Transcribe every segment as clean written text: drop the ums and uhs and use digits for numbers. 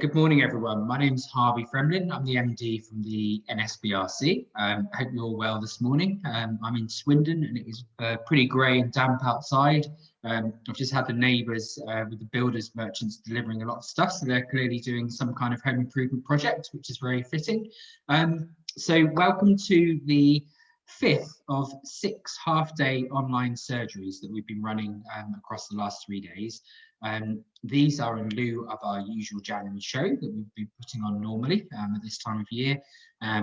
Good morning, everyone. My name is Harvey Fremlin. I'm the MD from the NSBRC. I hope you're all well this morning. I'm in Swindon and it is pretty grey and damp outside. I've just had the neighbours with the builders merchants delivering a lot of stuff, so they're clearly doing some kind of home improvement project, which is very fitting. So welcome to the fifth of 6 half-day online surgeries that we've been running across the last 3 days. These are in lieu of our usual January show that we've been putting on normally at this time of year.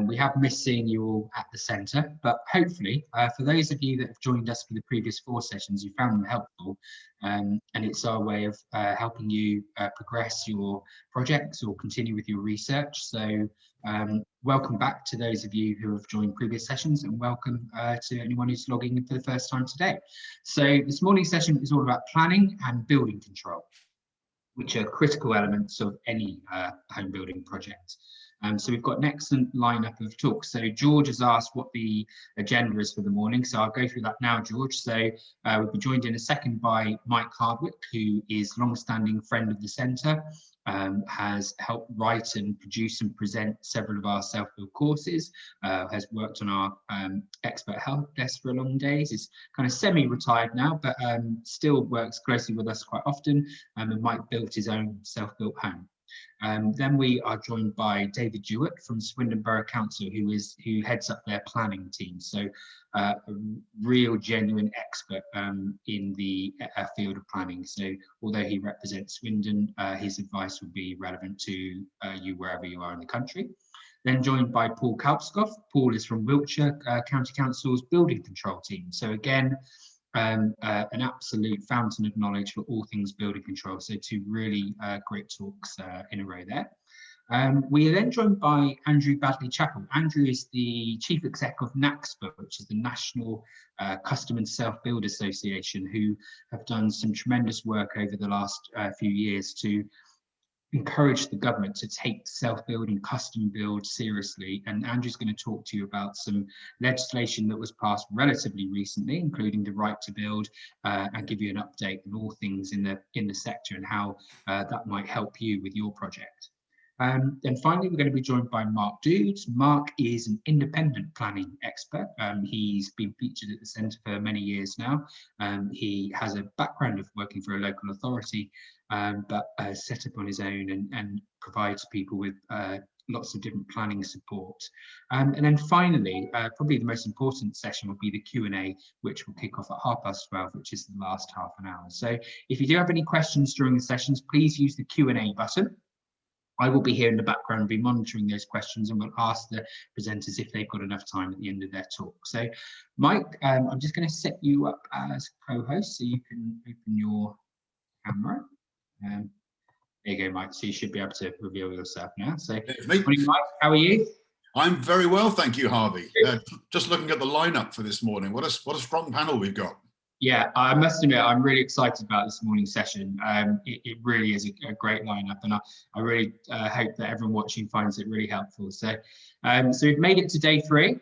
We have missed seeing you all at the centre, but hopefully for those of you that have joined us for the previous 4 sessions, you found them helpful, and it's our way of helping you progress your projects or continue with your research. So welcome back to those of you who have joined previous sessions, and welcome to anyone who's logging in for the first time today. So this morning's session is all about planning and building control, which are critical elements of any home building project. So we've got an excellent lineup of talks. So George has asked what the agenda is for the morning, so I'll go through that now, George. So we'll be joined in a second by Mike Hardwick, who is a long-standing friend of the centre, has helped write and produce and present several of our self-build courses, has worked on our expert help desk for long days, is kind of semi-retired now, but still works closely with us quite often, and Mike built his own self-built home. Then we are joined by David Jewett from Swindon Borough Council, who heads up their planning team. So a real genuine expert in the field of planning. So although he represents Swindon, his advice will be relevant to you wherever you are in the country. Then joined by Paul Kalpskoff. Paul is from Wiltshire County Council's building control team. So again, an absolute fountain of knowledge for all things building control. So 2 really great talks in a row there. We are then joined by Andrew Badley-Chappell. Andrew is the Chief Exec of NACSPA, which is the National Custom and Self-Build Association, who have done some tremendous work over the last few years to encourage the government to take self-build and custom build seriously. And Andrew's going to talk to you about some legislation that was passed relatively recently, including the right to build, and give you an update on all things in the sector and how that might help you with your project. Then finally, we're going to be joined by Mark Dudes. Mark is an independent planning expert. He's been featured at the centre for many years now. He has a background of working for a local authority, but set up on his own and provides people with lots of different planning support. And then finally, probably the most important session will be the Q&A, which will kick off at 12:30, which is the last half an hour. So if you do have any questions during the sessions, please use the Q&A button. I will be here in the background, be monitoring those questions, and we'll ask the presenters if they've got enough time at the end of their talk. So, Mike, I'm just going to set you up as co-host so you can open your camera. There you go, Mike. So you should be able to reveal yourself now. So, morning, Mike. How are you? I'm very well, thank you, Harvey. Just looking at the lineup for this morning. What a strong panel we've got. Yeah, I must admit, I'm really excited about this morning's session. It really is a great lineup, and I really hope that everyone watching finds it really helpful. So, so we've made it to day 3.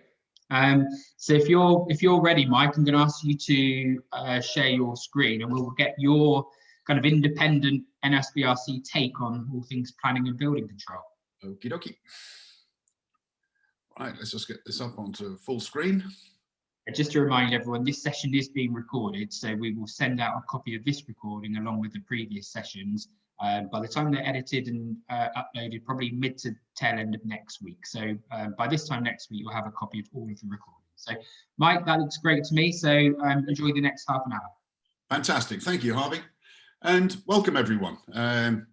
So if you're ready, Mike, I'm going to ask you to share your screen, and we'll get your kind of independent NSBRC take on all things planning and building control. Okie dokie. Right, let's just get this up onto full screen. Just to remind everyone, this session is being recorded, so we will send out a copy of this recording along with the previous sessions. By the time they're edited and uploaded, probably mid to tail end of next week. So by this time next week, you'll have a copy of all of the recordings. So Mike, that looks great to me. So enjoy the next half an hour. Fantastic. Thank you, Harvey. And welcome, everyone.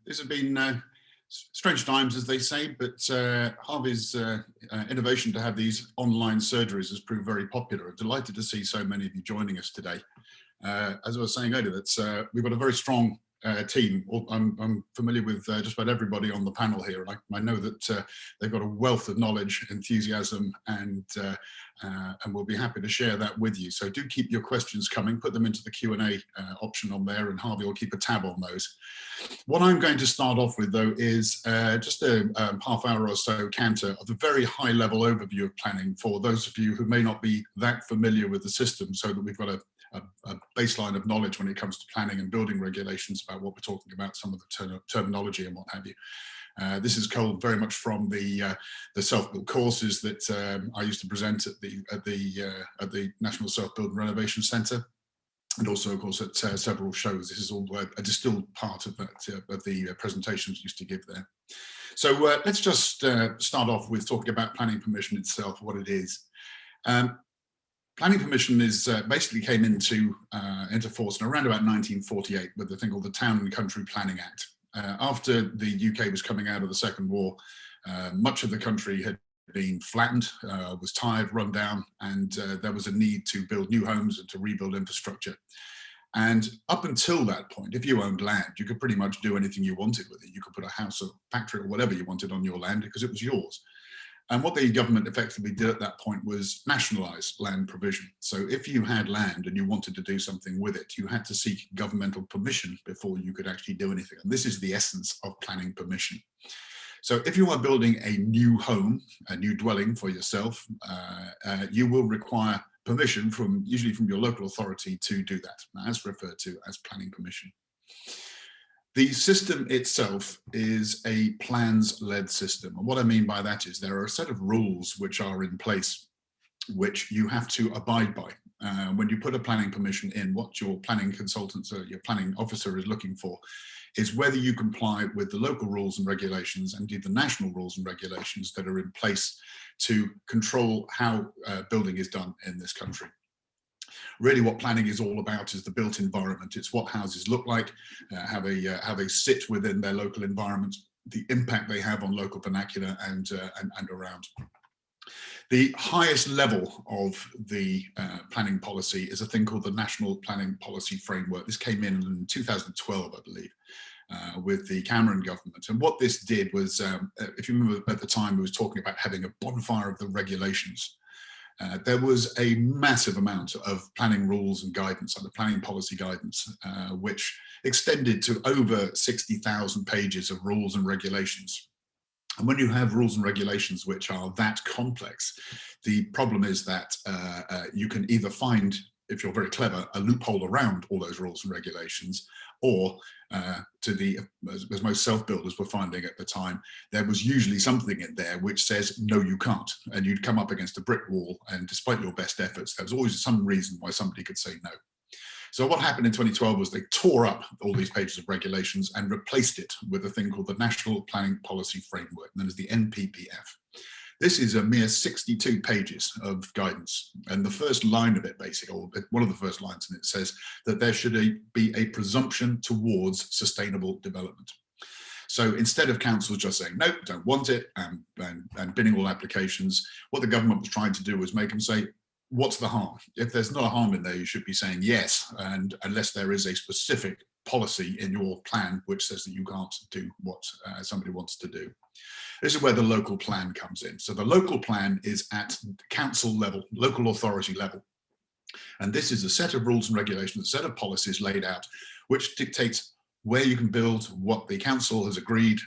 This has been strange times, as they say, but Harvey's innovation to have these online surgeries has proved very popular. I'm delighted to see so many of you joining us today. As I was saying earlier, we've got a very strong team. I'm familiar with just about everybody on the panel here, and I know that they've got a wealth of knowledge, enthusiasm, and we'll be happy to share that with you. So do keep your questions coming, put them into the Q&A option on there, and Harvey will keep a tab on those. What I'm going to start off with, though, is just a half hour or so canter of a very high-level overview of planning for those of you who may not be that familiar with the system, so that we've got a baseline of knowledge when it comes to planning and building regulations about what we're talking about, some of the terminology and what have you. This is culled very much from the self-build courses that I used to present at the National Self-Build and Renovation Centre, and also, of course, at several shows. This is all a distilled part of that of the presentations we used to give there. So let's just start off with talking about planning permission itself, what it is. Planning permission is basically came into force in around about 1948 with the thing called the Town and Country Planning Act. After the UK was coming out of the Second War, much of the country had been flattened, was tired, run down, and there was a need to build new homes and to rebuild infrastructure. And up until that point, if you owned land, you could pretty much do anything you wanted with it. You could put a house or factory or whatever you wanted on your land because it was yours. And what the government effectively did at that point was nationalise land provision. So if you had land and you wanted to do something with it, you had to seek governmental permission before you could actually do anything. And this is the essence of planning permission. So if you are building a new home, a new dwelling for yourself, you will require permission usually from your local authority to do that. Now, that's referred to as planning permission. The system itself is a plans-led system. And what I mean by that is there are a set of rules which are in place which you have to abide by. When you put a planning permission in, what your planning consultant or your planning officer is looking for is whether you comply with the local rules and regulations and indeed the national rules and regulations that are in place to control how building is done in this country. Really what planning is all about is the built environment. It's what houses look like, how they sit within their local environment, the impact they have on local vernacular and around. The highest level of the planning policy is a thing called the National Planning Policy Framework. This came in 2012, I believe, with the Cameron government. And what this did was, if you remember at the time, we was talking about having a bonfire of the regulations. There was a massive amount of planning rules and guidance, and the planning policy guidance, which extended to over 60,000 pages of rules and regulations. And when you have rules and regulations which are that complex, the problem is that you can either find, if you're very clever, a loophole around all those rules and regulations, or as most self-builders were finding at the time, there was usually something in there which says, no, you can't. And you'd come up against a brick wall, and despite your best efforts, there was always some reason why somebody could say no. So what happened in 2012 was they tore up all these pages of regulations and replaced it with a thing called the National Planning Policy Framework, known as the NPPF. This is a mere 62 pages of guidance. And the first line of it, basically, or one of the first lines in it, says that there should be a presumption towards sustainable development. So instead of councils just saying, no, don't want it, and binning all applications, what the government was trying to do was make them say, what's the harm? If there's not a harm in there, you should be saying yes, and unless there is a specific policy in your plan which says that you can't do what somebody wants to do. This is where the local plan comes in. So the local plan is at council level, local authority level. And this is a set of rules and regulations, a set of policies laid out, which dictates where you can build, what the council has agreed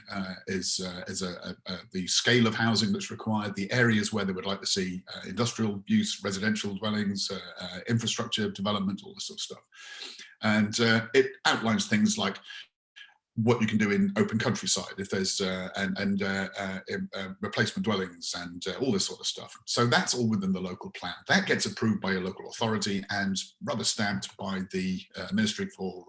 is the scale of housing that's required, the areas where they would like to see industrial use, residential dwellings, infrastructure development, all this sort of stuff. And it outlines things like what you can do in open countryside, if there's replacement dwellings and all this sort of stuff. So that's all within the local plan. That gets approved by a local authority and rubber stamped by the Ministry for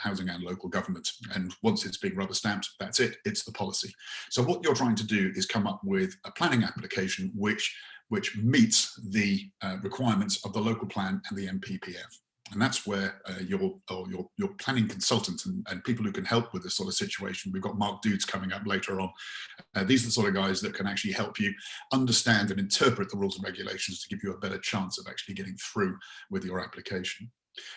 Housing and Local Government. And once it's being rubber stamped, that's it, it's the policy. So what you're trying to do is come up with a planning application which meets the requirements of the local plan and the NPPF. And that's where your planning consultant and people who can help with this sort of situation. We've got Mark Dudes coming up later on. These are the sort of guys that can actually help you understand and interpret the rules and regulations to give you a better chance of actually getting through with your application.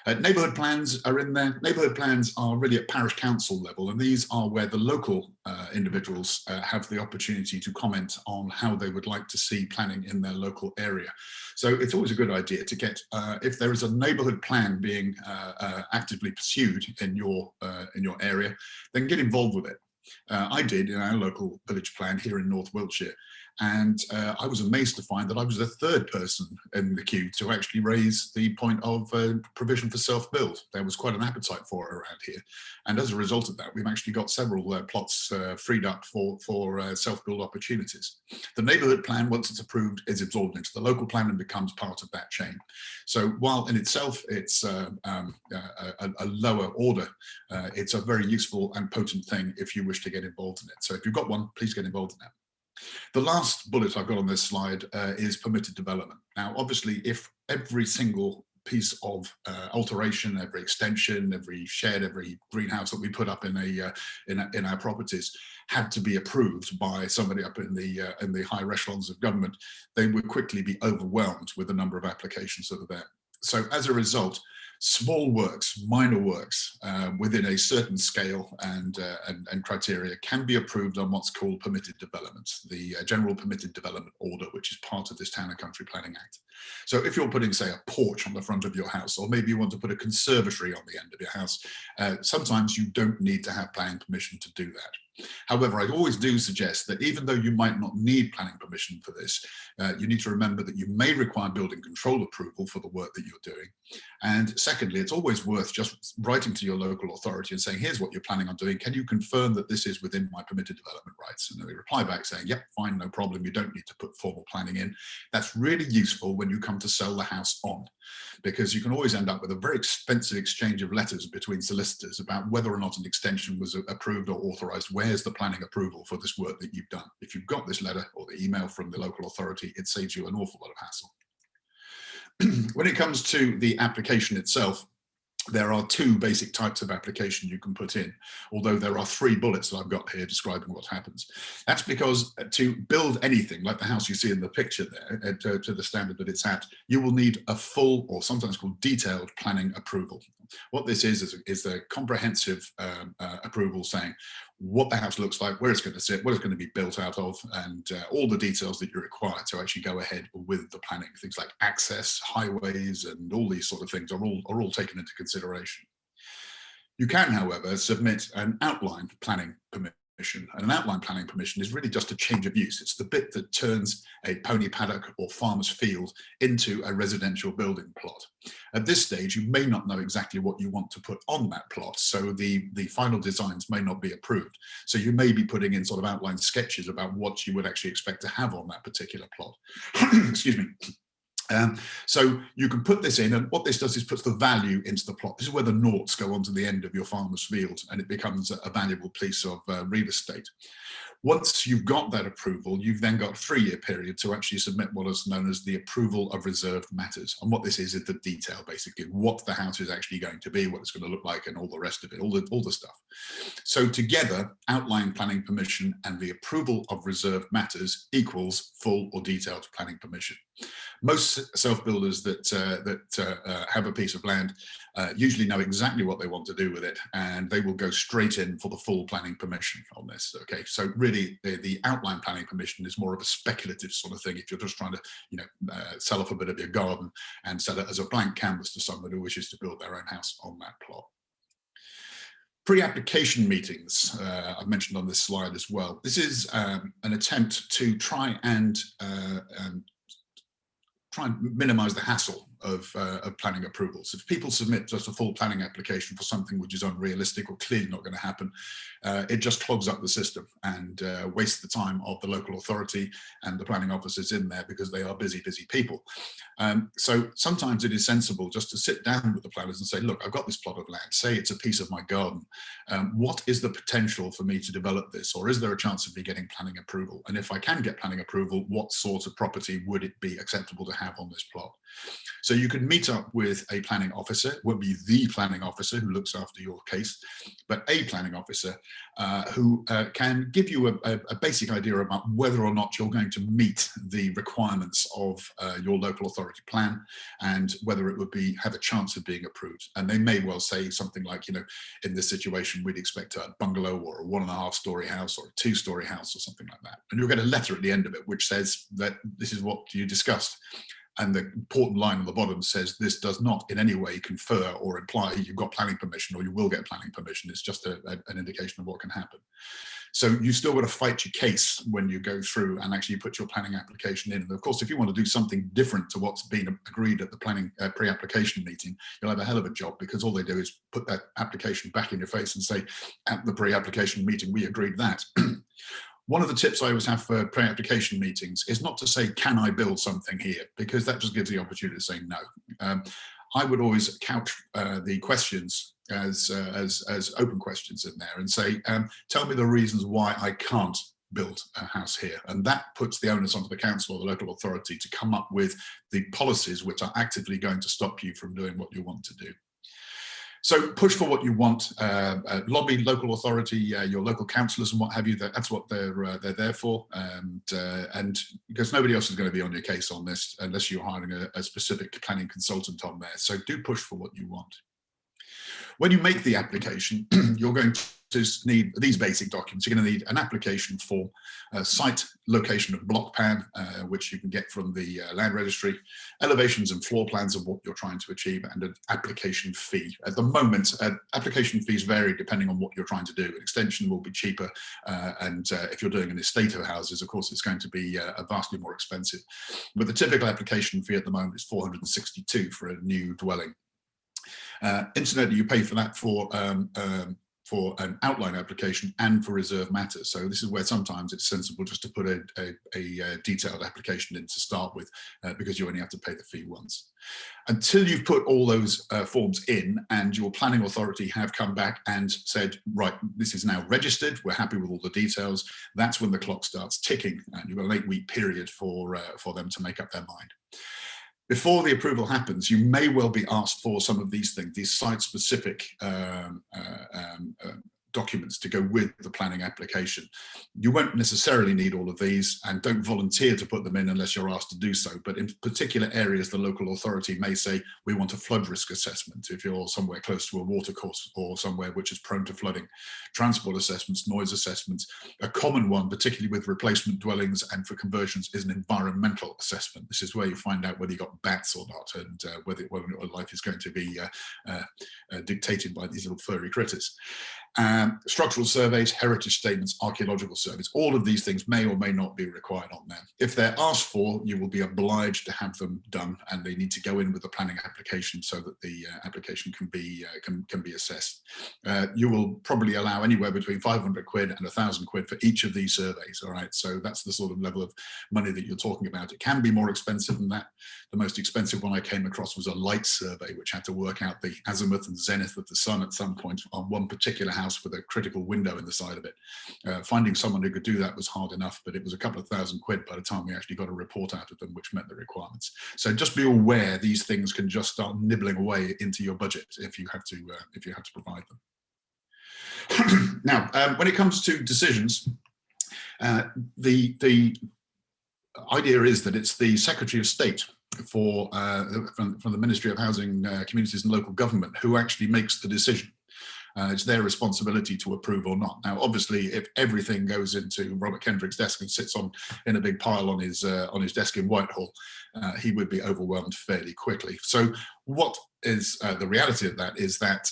Neighbourhood plans are in there. Neighbourhood plans are really at parish council level, and these are where the local individuals have the opportunity to comment on how they would like to see planning in their local area. So it's always a good idea to get, if there is a neighbourhood plan being actively pursued in your area, then get involved with it. I did in our local village plan here in North Wiltshire. And I was amazed to find that I was the third person in the queue to actually raise the point of provision for self-build. There was quite an appetite for it around here. And as a result of that, we've actually got several plots freed up for self-build opportunities. The neighbourhood plan, once it's approved, is absorbed into the local plan and becomes part of that chain. So while in itself it's a lower order, it's a very useful and potent thing if you wish to get involved in it. So if you've got one, please get involved in that. The last bullet I've got on this slide is permitted development. Now, obviously, if every single piece of alteration, every extension, every shed, every greenhouse that we put up in our properties had to be approved by somebody up in the higher echelons of government, they would quickly be overwhelmed with the number of applications that are there. So as a result, small works, minor works within a certain scale and criteria can be approved on what's called permitted development, the General Permitted Development Order, which is part of this Town and Country Planning Act. So if you're putting, say, a porch on the front of your house, or maybe you want to put a conservatory on the end of your house, sometimes you don't need to have planning permission to do that. However, I always do suggest that even though you might not need planning permission for this, you need to remember that you may require building control approval for the work that you're doing. And secondly, it's always worth just writing to your local authority and saying, here's what you're planning on doing. Can you confirm that this is within my permitted development rights? And they reply back saying, yep, fine, no problem. You don't need to put formal planning in. That's really useful when you come to sell the house on, because you can always end up with a very expensive exchange of letters between solicitors about whether or not an extension was approved or authorized. Where's the planning approval for this work that you've done? If you've got this letter or the email from the local authority, it saves you an awful lot of hassle. When it comes to the application itself, there are two basic types of application you can put in, although there are 3 bullets that I've got here describing what happens. That's because to build anything like the house you see in the picture there to the standard that it's at, you will need a full, or sometimes called detailed, planning approval. What this is a comprehensive approval saying what the house looks like, where it's going to sit, what it's going to be built out of, and all the details that you require to actually go ahead with the planning. Things like access, highways, and all these sort of things are all taken into consideration. You can, however, submit an outline planning permission. And an outline planning permission is really just a change of use. It's the bit that turns a pony paddock or farmer's field into a residential building plot. At this stage, you may not know exactly what you want to put on that plot, so the final designs may not be approved. So you may be putting in sort of outline sketches about what you would actually expect to have on that particular plot. Excuse me. So you can put this in, and what this does is puts the value into the plot. This is where the noughts go onto the end of your farmer's field, and it becomes a valuable piece of real estate. Once you've got that approval, you've then got a 3-year period to actually submit what is known as the approval of reserved matters. And what this is the detail, basically, what the house is actually going to be, what it's going to look like, and all the rest of it, all the stuff. So together, outline planning permission and the approval of reserved matters equals full or detailed planning permission. Most self-builders that have a piece of land usually know exactly what they want to do with it, and they will go straight in for the full planning permission on this. Okay, so really the outline planning permission is more of a speculative sort of thing if you're just trying to sell off a bit of your garden and sell it as a blank canvas to someone who wishes to build their own house on that plot. Pre-application meetings, I've mentioned on this slide as well. This is an attempt to try and minimize the hassle of planning approvals. If people submit just a full planning application for something which is unrealistic or clearly not going to happen, it just clogs up the system and wastes the time of the local authority and the planning officers in there, because they are busy people. So sometimes it is sensible just to sit down with the planners and say, look, I've got this plot of land, say it's a piece of my garden. What is the potential for me to develop this? Or is there a chance of me getting planning approval? And if I can get planning approval, what sort of property would it be acceptable to have on this plot? So you can meet up with a planning officer. It won't be the planning officer who looks after your case, but a planning officer who can give you a basic idea about whether or not you're going to meet the requirements of your local authority plan and whether it would have a chance of being approved. And they may well say something like, in this situation, we'd expect a bungalow or a 1.5-story house or a 2-story house or something like that. And you'll get a letter at the end of it which says that this is what you discussed. And the important line on the bottom says this does not in any way confer or imply you've got planning permission or you will get planning permission. It's just an indication of what can happen. So you still got to fight your case when you go through and actually put your planning application in. And of course, if you want to do something different to what's been agreed at the planning pre-application meeting, you'll have a hell of a job, because all they do is put that application back in your face and say, at the pre-application meeting, we agreed that. One of the tips I always have for pre-application meetings is not to say, can I build something here? Because that just gives the opportunity to say no. I would always couch the questions as open questions in there and say, tell me the reasons why I can't build a house here. And that puts the onus onto the council or the local authority to come up with the policies which are actively going to stop you from doing what you want to do. So push for what you want, lobby local authority, your local councillors and what have you. That's what they're there for, and because nobody else is going to be on your case on this unless you're hiring a specific planning consultant on there. So do push for what you want. When you make the application, you're going to need these basic documents. You're going to need an application form, a site location of block plan, which you can get from the land registry, elevations and floor plans of what you're trying to achieve, and an application fee. At the moment, application fees vary depending on what you're trying to do. An extension will be cheaper, and if you're doing an estate of houses, of course, it's going to be vastly more expensive. But the typical application fee at the moment is $462 for a new dwelling. Incidentally, you pay for that for an outline application and for reserve matters. So this is where sometimes it's sensible just to put a detailed application in to start with, because you only have to pay the fee once. Until you've put all those forms in and your planning authority have come back and said, right, this is now registered, we're happy with all the details, that's when the clock starts ticking, and you've got an 8-week period for them to make up their mind. Before the approval happens, you may well be asked for some of these things, these site-specific documents to go with the planning application. You won't necessarily need all of these, and don't volunteer to put them in unless you're asked to do so. But in particular areas, the local authority may say, we want a flood risk assessment if you're somewhere close to a watercourse or somewhere which is prone to flooding. Transport assessments, noise assessments. A common one, particularly with replacement dwellings and for conversions, is an environmental assessment. This is where you find out whether you've got bats or not, and whether your life is going to be dictated by these little furry critters. Structural surveys, heritage statements, archaeological surveys, all of these things may or may not be required on there. If they're asked for, you will be obliged to have them done, and they need to go in with the planning application so that the application can be assessed. You will probably allow anywhere between 500 quid and 1,000 quid for each of these surveys, all right? So that's the sort of level of money that you're talking about. It can be more expensive than that. The most expensive one I came across was a light survey, which had to work out the azimuth and zenith of the sun at some point on one particular house with a critical window in the side of it. Finding someone who could do that was hard enough, but it was a couple of thousand quid by the time we actually got a report out of them, which met the requirements. So just be aware these things can just start nibbling away into your budget if you have to provide them. Now, when it comes to decisions, the idea is that it's the Secretary of State from the Ministry of Housing, Communities and Local Government who actually makes the decision. It's their responsibility to approve or not. Now, obviously, if everything goes into Robert Kendrick's desk and sits in a big pile on his desk in Whitehall, he would be overwhelmed fairly quickly. So what is the reality of that is that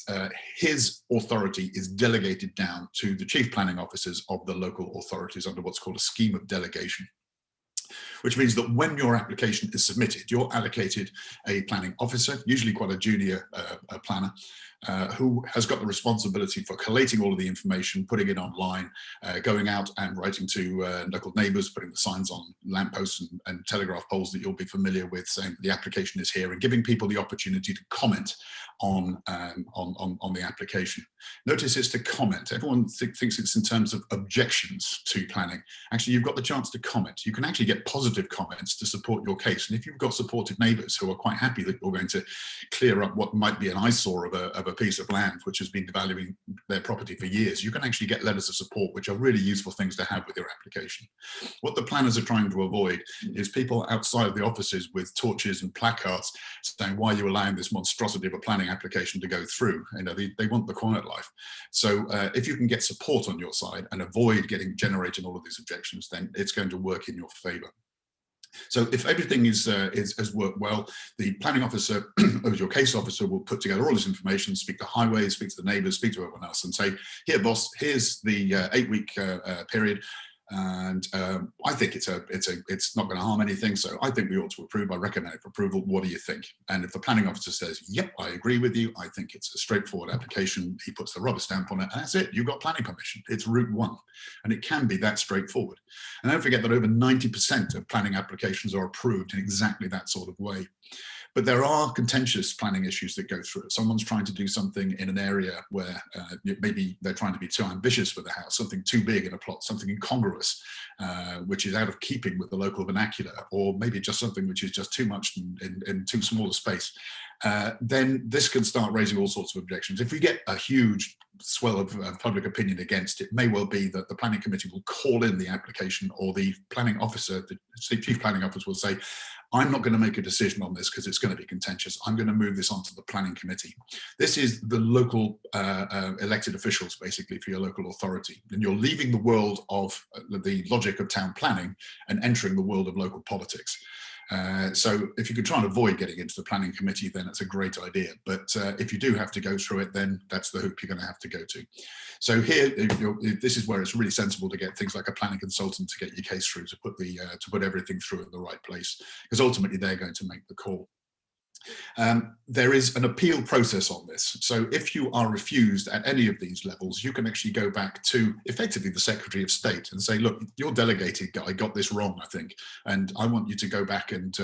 his authority is delegated down to the chief planning officers of the local authorities under what's called a scheme of delegation, which means that when your application is submitted, you're allocated a planning officer, usually quite a junior planner, who has got the responsibility for collating all of the information, putting it online, going out and writing to local neighbours, putting the signs on lampposts and telegraph poles that you'll be familiar with, saying the application is here, and giving people the opportunity to comment on the application. Notice it's to comment. Everyone thinks it's in terms of objections to planning. Actually, you've got the chance to comment. You can actually get positive comments to support your case. And if you've got supportive neighbours who are quite happy that you're going to clear up what might be an eyesore of a piece of land which has been devaluing their property for years, you can actually get letters of support, which are really useful things to have with your application. What the planners are trying to avoid is people outside of the offices with torches and placards saying, why are you allowing this monstrosity of a planning application to go through? You know, they want the quiet life. So if you can get support on your side and avoid generating all of these objections, then it's going to work in your favor. So if everything has worked well, the planning officer or your case officer will put together all this information, speak to highways, speak to the neighbours, speak to everyone else, and say, "Here, boss, here's the 8-week period, and I think it's not going to harm anything. So I think we ought to approve. I recommend it for approval. What do you think?" And if the planning officer says, "Yep, I agree with you. I think it's a straightforward application," he puts the rubber stamp on it, and that's it. You've got planning permission. It's route one, and it can be that straightforward. And don't forget that over 90% of planning applications are approved in exactly that sort of way. But there are contentious planning issues that go through it. Someone's trying to do something in an area where maybe they're trying to be too ambitious for the house, something too big in a plot, something incongruous, which is out of keeping with the local vernacular, or maybe just something which is just too much in too small a space. Then this can start raising all sorts of objections. If we get a huge swell of public opinion against it, may well be that the planning committee will call in the application, or the planning officer, the chief planning officer will say, "I'm not going to make a decision on this because it's going to be contentious. I'm going to move this onto the planning committee." This is the local elected officials, basically, for your local authority. And you're leaving the world of the logic of town planning and entering the world of local politics. So if you could try and avoid getting into the planning committee, then it's a great idea. But if you do have to go through it, then that's the hoop you're going to have to go to. So here, this is where it's really sensible to get things like a planning consultant to get your case through, to put everything through in the right place, because ultimately they're going to make the call. There is an appeal process on this. So if you are refused at any of these levels, you can actually go back to effectively the Secretary of State and say, "Look, your delegated guy got this wrong, I think, and I want you to go back and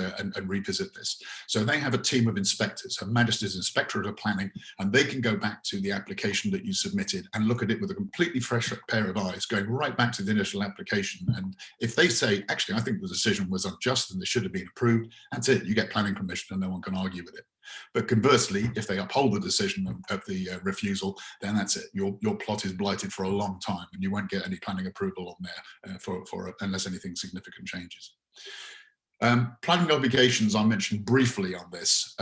revisit this." So they have a team of inspectors, Her Majesty's Inspectorate of Planning, and they can go back to the application that you submitted and look at it with a completely fresh pair of eyes, going right back to the initial application. And if they say, "Actually, I think the decision was unjust and this should have been approved," that's it. You get planning permission and no one can argue with it. But conversely, if they uphold the decision of the refusal, then that's it. Your plot is blighted for a long time, and you won't get any planning approval on there unless anything significant changes. Planning obligations I mentioned briefly on this.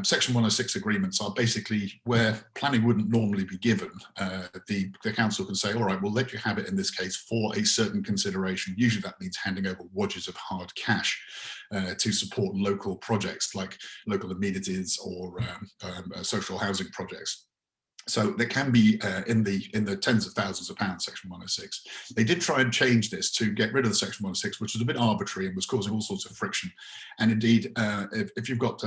Section 106 agreements are basically where planning wouldn't normally be given. The council can say, "All right, we'll let you have it in this case for a certain consideration." Usually that means handing over wadges of hard cash to support local projects like local amenities or social housing projects. So there can be in the tens of thousands of pounds, Section 106. They did try and change this to get rid of the Section 106, which was a bit arbitrary and was causing all sorts of friction. And indeed, if you've got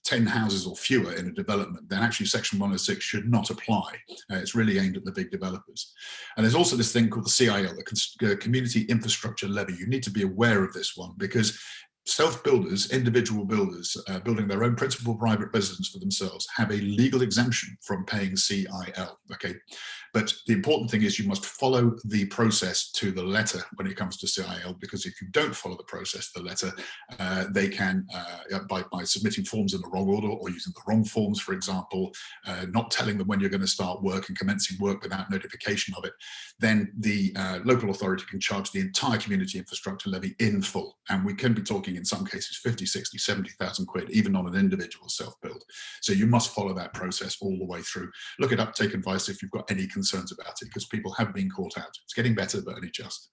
10 houses or fewer in a development, then actually Section 106 should not apply. It's really aimed at the big developers. And there's also this thing called the CIL, the Community Infrastructure Levy. You need to be aware of this one, because self-builders, individual builders, building their own principal private residence for themselves, have a legal exemption from paying CIL, okay? But the important thing is you must follow the process to the letter when it comes to CIL, because if you don't follow the process to the letter, they can, by submitting forms in the wrong order or using the wrong forms, for example, not telling them when you're going to start work and commencing work without notification of it, then the local authority can charge the entire community infrastructure levy in full. And we can be talking in some cases 50, 60, 70,000 quid, even on an individual self-build. So you must follow that process all the way through. Look it up, take advice if you've got any concerns about it, because people have been caught out. It's getting better, but only just.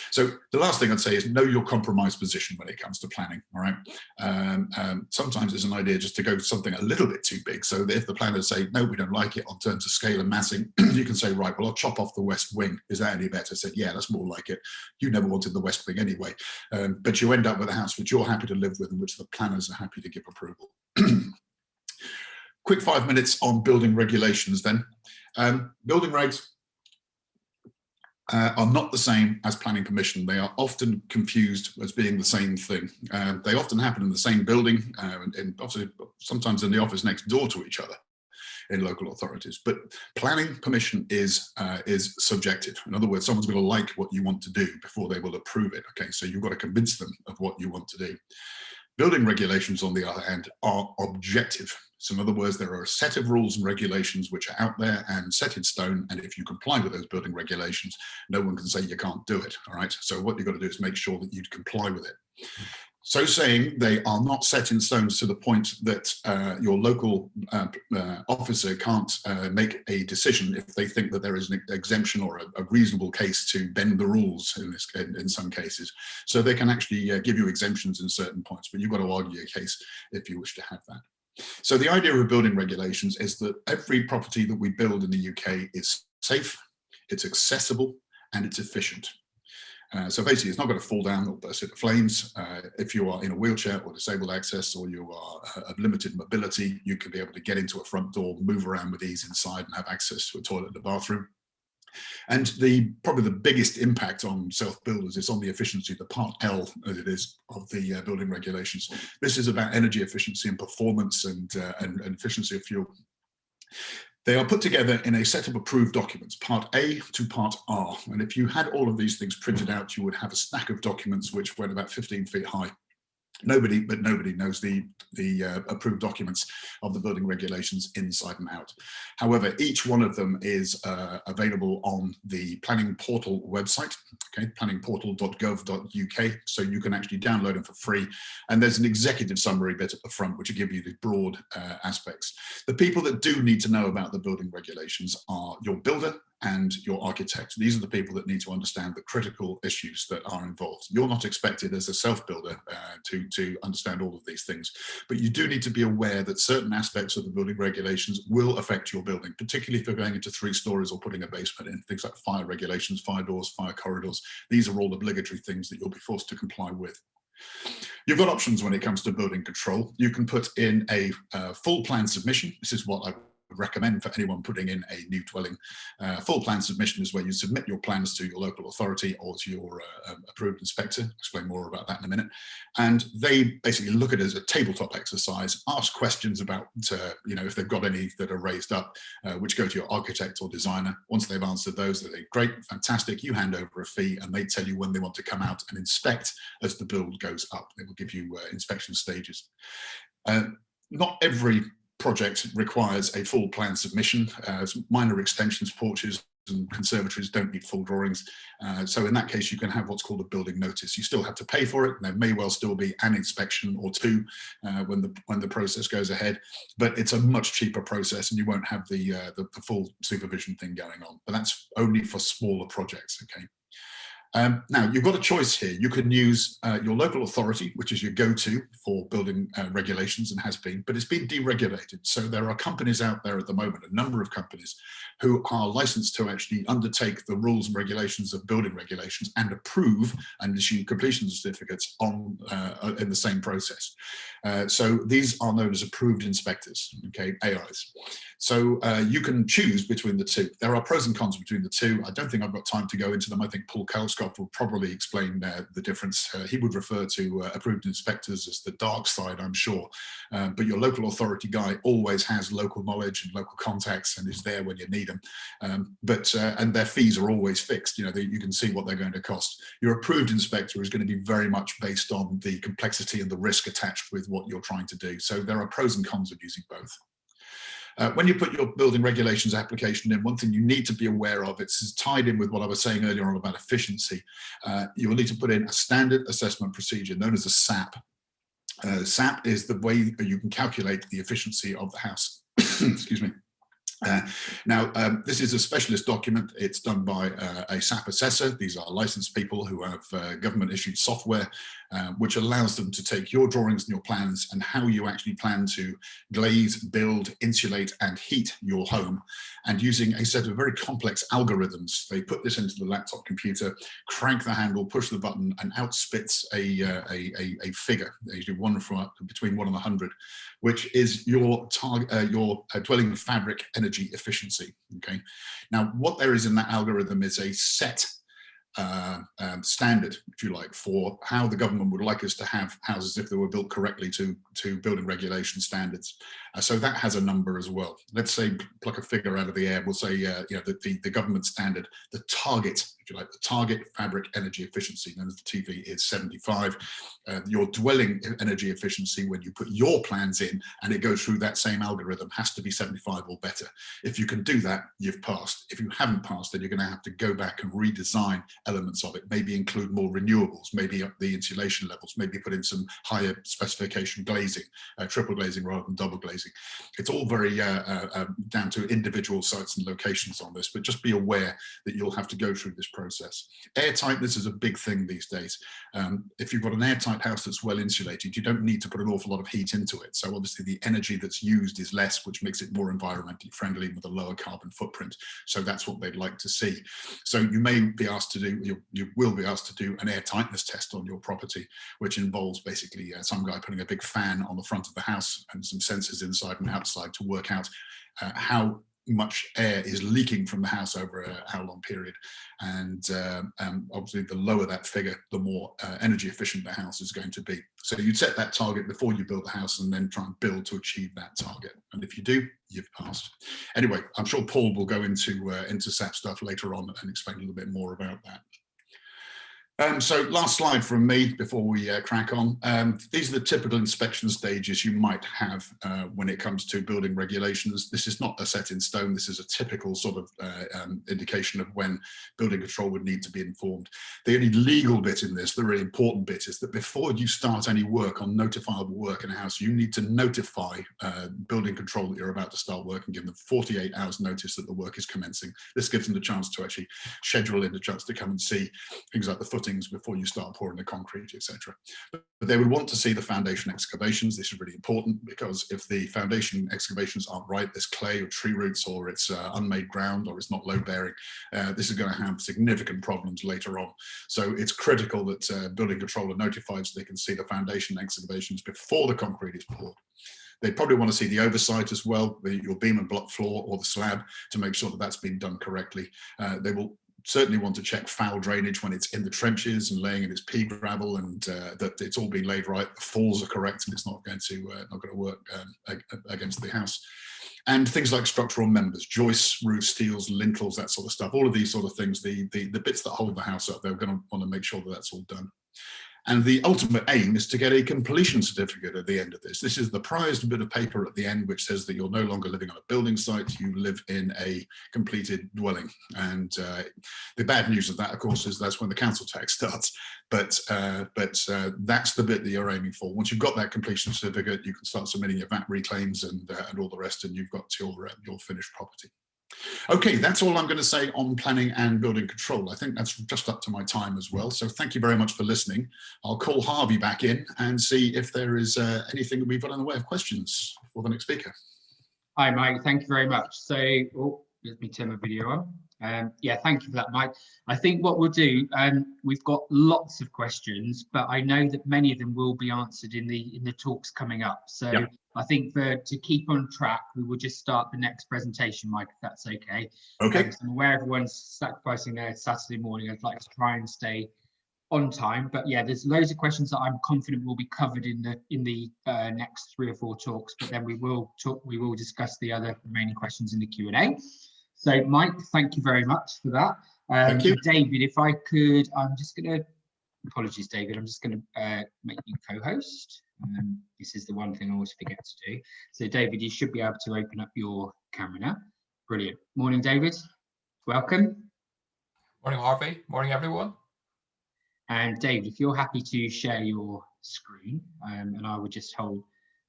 So the last thing I'd say is know your compromise position when it comes to planning, all right? Sometimes it's an idea just to go something a little bit too big, so that if the planners say, "No, we don't like it on terms of scale and massing," you can say, "Right, well, I'll chop off the west wing. Is that any better?" I said, "Yeah, that's more like it. You never wanted the west wing anyway." But you end up with a house which you're happy to live with and which the planners are happy to give approval. Quick 5 minutes on building regulations then. Building regs are not the same as planning permission. They are often confused as being the same thing. They often happen in the same building, and obviously sometimes in the office next door to each other in local authorities. But planning permission is subjective. In other words, someone's going to like what you want to do before they will approve it. Okay, so you've got to convince them of what you want to do. Building regulations, on the other hand, are objective. So in other words, there are a set of rules and regulations which are out there and set in stone, and if you comply with those building regulations, no one can say you can't do it, all right? So what you've got to do is make sure that you comply with it. So saying, they are not set in stone to the point that your local officer can't make a decision if they think that there is an exemption or a reasonable case to bend the rules in some cases. So they can actually give you exemptions in certain points, but you've got to argue a case if you wish to have that. So the idea of building regulations is that every property that we build in the UK is safe, it's accessible, and it's efficient. So basically, it's not going to fall down or burst into flames. If you are in a wheelchair or disabled access, or you are of limited mobility, you can be able to get into a front door, move around with ease inside, and have access to a toilet and a bathroom. And probably the biggest impact on self-builders is on the efficiency, the part L, as it is, of the building regulations. This is about energy efficiency and performance and efficiency of fuel. They are put together in a set of approved documents, Part A to Part R. And if you had all of these things printed out, you would have a stack of documents which went about 15 feet high. Nobody knows the approved documents of the building regulations inside and out. However, each one of them is available on the planning portal website, okay, planningportal.gov.uk, so you can actually download them for free. And there's an executive summary bit at the front, which will give you the broad aspects. The people that do need to know about the building regulations are your builder and your architect. These are the people that need to understand the critical issues that are involved. You're not expected as a self-builder to understand all of these things, but you do need to be aware that certain aspects of the building regulations will affect your building, particularly if you're going into 3 stories or putting a basement in. Things like fire regulations, fire doors, fire corridors. These are all obligatory things that you'll be forced to comply with. You've got options when it comes to building control. You can put in a full plan submission. This is what I recommend for anyone putting in a new dwelling. Full plan submission is where you submit your plans to your local authority or to your approved inspector. I'll explain more about that in a minute. And they basically look at it as a tabletop exercise, ask questions about, if they've got any that are raised up, which go to your architect or designer. Once they've answered those, they say, great, fantastic, you hand over a fee, and they tell you when they want to come out and inspect as the build goes up. They will give you inspection stages. Not every project requires a full plan submission. Minor extensions, porches and conservatories don't need full drawings. So in that case, you can have what's called a building notice. You still have to pay for it. And there may well still be an inspection or two when the process goes ahead, but it's a much cheaper process and you won't have the full supervision thing going on. But that's only for smaller projects, okay? Now, you've got a choice here. You can use your local authority, which is your go-to for building regulations and has been, but it's been deregulated. So there are companies out there at the moment, a number of companies, who are licensed to actually undertake the rules and regulations of building regulations and approve and issue completion certificates in the same process. So these are known as approved inspectors, okay, AIs. So you can choose between the two. There are pros and cons between the two. I don't think I've got time to go into them. I think Paul Kalskov will probably explain the difference. He would refer to approved inspectors as the dark side, I'm sure. But your local authority guy always has local knowledge and local contacts and is there when you need them. And their fees are always fixed. You can see what they're going to cost. Your approved inspector is going to be very much based on the complexity and the risk attached with what you're trying to do. So there are pros and cons of using both. When you put your building regulations application in, one thing you need to be aware of, it's tied in with what I was saying earlier on about efficiency. You will need to put in a standard assessment procedure known as a SAP. SAP is the way you can calculate the efficiency of the house. Excuse me. This is a specialist document. It's done by a SAP assessor. These are licensed people who have government issued software, which allows them to take your drawings and your plans and how you actually plan to glaze, build, insulate, and heat your home. And using a set of very complex algorithms, they put this into the laptop computer, crank the handle, push the button, and out spits a figure, usually between 1 and 100, which is your target, your dwelling fabric energy efficiency. Okay. Now, what there is in that algorithm is a set standard, if you like, for how the government would like us to have houses if they were built correctly to building regulation standards. So that has a number as well. Let's say, pluck a figure out of the air, we'll say, the government standard, the target, if you like, the target fabric energy efficiency, known as the TV, is 75. Your dwelling energy efficiency, when you put your plans in and it goes through that same algorithm, has to be 75 or better. If you can do that, you've passed. If you haven't passed, then you're going to have to go back and redesign elements of it, maybe include more renewables, maybe up the insulation levels, maybe put in some higher specification glazing, triple glazing rather than double glazing. It's all very down to individual sites and locations on this, but just be aware that you'll have to go through this process. Airtightness is a big thing these days. If you've got an airtight house that's well insulated, you don't need to put an awful lot of heat into it. So obviously the energy that's used is less, which makes it more environmentally friendly with a lower carbon footprint. So that's what they'd like to see. So you may be asked to do, you will be asked to do an air tightness test on your property, which involves basically some guy putting a big fan on the front of the house and some sensors inside and outside to work out how much air is leaking from the house over how long period. And obviously the lower that figure, the more energy efficient the house is going to be. So you'd set that target before you build the house and then try and build to achieve that target. And if you do, you've passed. Anyway, I'm sure Paul will go into SAP stuff later on and explain a little bit more about that. So last slide from me before we crack on. These are the typical inspection stages you might have when it comes to building regulations. This is not a set in stone. This is a typical sort of indication of when building control would need to be informed. The only legal bit in this, the really important bit, is that before you start any work on notifiable work in a house, you need to notify building control that you're about to start work and give them 48 hours notice that the work is commencing. This gives them the chance to actually schedule in the chance to come and see things like the footings before you start pouring the concrete, etc. But they would want to see the foundation excavations. This is really important because if the foundation excavations aren't right, there's clay or tree roots, or it's unmade ground, or it's not load bearing, this is going to have significant problems later on. So it's critical that building control are notified so they can see the foundation excavations before the concrete is poured. They probably want to see the oversight as well, your beam and block floor or the slab, to make sure that that's been done correctly. They will certainly want to check foul drainage when it's in the trenches and laying in its pea gravel, and that it's all been laid right, the falls are correct, and it's not going to work against the house. And things like structural members, joists, roof steels, lintels, that sort of stuff. All of these sort of things, the bits that hold the house up, they're going to want to make sure that that's all done. And the ultimate aim is to get a completion certificate at the end of this. This is the prized bit of paper at the end, which says that you're no longer living on a building site, you live in a completed dwelling. And the bad news of that, of course, is that's when the council tax starts. But that's the bit that you're aiming for. Once you've got that completion certificate, you can start submitting your VAT reclaims and all the rest, and you've got your finished property. Okay, that's all I'm going to say on planning and building control. I think that's just up to my time as well. So thank you very much for listening. I'll call Harvey back in and see if there is anything that we've got in the way of questions for the next speaker. Hi, Mike. Thank you very much. So, let me turn my video on. Yeah, thank you for that, Mike. I think what we'll do, we've got lots of questions, but I know that many of them will be answered in the talks coming up. So yeah. I think to keep on track, we will just start the next presentation, Mike, if that's okay. Okay. I'm aware everyone's sacrificing their Saturday morning. I'd like to try and stay on time, but yeah, there's loads of questions that I'm confident will be covered in the next 3 or 4 talks. But then we will discuss the other remaining questions in the Q&A. So, Mike, thank you very much for that. Thank you. David, if I could, apologies, David, I'm just going to make you co-host. This is the one thing I always forget to do. So, David, you should be able to open up your camera now. Brilliant. Morning, David. Welcome. Morning, Harvey. Morning, everyone. And David, if you're happy to share your screen, and I will just hold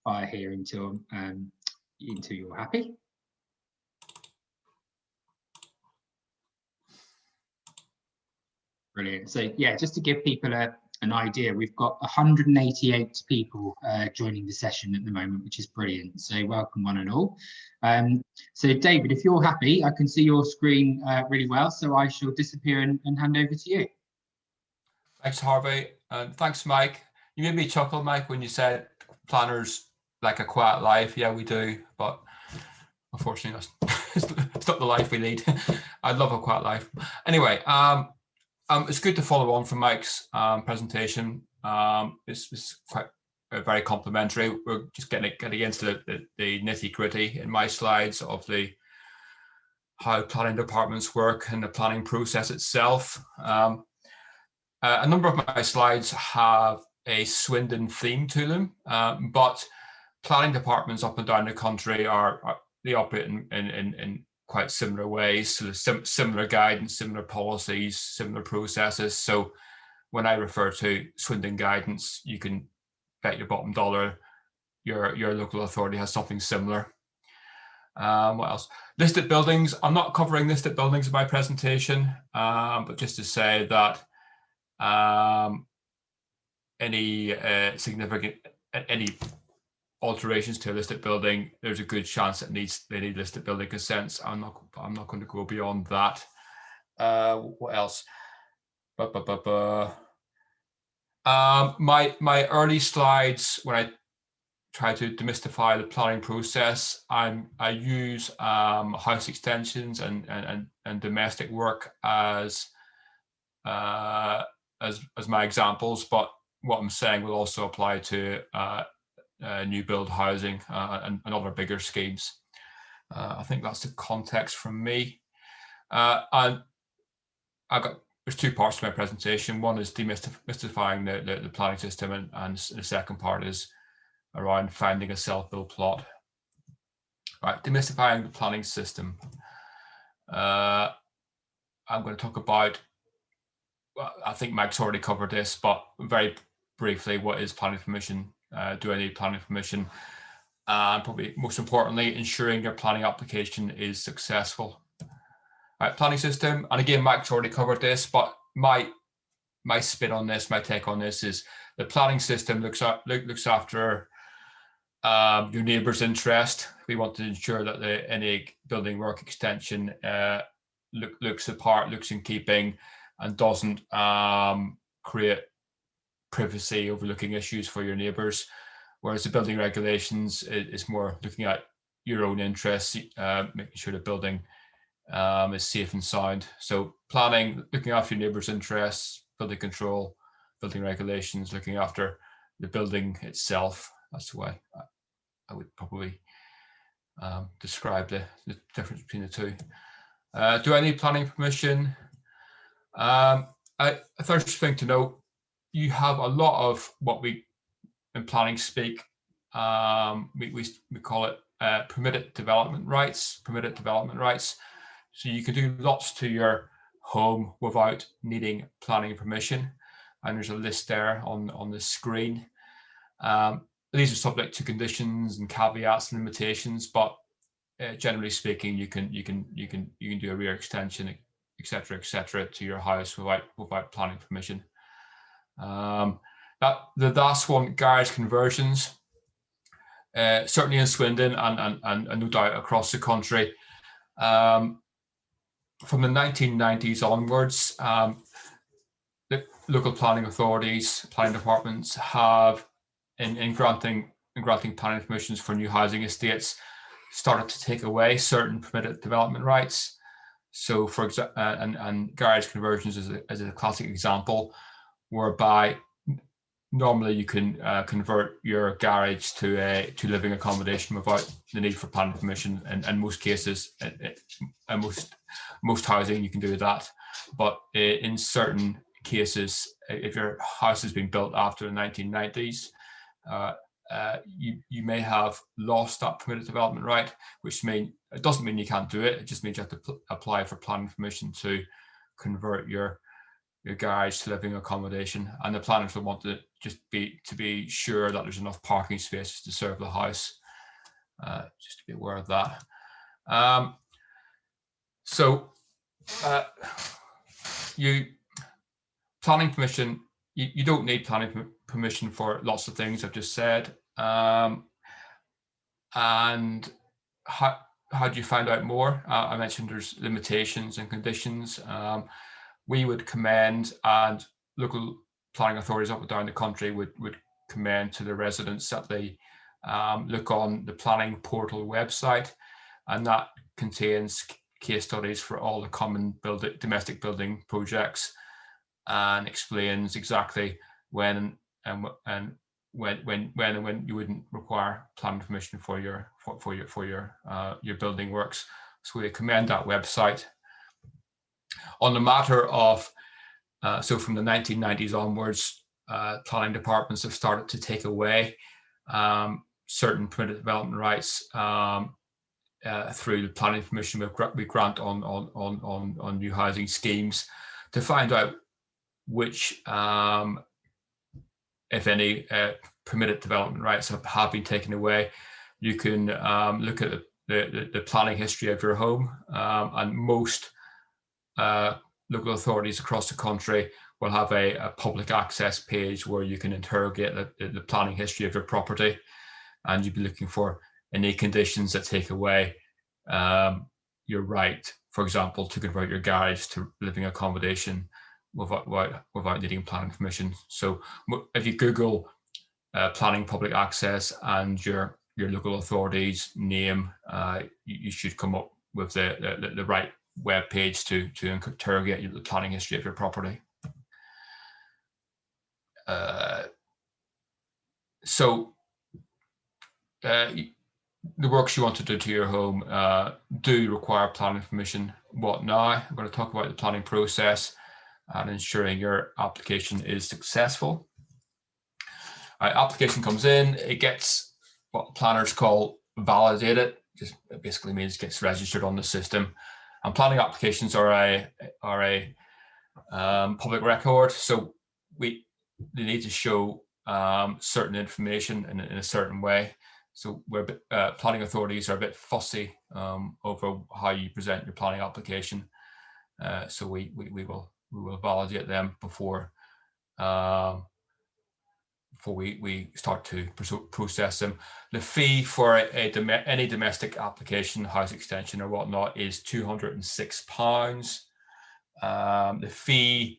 fire here until you're happy. Brilliant. So yeah, just to give people an idea, we've got 188 people joining the session at the moment, which is brilliant. So welcome one and all. So David, if you're happy, I can see your screen really well, so I shall disappear and hand over to you. Thanks, Harvey. Thanks, Mike. You made me chuckle, Mike, when you said planners like a quiet life. Yeah, we do, but unfortunately, it's not the life we lead. I'd love a quiet life. Anyway, it's good to follow on from Mike's presentation. It's quite very complimentary. We're just getting into the nitty-gritty in my slides of how planning departments work and the planning process itself. A number of my slides have a Swindon theme to them, but planning departments up and down the country they operate in quite similar ways, so there's similar guidance, similar policies, similar processes. So when I refer to Swindon guidance, you can bet your bottom dollar your local authority has something similar. What else? Listed buildings. I'm not covering listed buildings in my presentation, but just to say that any significant any alterations to a listed building, there's a good chance they need listed building consents. I'm not going to go beyond that. What else? My early slides, when I try to demystify the planning process, I use house extensions and domestic work as my examples, but what I'm saying will also apply to new build housing and other bigger schemes. I think that's the context from me. And there's two parts to my presentation. One is demystifying the planning system, and the second part is around finding a self-build plot. Right, demystifying the planning system. I'm going to talk about, well, I think Mike's already covered this, but very briefly, what is planning permission? Do I need planning permission? And probably most importantly, ensuring your planning application is successful. Right, planning system, and again, Mike's already covered this, but my spin on this, my take on this is the planning system looks after your neighbour's interest. We want to ensure that any building work extension looks the part, looks in keeping, and doesn't create privacy overlooking issues for your neighbours. Whereas the building regulations is more looking at your own interests, making sure the building is safe and sound. So planning, looking after your neighbours' interests, building control, building regulations, looking after the building itself. That's the way I would probably describe the difference between the two. Do I need planning permission? A first thing to note, you have a lot of what we in planning speak, we call it permitted development rights. So you can do lots to your home without needing planning permission. And there's a list there on the screen. These are subject to conditions and caveats and limitations, but generally speaking, you can do a rear extension, etc., to your house without planning permission. The last one, garage conversions, certainly in Swindon and no doubt across the country. From the 1990s onwards, the local planning authorities, planning departments have, in granting planning permissions for new housing estates, started to take away certain permitted development rights. So, for example, and garage conversions is a classic example, whereby normally you can convert your garage to living accommodation without the need for planning permission. And in most cases, and most housing, you can do that. But in certain cases, if your house has been built after the 1990s, you may have lost that permitted development right, which it doesn't mean you can't do it. It just means you have to apply for planning permission to convert your garage to living accommodation. And the planners will want to be sure that there's enough parking spaces to serve the house. Just to be aware of that. Planning permission. You don't need planning permission for lots of things I've just said. And how do you find out more? I mentioned there's limitations and conditions. We would commend, and local planning authorities up and down the country would commend to the residents that they look on the planning portal website, and that contains case studies for all the common domestic building projects, and explains exactly when you wouldn't require planning permission for your building works. So we commend that website. On the matter of so from the 1990s onwards, planning departments have started to take away certain permitted development rights through the planning permission we grant on new housing schemes to find out which, if any, permitted development rights have been taken away. You can look at the planning history of your home, and most local authorities across the country will have a public access page where you can interrogate the planning history of your property, and you'd be looking for any conditions that take away your right, for example, to convert your garage to living accommodation without needing planning permission. So if you Google planning public access and your local authority's name, you should come up with the right web page to interrogate the planning history of your property. The works you want to do to your home do require planning permission. What now? I'm going to talk about the planning process and ensuring your application is successful. Application comes in, it gets what planners call validated. Just it basically means it gets registered on the system. And planning applications are a public record, so they need to show certain information in a certain way. So planning authorities are a bit fussy over how you present your planning application. So we will validate them before we start to process them. The fee for any domestic application, house extension or whatnot, is £206. The fee,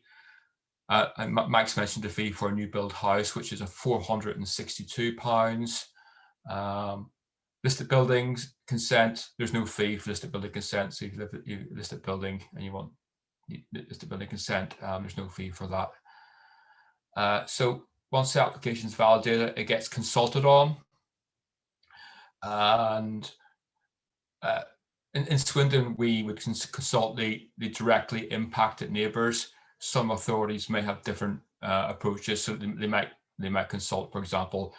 Mike's mentioned the fee for a new build house, which is £462. Listed buildings consent, there's no fee for listed building consent. So if you live at your listed building and you want listed building consent, there's no fee for that. So once the application is validated, it gets consulted on. And in Swindon, we would consult the directly impacted neighbours. Some authorities may have different approaches, so they might consult, for example,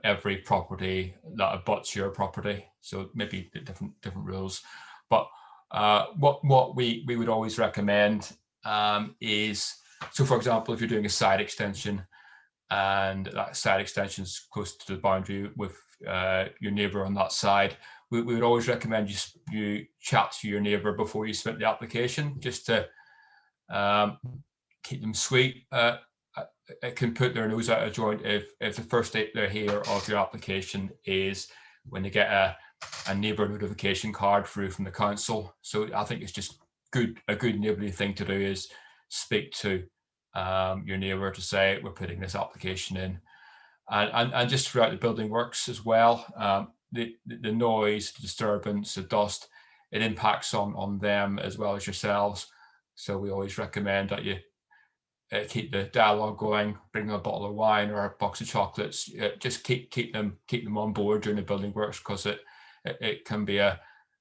every property that abuts your property. So maybe different rules. But what we would always recommend is, so for example, if you're doing a side extension and that side extension is close to the boundary with your neighbour on that side, we would always recommend you chat to your neighbour before you submit the application, just to keep them sweet. It can put their nose out of joint if the first date they hear of your application is when they get a neighbour notification card through from the council. So I think it's just a good neighbourly thing to do is speak to your neighbour to say we're putting this application in, and just throughout the building works as well. The noise, the disturbance, the dust, it impacts on them as well as yourselves. So we always recommend that you keep the dialogue going, bring them a bottle of wine or a box of chocolates. Just keep them on board during the building works, because it can be a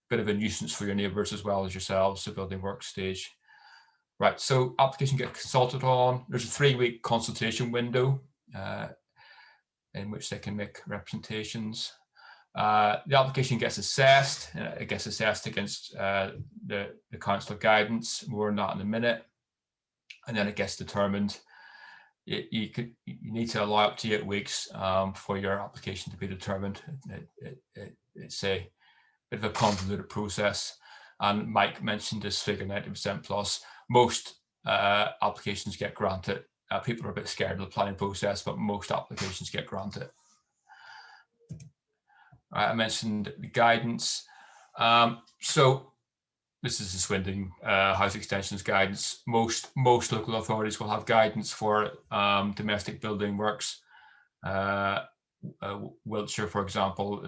bit of a nuisance for your neighbours as well as yourselves, the building work stage. Right, so application gets consulted on. There's a 3-week consultation window in which they can make representations. The application gets assessed. It gets assessed against the council guidance. More on that in a minute. And then it gets determined. You need to allow up to 8 weeks for your application to be determined. It's a bit of a convoluted process. And Mike mentioned this figure, 90% plus. Most applications get granted. People are a bit scared of the planning process, but most applications get granted. I mentioned the guidance. So this is the Swindon House Extensions guidance. Most local authorities will have guidance for domestic building works. Wiltshire, for example,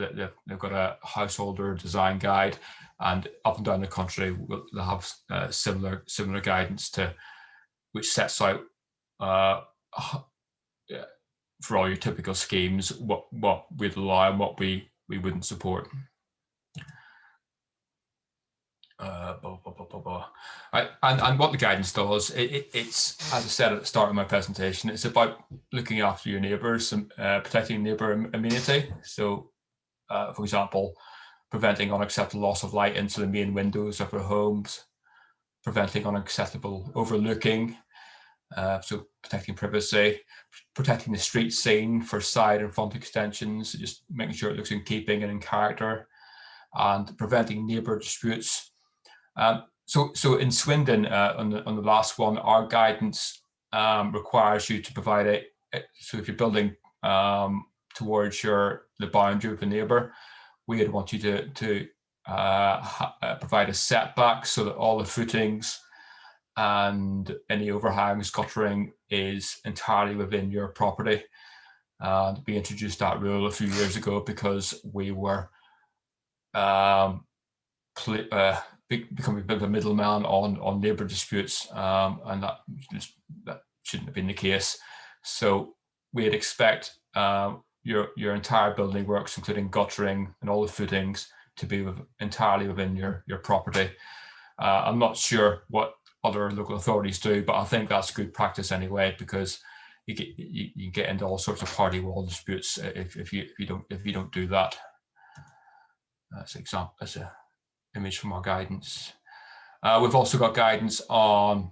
they've got a householder design guide, and up and down the country they'll have similar guidance which sets out for all your typical schemes what we'd allow and what we wouldn't support. Right. And what the guidance does, it's, as I said at the start of my presentation, it's about looking after your neighbours and protecting neighbour amenity. So, for example, preventing unacceptable loss of light into the main windows of their homes, preventing unacceptable overlooking, so protecting privacy, protecting the street scene for side and front extensions, just making sure it looks in keeping and in character, and preventing neighbour disputes. So in Swindon, on the last one, our guidance requires you to provide so if you're building towards the boundary with a neighbour, we would want you to provide a setback so that all the footings and any overhangs, guttering is entirely within your property. We introduced that rule a few years ago because we were becoming a bit of a middleman on neighbour disputes, and that shouldn't have been the case. So we'd expect your entire building works, including guttering and all the footings, to be entirely within your property. I'm not sure what other local authorities do, but I think that's good practice anyway, because you get into all sorts of party wall disputes if you don't do that. That's an image from our guidance. We've also got guidance on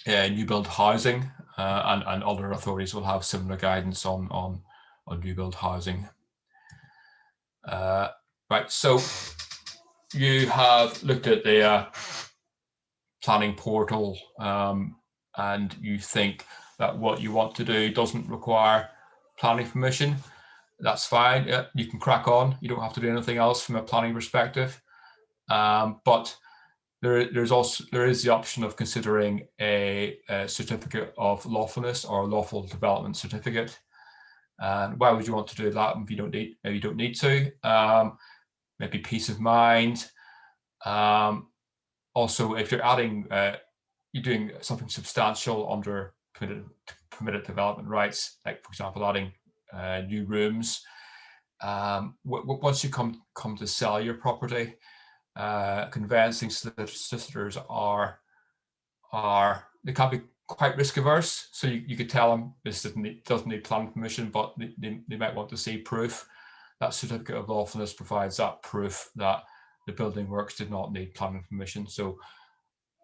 new build housing, and other authorities will have similar guidance on new build housing. Right, so you have looked at the planning portal, and you think that what you want to do doesn't require planning permission. That's fine. Yeah, you can crack on. You don't have to do anything else from a planning perspective. But there is the option of considering a certificate of lawfulness or a lawful development certificate. And why would you want to do that if you don't need to? Maybe peace of mind. Also, if you're adding, you're doing something substantial under permitted development rights, like for example, adding new rooms. Once you come to sell your property, conveyancing solicitors they can be quite risk averse. So you could tell them this doesn't need planning permission, but they might want to see proof. That certificate of lawfulness provides that proof that the building works did not need planning permission. So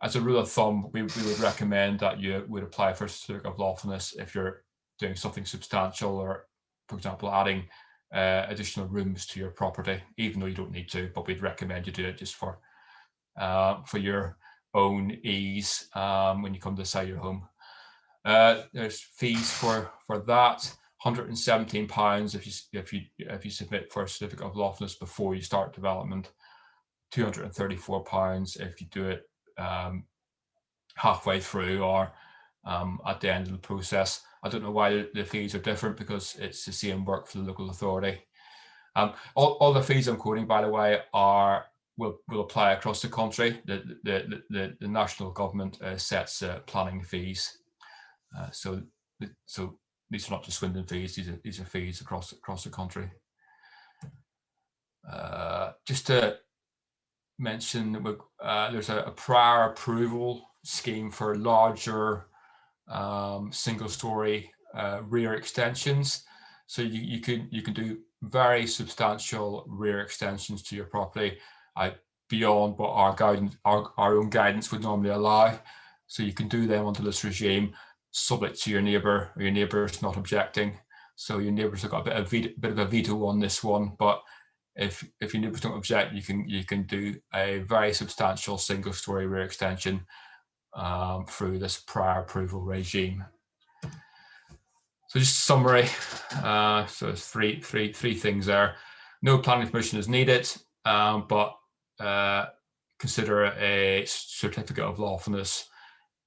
as a rule of thumb, we would recommend that you would apply for a certificate of lawfulness if you're doing something substantial, or for example, adding additional rooms to your property, even though you don't need to, but we'd recommend you do it just for your own ease when you come to sell your home. There's fees for that. £117 if you submit for a certificate of lawfulness before you start development. £234 if you do it halfway through or at the end of the process. I don't know why the fees are different, because it's the same work for the local authority. All the fees I'm quoting, by the way, will apply across the country. The national government sets planning fees. So these are not just Swindon fees. These are fees across the country. Just to mention that there's a prior approval scheme for larger single-story rear extensions. So you can do very substantial rear extensions to your property beyond what our own guidance would normally allow. So you can do them under this regime, subject to your neighbour, or your neighbour's not objecting. So your neighbours have got a bit of a veto on this one, but if your neighbours don't object, you can do a very substantial single-story rear extension through this prior approval regime. So just a summary. So there's three things there. No planning permission is needed, but consider a certificate of lawfulness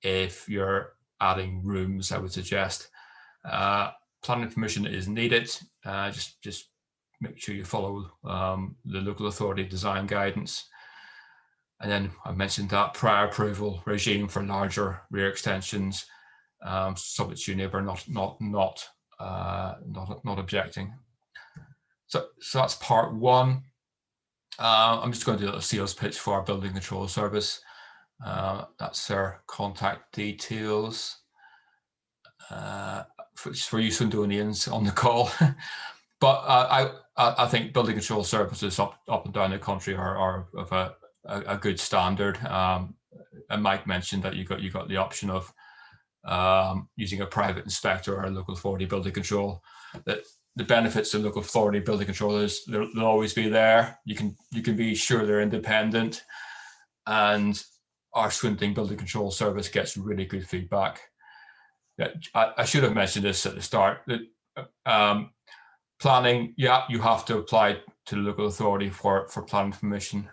if you're adding rooms, I would suggest. Planning permission is needed. Just make sure you follow the local authority design guidance. And then I mentioned that prior approval regime for larger rear extensions, subject to your neighbour not objecting. So that's part one. I'm just going to do a little sales pitch for our building control service. That's our contact details for you Swindonians on the call. But I think building control services up and down the country are of a good standard. And Mike mentioned that you got the option of using a private inspector or a local authority building control. That the benefits of local authority building control is they'll always be there. You can be sure they're independent, and our Swindon Building Control Service gets really good feedback. I should have mentioned this at the start. That planning, you have to apply to the local authority for planning permission.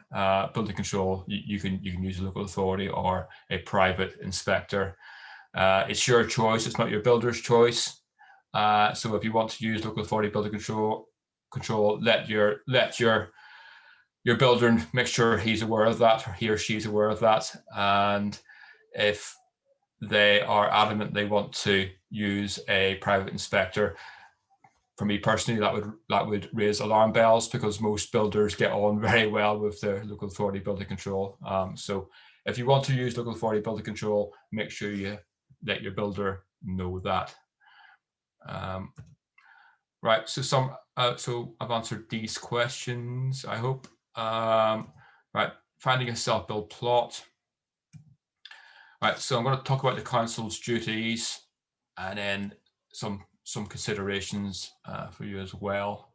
Building control, you can use a local authority or a private inspector. It's your choice. It's not your builder's choice. So if you want to use local authority building control, let your builder make sure he's aware of that, or he or she's aware of that. And if they are adamant they want to use a private inspector, for me personally, that would raise alarm bells, because most builders get on very well with their local authority building control. So if you want to use local authority building control, make sure you let your builder know that. Right, so so I've answered these questions, I hope. Right, finding a self-built plot. Right, so I'm going to talk about the council's duties, and then some considerations for you as well.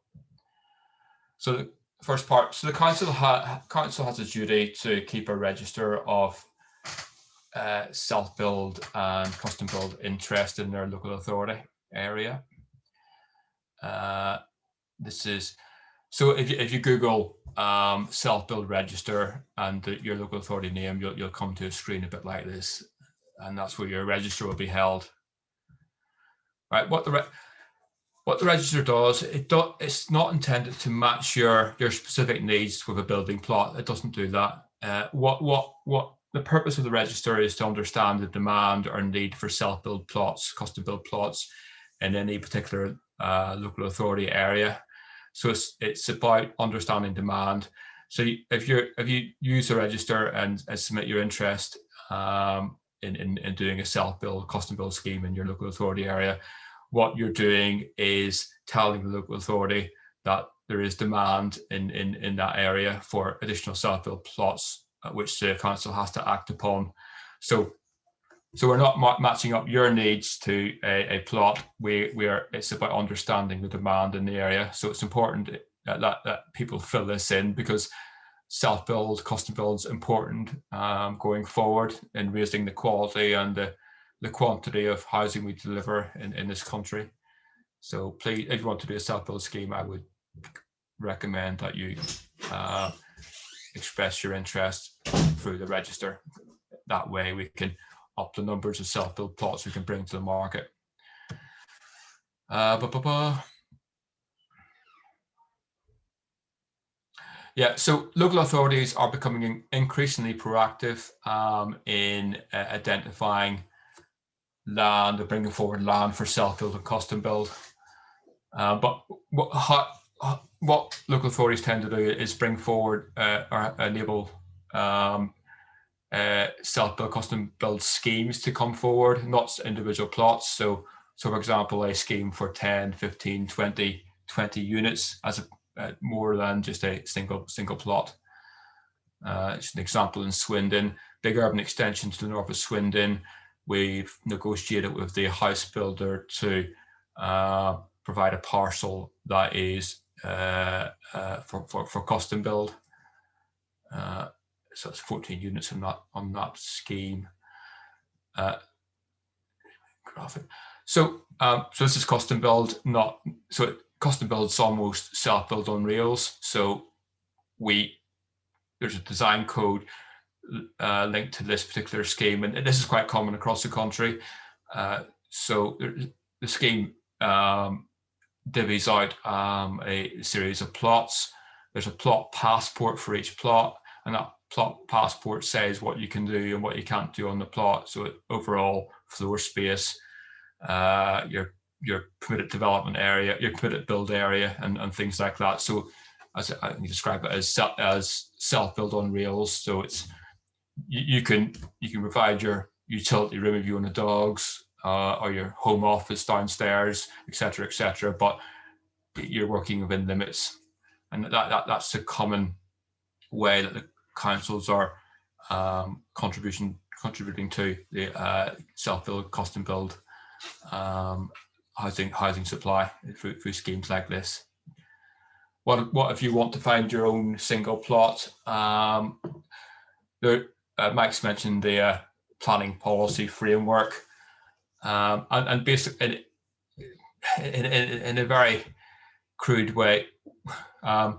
So the first part, so the council has a duty to keep a register of self-build and custom build interest in their local authority area. This is, so if you Google self-build register and your local authority name, you'll come to a screen a bit like this, and that's where your register will be held. Right, what the register does, it's not intended to match your specific needs with a building plot. It doesn't do that. What the purpose of the register is to understand the demand or need for self-build plots, custom build plots in any particular local authority area. So it's about understanding demand. So if you use the register and submit your interest in doing a self-build, custom build scheme in your local authority area, what you're doing is telling the local authority that there is demand in that area for additional self-build plots, which the council has to act upon. So we're not matching up your needs to a plot. It's about understanding the demand in the area. So it's important that people fill this in, because self-build, custom build is important going forward in raising the quality and the quantity of housing we deliver in this country. So please, if you want to do a self-build scheme, I would recommend that you express your interest through the register. That way we can up the numbers of self-build plots we can bring to the market. Yeah, so local authorities are becoming increasingly proactive in identifying land, or bringing forward land for self-build and custom build. But what local authorities tend to do is bring forward or enable self-build, custom build schemes to come forward, not individual plots. So for example, a scheme for 10, 15, 20 units as more than just a single plot. It's an example in Swindon, big urban extension to the north of Swindon. We've negotiated with the house builder to provide a parcel that is for custom build. So it's 14 units on that scheme. Graphic. So this is custom build, custom build is almost self-build on rails. So there's a design code linked to this particular scheme, and this is quite common across the country. So the scheme divvies out a series of plots. There's a plot passport for each plot, and that plot passport says what you can do and what you can't do on the plot. So overall floor space, your permitted development area, your permitted build area, and things like that. So as I can describe it as self-build on rails. So it's you can provide your utility room if you want the dogs, or your home office downstairs, etc., etc. But you're working within limits, and that's a common way that the councils are contributing to the self-build, custom build housing supply through schemes like this. What if you want to find your own single plot? Mike's mentioned the planning policy framework, and basically in a very crude way, a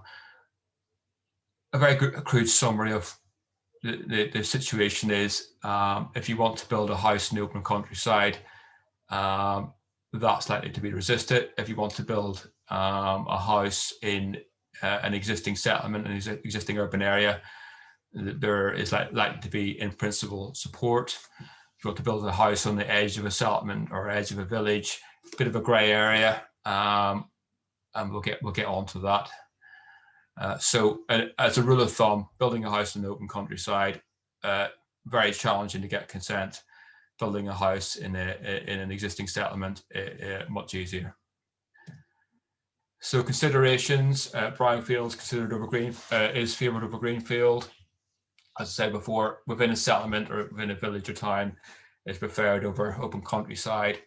very crude summary of the situation is, if you want to build a house in the open countryside, that's likely to be resisted. If you want to build a house in an existing settlement, an existing urban area, there is likely to be, in principle, support. If you want to build a house on the edge of a settlement or edge of a village, a bit of a grey area, and we'll get onto that. So as a rule of thumb, building a house in the open countryside, very challenging to get consent. Building a house in an existing settlement, much easier. So considerations: brownfields considered over green is favoured over greenfield. As I said before, within a settlement or within a village or town, is preferred over open countryside.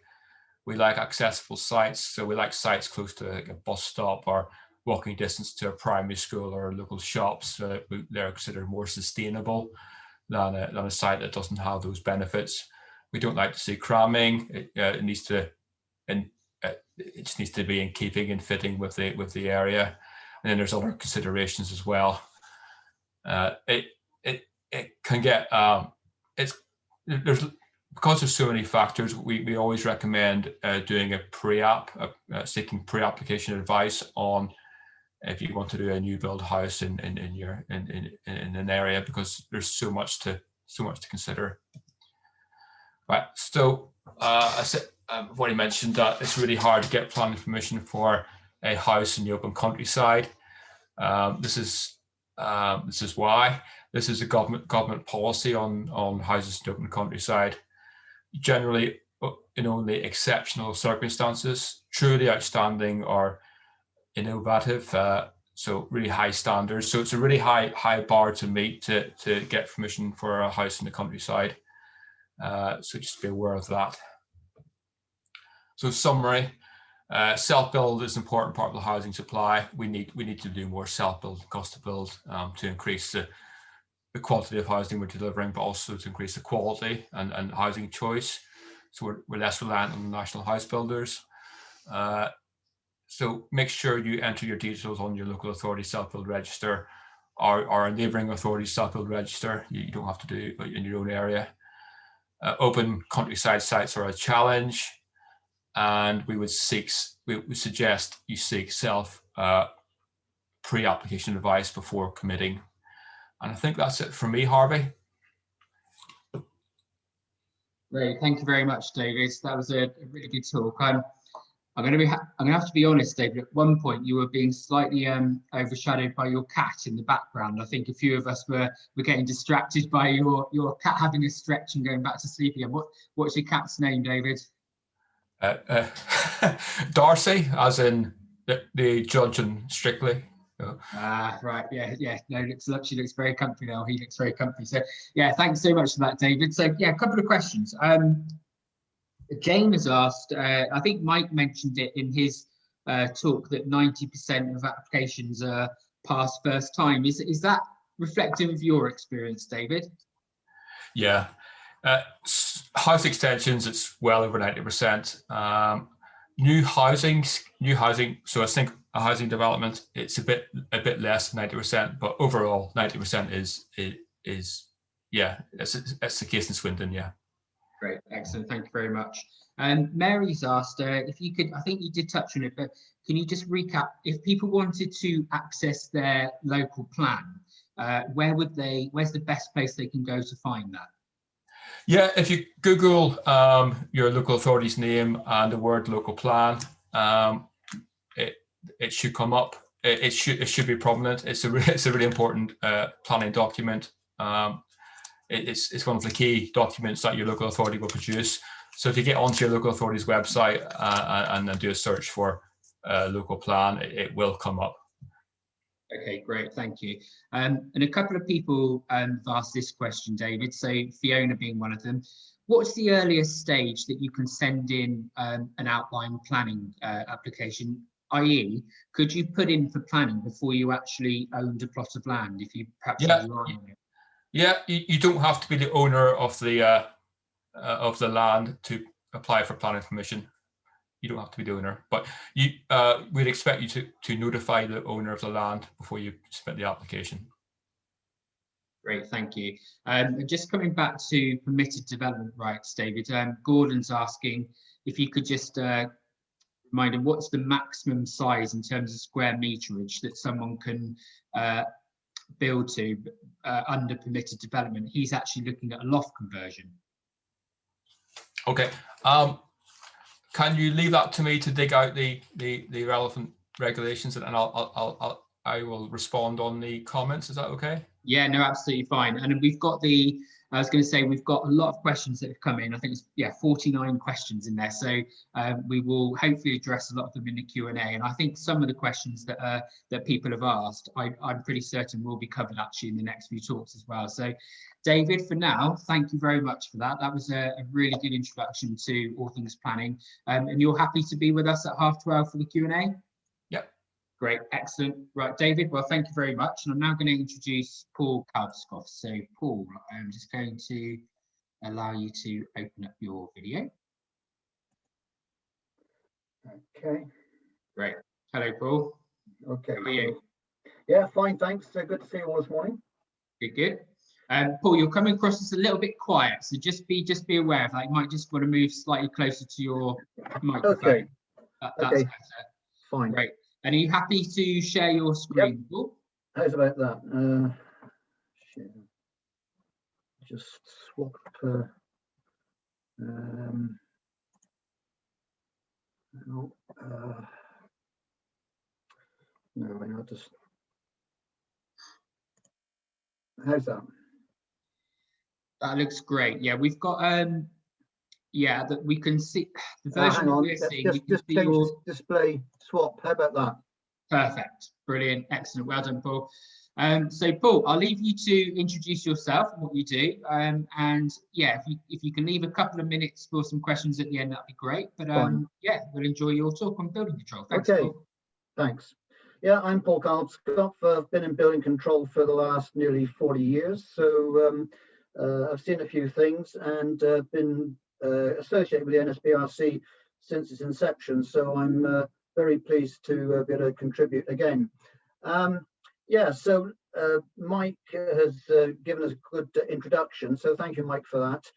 We like accessible sites, so we like sites close to a bus stop or walking distance to a primary school or local shops, so that they're considered more sustainable than a site that doesn't have those benefits. We don't like to see cramming. It just needs to be in keeping and fitting with the area. And then there's other considerations as well. It can get because there's so many factors. We always recommend doing a pre-app, seeking pre-application advice on if you want to do a new build house in an area, because there's so much to consider. Right, so I've already mentioned that it's really hard to get planning permission for a house in the open countryside. This is why. This is a government policy on houses in the open countryside. Generally, in only exceptional circumstances, truly outstanding or innovative, so really high standards. So it's a really high bar to meet to get permission for a house in the countryside. So just be aware of that. So summary, self-build is an important part of the housing supply. We need to do more self-build, cost to build, to increase the quality of housing we're delivering, but also to increase the quality and housing choice. So we're less reliant on the national house builders. So make sure you enter your details on your local authority self-build register or a neighbouring authority self-build register. You don't have to do it in your own area. Open countryside sites are a challenge, and we would suggest you seek pre-application advice before committing. And I think that's it from me, Harvey. Great, thank you very much, David. That was a really good talk. I'm going to have to be honest, David. At one point, you were being slightly overshadowed by your cat in the background. I think a few of us were getting distracted by your cat having a stretch and going back to sleep again. What's your cat's name, David? Darcy, as in the judge in Strictly. Right, yeah. No, she looks very comfy now. He looks very comfy. So yeah, thanks so much for that, David. So yeah, a couple of questions. Jane has asked, I think Mike mentioned it in his talk, that 90% of applications are passed first time. Is that reflective of your experience, David? Yeah, house extensions, it's well over 90%. New housing. So I think a housing development, it's a bit less than 90%, but overall 90% is yeah, that's the case in Swindon. Yeah. Great, excellent. Thank you very much. And Mary's asked if you could, I think you did touch on it, but can you just recap, if people wanted to access their local plan, where's the best place they can go to find that? Yeah, if you Google your local authority's name and the word local plan, it should come up. It should be prominent. It's a really important planning document. It's one of the key documents that your local authority will produce. So if you get onto your local authority's website and then do a search for local plan, it will come up. Okay, great, thank you. And a couple of people have asked this question, David, so Fiona being one of them. What's the earliest stage that you can send in an outline planning application, i.e. could you put in for planning before you actually owned a plot of land, if you perhaps had your eye on it? Yeah, you don't have to be the owner of the land to apply for planning permission. You don't have to be the owner, but we'd expect you to notify the owner of the land before you submit the application. Great, thank you. Just coming back to permitted development rights, David, Gordon's asking if you could just remind him what's the maximum size in terms of square meterage that someone can build to under permitted development. He's actually looking at a loft conversion. Okay. Can you leave that to me to dig out the relevant regulations, and I will respond on the comments. Is that okay? Yeah, no, absolutely fine. And we've got I was going to say, we've got a lot of questions that have come in. I think it's 49 questions in there. So we will hopefully address a lot of them in the Q&A. And I think some of the questions that people have asked, I'm pretty certain will be covered actually in the next few talks as well. So David, for now, thank you very much for that. That was a really good introduction to all things planning. And you're happy to be with us at 12:30 for the Q&A? Yep. Great, excellent. Right, David, well, thank you very much. And I'm now going to introduce Paul Kalbskoff. So Paul, I'm just going to allow you to open up your video. Okay. Great. Hello, Paul. Okay. How are you? Yeah, fine, thanks. Good to see you all this morning. Good, good. Paul, you're coming across as a little bit quiet, so just be aware of that. You might just want to move slightly closer to your microphone. Okay. That's okay. better. Fine. Great. And are you happy to share your screen, Yep. Paul? How's about that? Just swap. No, I know. Just how's that? That looks great. Yeah, we've got that we can see the version Hang on. we're seeing. Just, We can just see change your display swap. How about that? perfect, brilliant, excellent, well done, Paul. So Paul, I'll leave you to introduce yourself and what you do. And yeah, if you can leave a couple of minutes for some questions at the end, that'd be great. But yeah, we'll enjoy your talk on building control. Thanks, okay. Paul. Thanks. Yeah, I'm Paul Kalbskoff. I've been in building control for the last nearly 40 years. So I've seen a few things and been associated with the NSBRC since its inception. So I'm very pleased to be able to contribute again. Yeah, so Mike has given us a good introduction. So thank you, Mike, for that.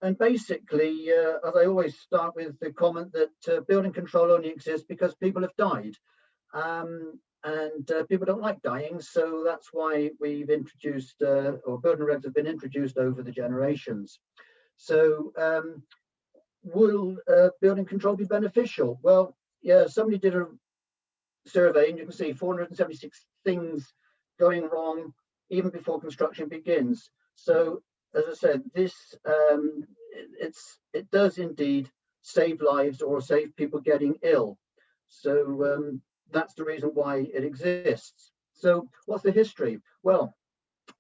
And basically, as I always start with the comment that building control only exists because people have died. And people don't like dying, so that's why we've introduced, or building regs have been introduced over the generations. So will building control be beneficial? Well, yeah, somebody did a survey and you can see 476 things going wrong even before construction begins. So as I said, this it does indeed save lives or save people getting ill. So that's the reason why it exists. So what's the history? Well,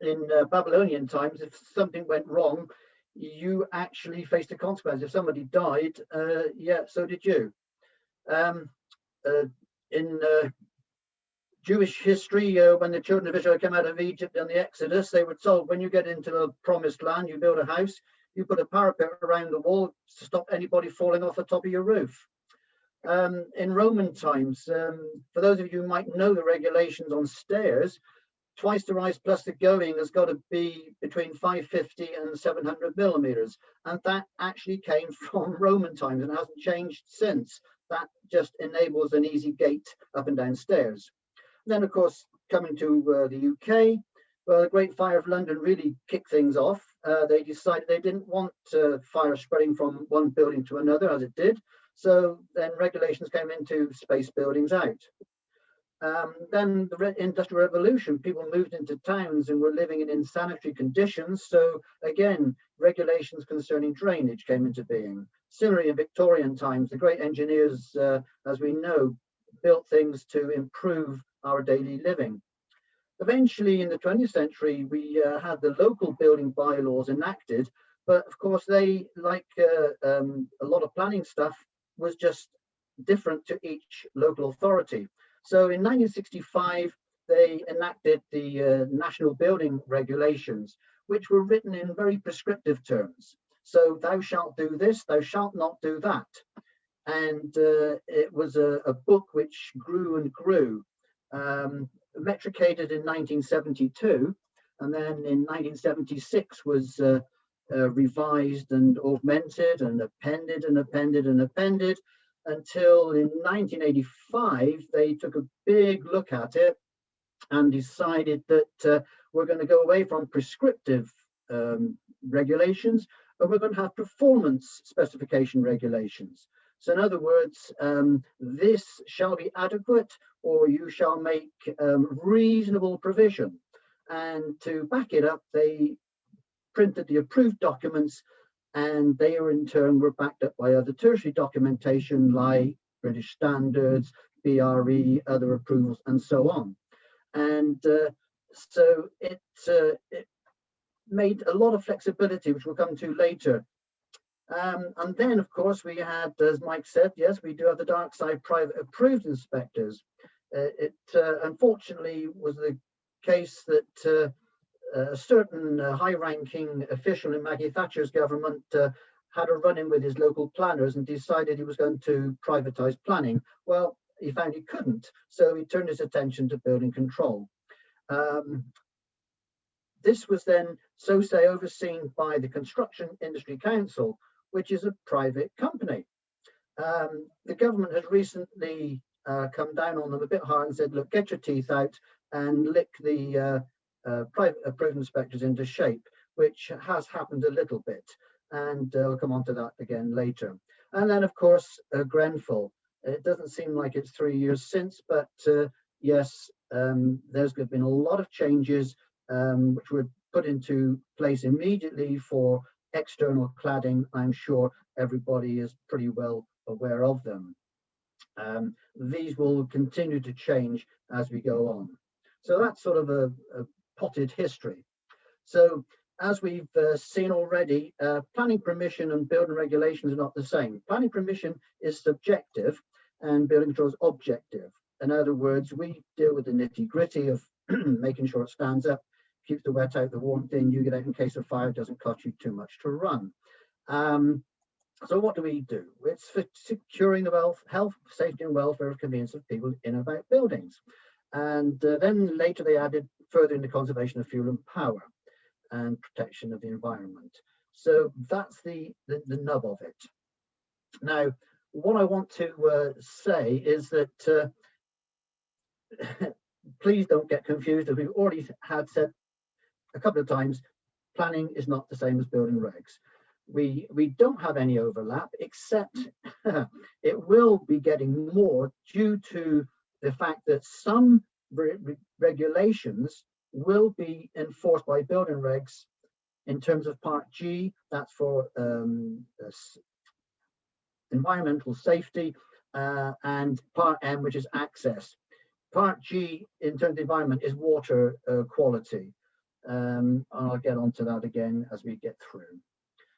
in Babylonian times, if something went wrong, you actually faced a consequence. If somebody died, yeah, so did you. In Jewish history, when the children of Israel came out of Egypt in the Exodus, they were told when you get into the promised land, you build a house, you put a parapet around the wall to stop anybody falling off the top of your roof. In Roman times, for those of you who might know the regulations on stairs, twice the rise plus the going has got to be between 550 and 700 millimeters. And that actually came from Roman times and hasn't changed since. That just enables an easy gait up and down stairs. Then, of course, coming to the UK, well, the Great Fire of London really kicked things off. They decided they didn't want fire spreading from one building to another, as it did. So then regulations came in to space buildings out. Then the Industrial Revolution, people moved into towns and were living in insanitary conditions. So again, regulations concerning drainage came into being. Similarly, in Victorian times, the great engineers, as we know, built things to improve our daily living. Eventually, in the 20th century, we had the local building bylaws enacted, but of course, they, like a lot of planning stuff, was just different to each local authority. So in 1965, they enacted the National Building Regulations, which were written in very prescriptive terms. So thou shalt do this, thou shalt not do that. And it was a book which grew and grew. Metricated in 1972, and then in 1976 was revised and augmented and appended and appended and appended, until in 1985 they took a big look at it and decided that we're going to go away from prescriptive regulations, and we're going to have performance specification regulations. So in other words, this shall be adequate, or you shall make reasonable provision. And to back it up, they printed the approved documents, and they were in turn were backed up by other tertiary documentation like British standards, BRE, other approvals, and so on. And so it made a lot of flexibility, which we'll come to later. And then, of course, we had, as Mike said, yes, we do have the dark side private approved inspectors. It unfortunately was the case that a certain high-ranking official in Maggie Thatcher's government had a run-in with his local planners and decided he was going to privatize planning. Well, he found he couldn't, so he turned his attention to building control. This was then, so say, overseen by the Construction Industry Council, which is a private company. The government has recently come down on them a bit hard and said, look, get your teeth out and lick the private approved inspectors into shape, which has happened a little bit. And I'll come on to that again later. And then, of course, Grenfell. It doesn't seem like it's 3 years since, but yes, there's been a lot of changes which were put into place immediately for external cladding. I'm sure everybody is pretty well aware of them. These will continue to change as we go on. So that's sort of a potted history. So as we've seen already, planning permission and building regulations are not the same. Planning permission is subjective and building control is objective. In other words, we deal with the nitty-gritty of making sure it stands up, keeps the wet out, the warmth in, you get out in case of fire, doesn't cost you too much to run. So what do we do? It's for securing the health, safety and welfare and convenience of people in and about buildings. And then later they added further into conservation of fuel and power and protection of the environment. So that's the nub of it. Now, what I want to say is that please don't get confused, as we've already had said a couple of times, planning is not the same as building regs. We don't have any overlap, except it will be getting more due to the fact that some regulations will be enforced by building regs in terms of Part G, that's for environmental safety, and Part M, which is access. Part G, in terms of the environment, is water quality. I'll get onto that again as we get through.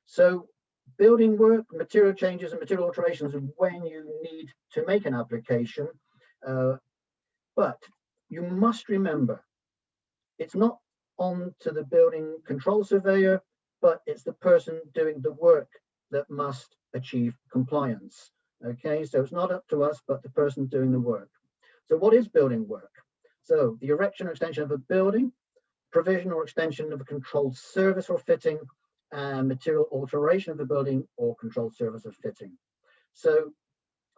So building work, material changes and material alterations are when you need to make an application. But you must remember, it's not on to the building control surveyor, but it's the person doing the work that must achieve compliance. Okay, so it's not up to us, but the person doing the work. So what is building work? So the erection or extension of a building, provision or extension of a controlled service or fitting, and material alteration of the building or controlled service or fitting. So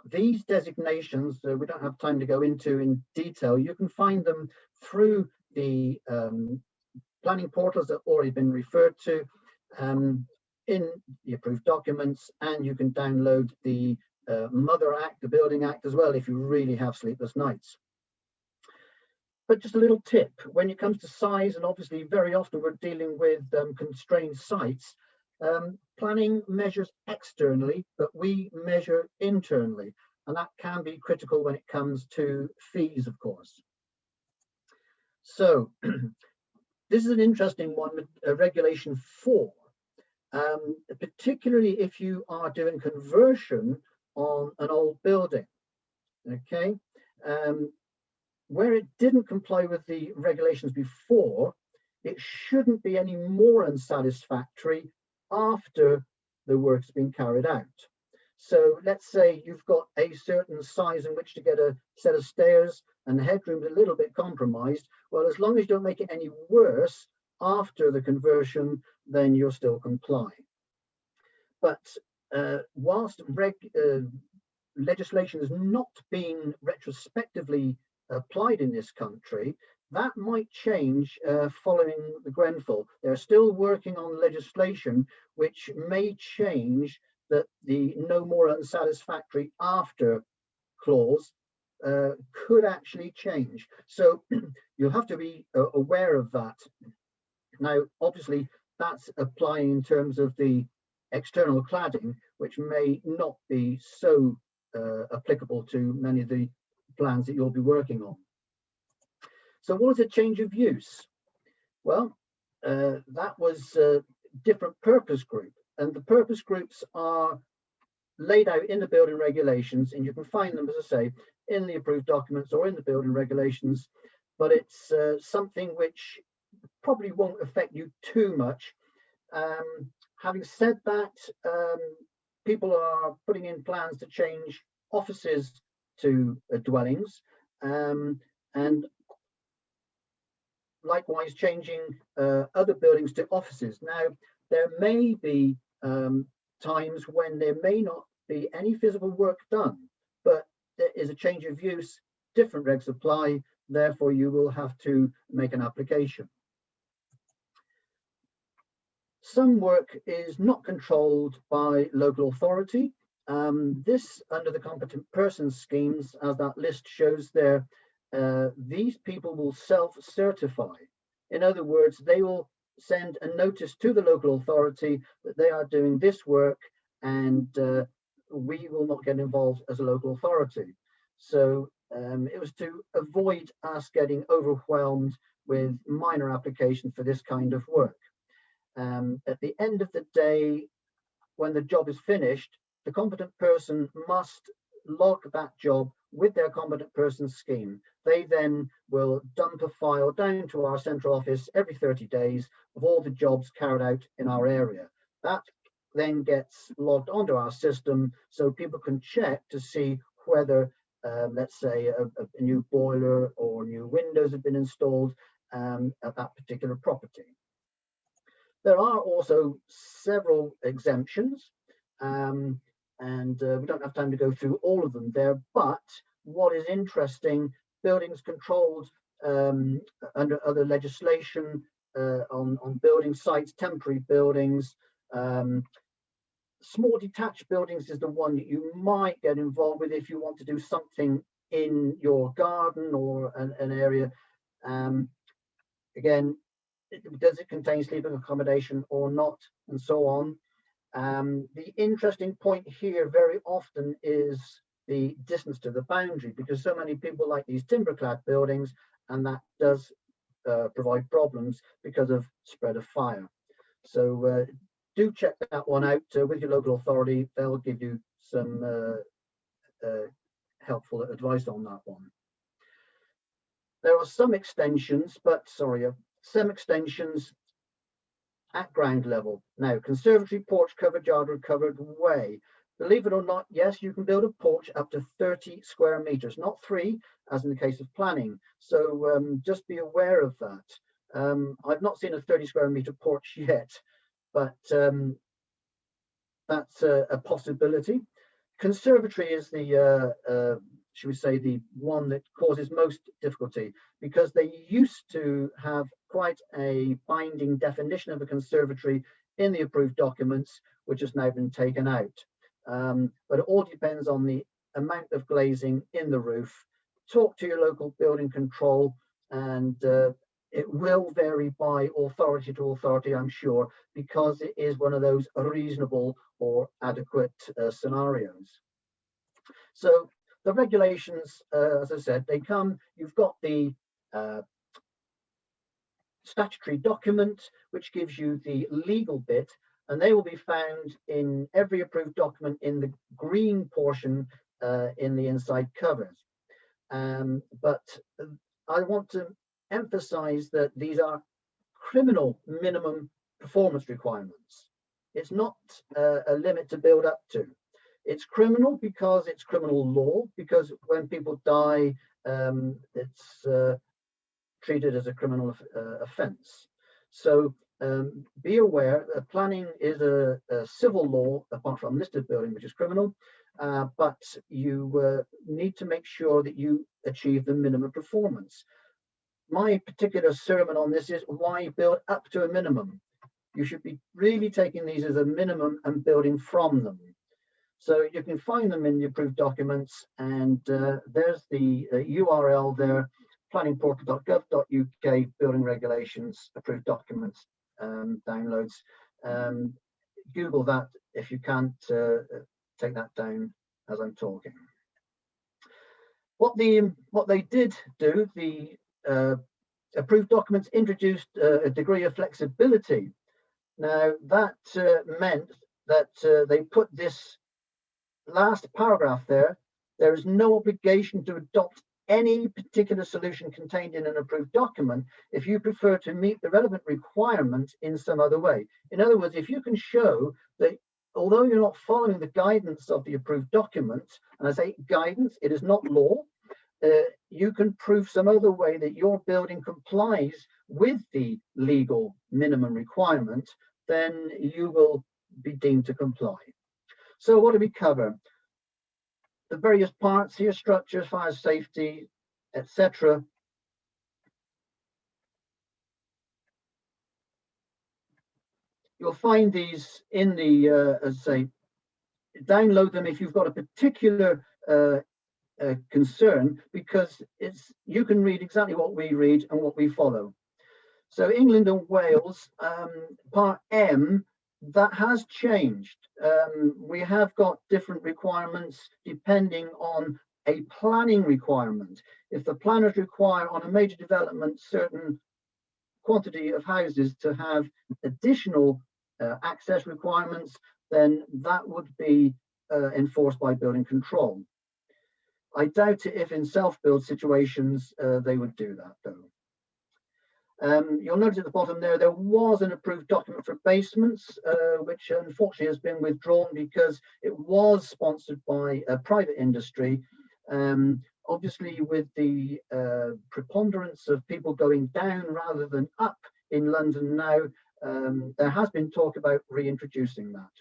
these designations, we don't have time to go into in detail. You can find them through the planning portals that have already been referred to in the approved documents, and you can download the Mother Act, the Building Act as well, if you really have sleepless nights. But just a little tip, when it comes to size, and obviously very often we're dealing with constrained sites, Planning measures externally, but we measure internally, and that can be critical when it comes to fees, of course. So this is an interesting one with Regulation 4, particularly if you are doing conversion on an old building. Okay, where it didn't comply with the regulations before, it shouldn't be any more unsatisfactory after the work's been carried out. So let's say you've got a certain size in which to get a set of stairs and the headroom's a little bit compromised. Well, as long as you don't make it any worse after the conversion, then you'll still comply. But whilst legislation has not been retrospectively applied in this country, that might change following the Grenfell. They're still working on legislation which may change that the no more unsatisfactory after clause could actually change. So you'll have to be aware of that. Now, obviously, that's applying in terms of the external cladding, which may not be so applicable to many of the plans that you'll be working on. So what is a change of use? Well, that was a different purpose group, and the purpose groups are laid out in the building regulations, and you can find them, as I say, in the approved documents or in the building regulations, but it's something which probably won't affect you too much. Having said that, people are putting in plans to change offices to dwellings, and likewise changing other buildings to offices. Now, there may be times when there may not be any physical work done, but there is a change of use, different regs apply, therefore you will have to make an application. Some work is not controlled by local authority. This, under the competent persons schemes, as that list shows there, these people will self-certify. In other words, they will send a notice to the local authority that they are doing this work, and we will not get involved as a local authority. So it was to avoid us getting overwhelmed with minor application for this kind of work. At the end of the day, when the job is finished, the competent person must log that job with their competent person scheme. They then will dump a file down to our central office every 30 days of all the jobs carried out in our area. That then gets logged onto our system so people can check to see whether, let's say, a new boiler or new windows have been installed at that particular property. There are also several exemptions, and we don't have time to go through all of them there, but what is interesting, buildings controlled under other legislation on building sites, temporary buildings, small detached buildings is the one that you might get involved with if you want to do something in your garden or an area. Again, does it contain sleeping accommodation or not, and so on. The interesting point here very often is the distance to the boundary, because so many people like these timber-clad buildings, and that does provide problems because of spread of fire. So do check that one out with your local authority. They'll give you some helpful advice on that one. There are some extensions, but sorry, some extensions at ground level. Now, conservatory, porch, covered yard or covered way. Believe it or not, yes, you can build a porch up to 30 square meters, not 3, as in the case of planning. So just be aware of that. I've not seen a 30 square meter porch yet, but that's a possibility. Conservatory is the should we say, the one that causes most difficulty, because they used to have quite a binding definition of a conservatory in the approved documents, which has now been taken out. But it all depends on the amount of glazing in the roof. Talk to your local building control, and It will vary by authority to authority, I'm sure, because it is one of those reasonable or adequate scenarios. So the regulations, as I said, they come, you've got the statutory document, which gives you the legal bit, and they will be found in every approved document in the green portion in the inside covers. But I want to emphasize that these are criminal minimum performance requirements. It's not a limit to build up to. It's criminal because it's criminal law, because when people die, it's treated as a criminal offence. So be aware that planning is a civil law, apart from listed building, which is criminal, but you need to make sure that you achieve the minimum performance. My particular sermon on this is why build up to a minimum. You should be really taking these as a minimum and building from them. So you can find them in the approved documents, and there's the URL there, planningportal.gov.uk, building regulations, approved documents, downloads. Google that if you can't take that down as I'm talking. What they did do, the approved documents introduced a degree of flexibility. Now that meant that they put this last paragraph there. There is no obligation to adopt any particular solution contained in an approved document if you prefer to meet the relevant requirement in some other way. In other words, if you can show that although you're not following the guidance of the approved document, and I say guidance, it is not law, you can prove some other way that your building complies with the legal minimum requirement, then you will be deemed to comply. So what do we cover? The various parts here, structures, fire safety, etc. You'll find these in the, as I say, download them if you've got a particular concern, because you can read exactly what we read and what we follow. So England and Wales, part M, that has changed. We have got different requirements depending on a planning requirement. If the planners require on a major development certain quantity of houses to have additional access requirements, then that would be enforced by building control. I doubt it if in self-build situations they would do that though. You'll notice at the bottom there was an approved document for basements, which unfortunately has been withdrawn because it was sponsored by a private industry. Obviously, with the preponderance of people going down rather than up in London now, there has been talk about reintroducing that.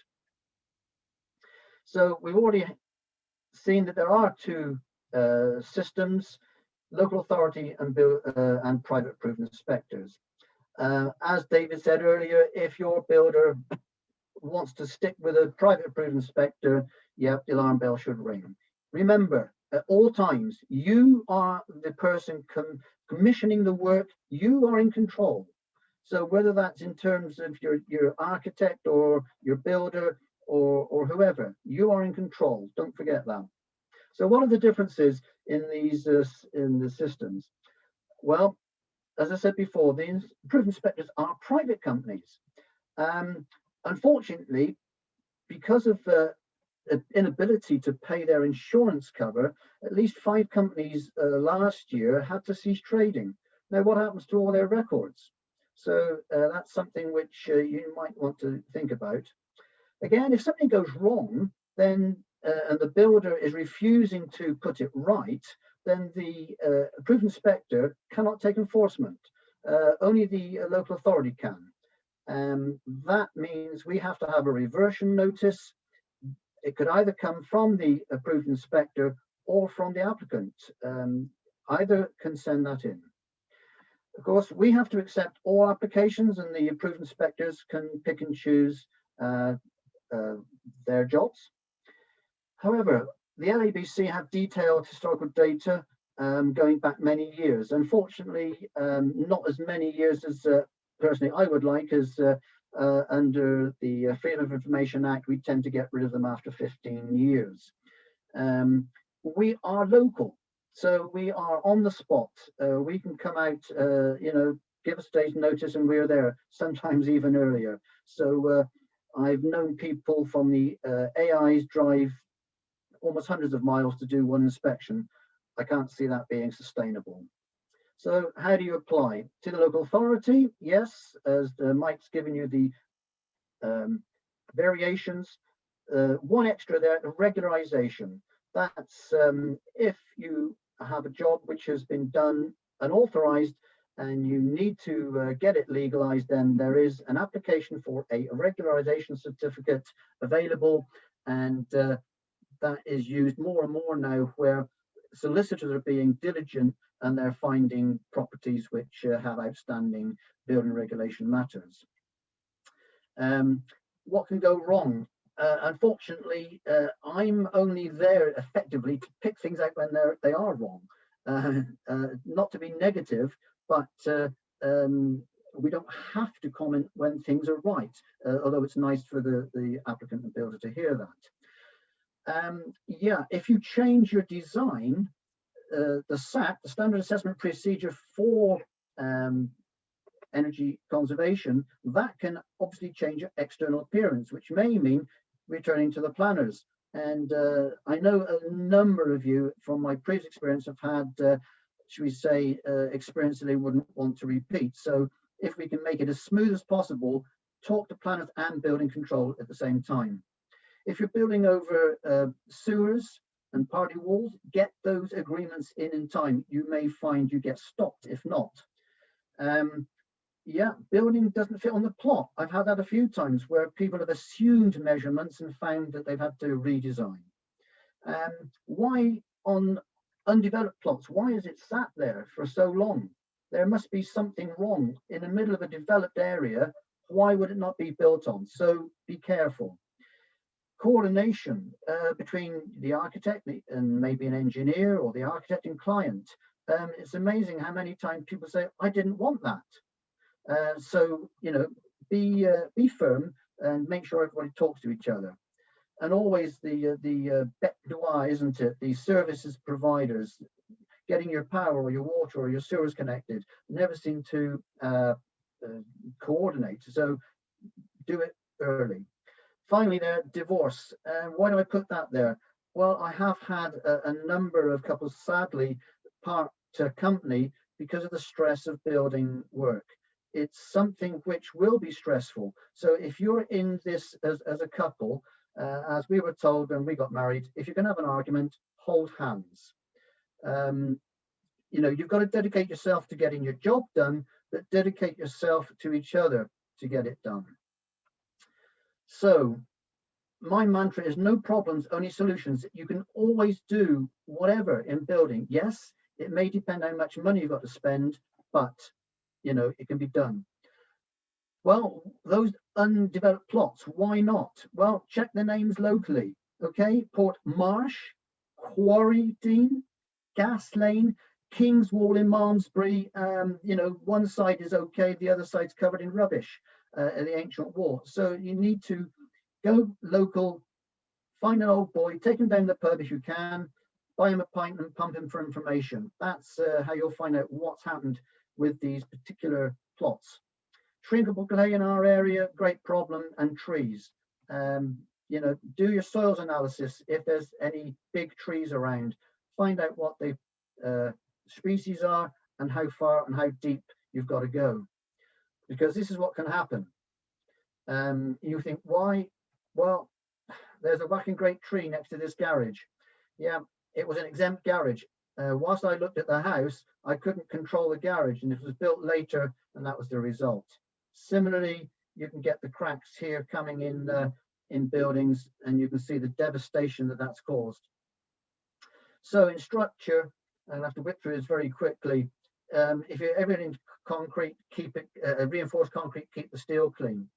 So we've already seen that there are two systems, local authority and private approved inspectors. As David said earlier, if your builder wants to stick with a private approved inspector, yeah, the alarm bell should ring. Remember, at all times, you are the person commissioning the work, you are in control. So whether that's in terms of your architect or your builder or whoever, you are in control. Don't forget that. So what are the differences in these in the systems? Well, as I said before, the approved inspectors are private companies. Unfortunately, because of inability to pay their insurance cover, at least 5 companies last year had to cease trading. Now, what happens to all their records? So that's something which you might want to think about. Again, if something goes wrong, then and the builder is refusing to put it right, then the approved inspector cannot take enforcement. Only the local authority can. That means we have to have a reversion notice. It could either come from the approved inspector or from the applicant. Either can send that in. Of course, we have to accept all applications, and the approved inspectors can pick and choose their jobs. However, the LABC have detailed historical data going back many years. Unfortunately, not as many years as personally I would like, as under the Freedom of Information Act, we tend to get rid of them after 15 years. We are local, so we are on the spot. We can come out, give a day's notice and we're there, sometimes even earlier. So I've known people from the AIs drive almost hundreds of miles to do one inspection. I can't see that being sustainable. So how do you apply? To the local authority? Yes, as Mike's given you the variations. One extra there, regularization. That's if you have a job which has been done unauthorized and you need to get it legalized, then there is an application for a regularization certificate available, and that is used more and more now, where solicitors are being diligent and they're finding properties which have outstanding building regulation matters. What can go wrong? Unfortunately, I'm only there effectively to pick things out when they are wrong. Not to be negative, but we don't have to comment when things are right, although it's nice for the applicant and builder to hear that. Yeah, if you change your design, the SAP, the Standard Assessment Procedure for energy conservation, that can obviously change your external appearance, which may mean returning to the planners. And I know a number of you from my previous experience have had, should we say, experience that they wouldn't want to repeat. So if we can make it as smooth as possible, talk to planners and building control at the same time. If you're building over sewers and party walls, get those agreements in time. You may find you get stopped if not. Yeah, building doesn't fit on the plot. I've had that a few times where people have assumed measurements and found that they've had to redesign. Why on undeveloped plots? Why is it sat there for so long? There must be something wrong. In the middle of a developed area, why would it not be built on? So be careful. Coordination between the architect and maybe an engineer, or the architect and client. It's amazing how many times people say, I didn't want that. So, be firm and make sure everybody talks to each other. And always the bête noire, isn't it? The services providers, getting your power or your water or your sewers connected, never seem to coordinate. So do it early. Finally, there, divorce. Why do I put that there? Well, I have had a number of couples sadly part company because of the stress of building work. It's something which will be stressful. So if you're in this as a couple, as we were told when we got married, if you're going to have an argument, hold hands. You've got to dedicate yourself to getting your job done, but dedicate yourself to each other to get it done. So my mantra is no problems, only solutions. You can always do whatever in building. Yes, it may depend how much money you've got to spend, but it can be done. Well, those undeveloped plots, why not? Well, check the names locally. Okay, Port Marsh, Quarry Dean, Gas Lane, King's Wall in Malmesbury. One side is okay, the other side's covered in rubbish, the ancient wall. So you need to go local, find an old boy, take him down the pub if you can, buy him a pint and pump him for information. That's how you'll find out what's happened with these particular plots. Shrinkable clay in our area, great problem, and trees. Do your soils analysis if there's any big trees around. Find out what the species are and how far and how deep you've got to go. Because this is what can happen. You think, why? Well, there's a whacking great tree next to this garage. Yeah, it was an exempt garage. Whilst I looked at the house, I couldn't control the garage, and it was built later, and that was the result. Similarly, you can get the cracks here coming in buildings, and you can see the devastation that that's caused. So in structure, I'll have to whip through this very quickly. If you're ever in concrete, keep it reinforced concrete, keep the steel clean.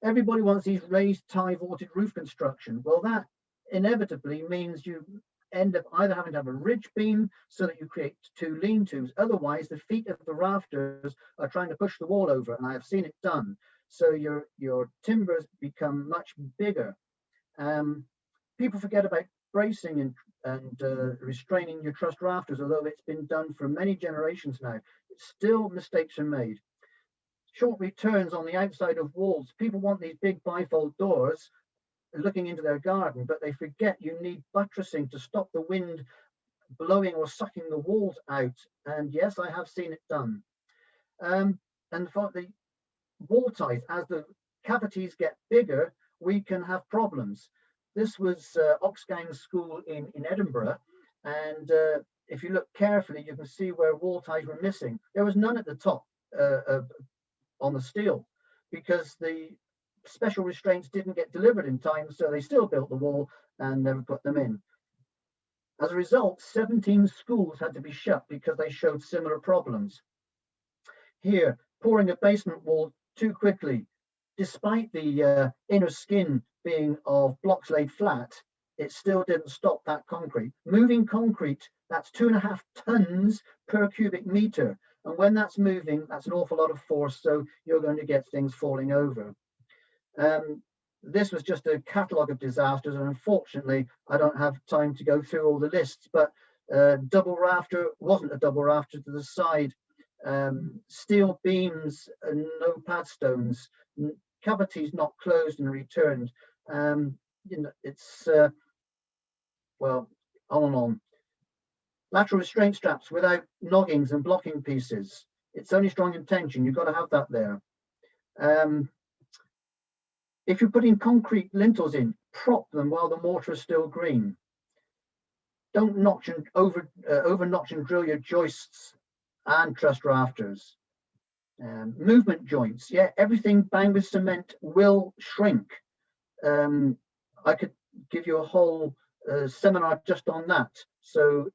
Everybody wants these raised tie vaulted roof construction. Well, that inevitably means you end up either having to have a ridge beam so that you create two lean-tos. Otherwise, the feet of the rafters are trying to push the wall over, and I have seen it done. So your timbers become much bigger. People forget about bracing and restraining your trussed rafters, although it's been done for many generations now. Still, mistakes are made. Short returns on the outside of walls. People want these big bifold doors looking into their garden, but they forget you need buttressing to stop the wind blowing or sucking the walls out. And yes, I have seen it done. And for the wall ties, as the cavities get bigger, we can have problems. This was Oxgang School in Edinburgh, and if you look carefully, you can see where wall ties were missing. There was none at the top on the steel, because the special restraints didn't get delivered in time, so they still built the wall and never put them in. As a result, 17 schools had to be shut because they showed similar problems. Here, pouring a basement wall too quickly, despite the inner skin being of blocks laid flat, it still didn't stop that concrete. Moving concrete, that's 2.5 tons per cubic meter. And when that's moving, that's an awful lot of force, so you're going to get things falling over. This was just a catalogue of disasters, and unfortunately, I don't have time to go through all the lists, but double rafter wasn't a double rafter to the side. Steel beams and no pad stones, cavities not closed and returned. It's well, on and on. Lateral restraint straps without noggings and blocking pieces. It's only strong in tension. You've got to have that there. If you're putting concrete lintels in, prop them while the mortar is still green. Don't notch and over notch and drill your joists and trussed rafters. Movement joints, yeah, everything bound with cement will shrink. I could give you a whole seminar just on that. So,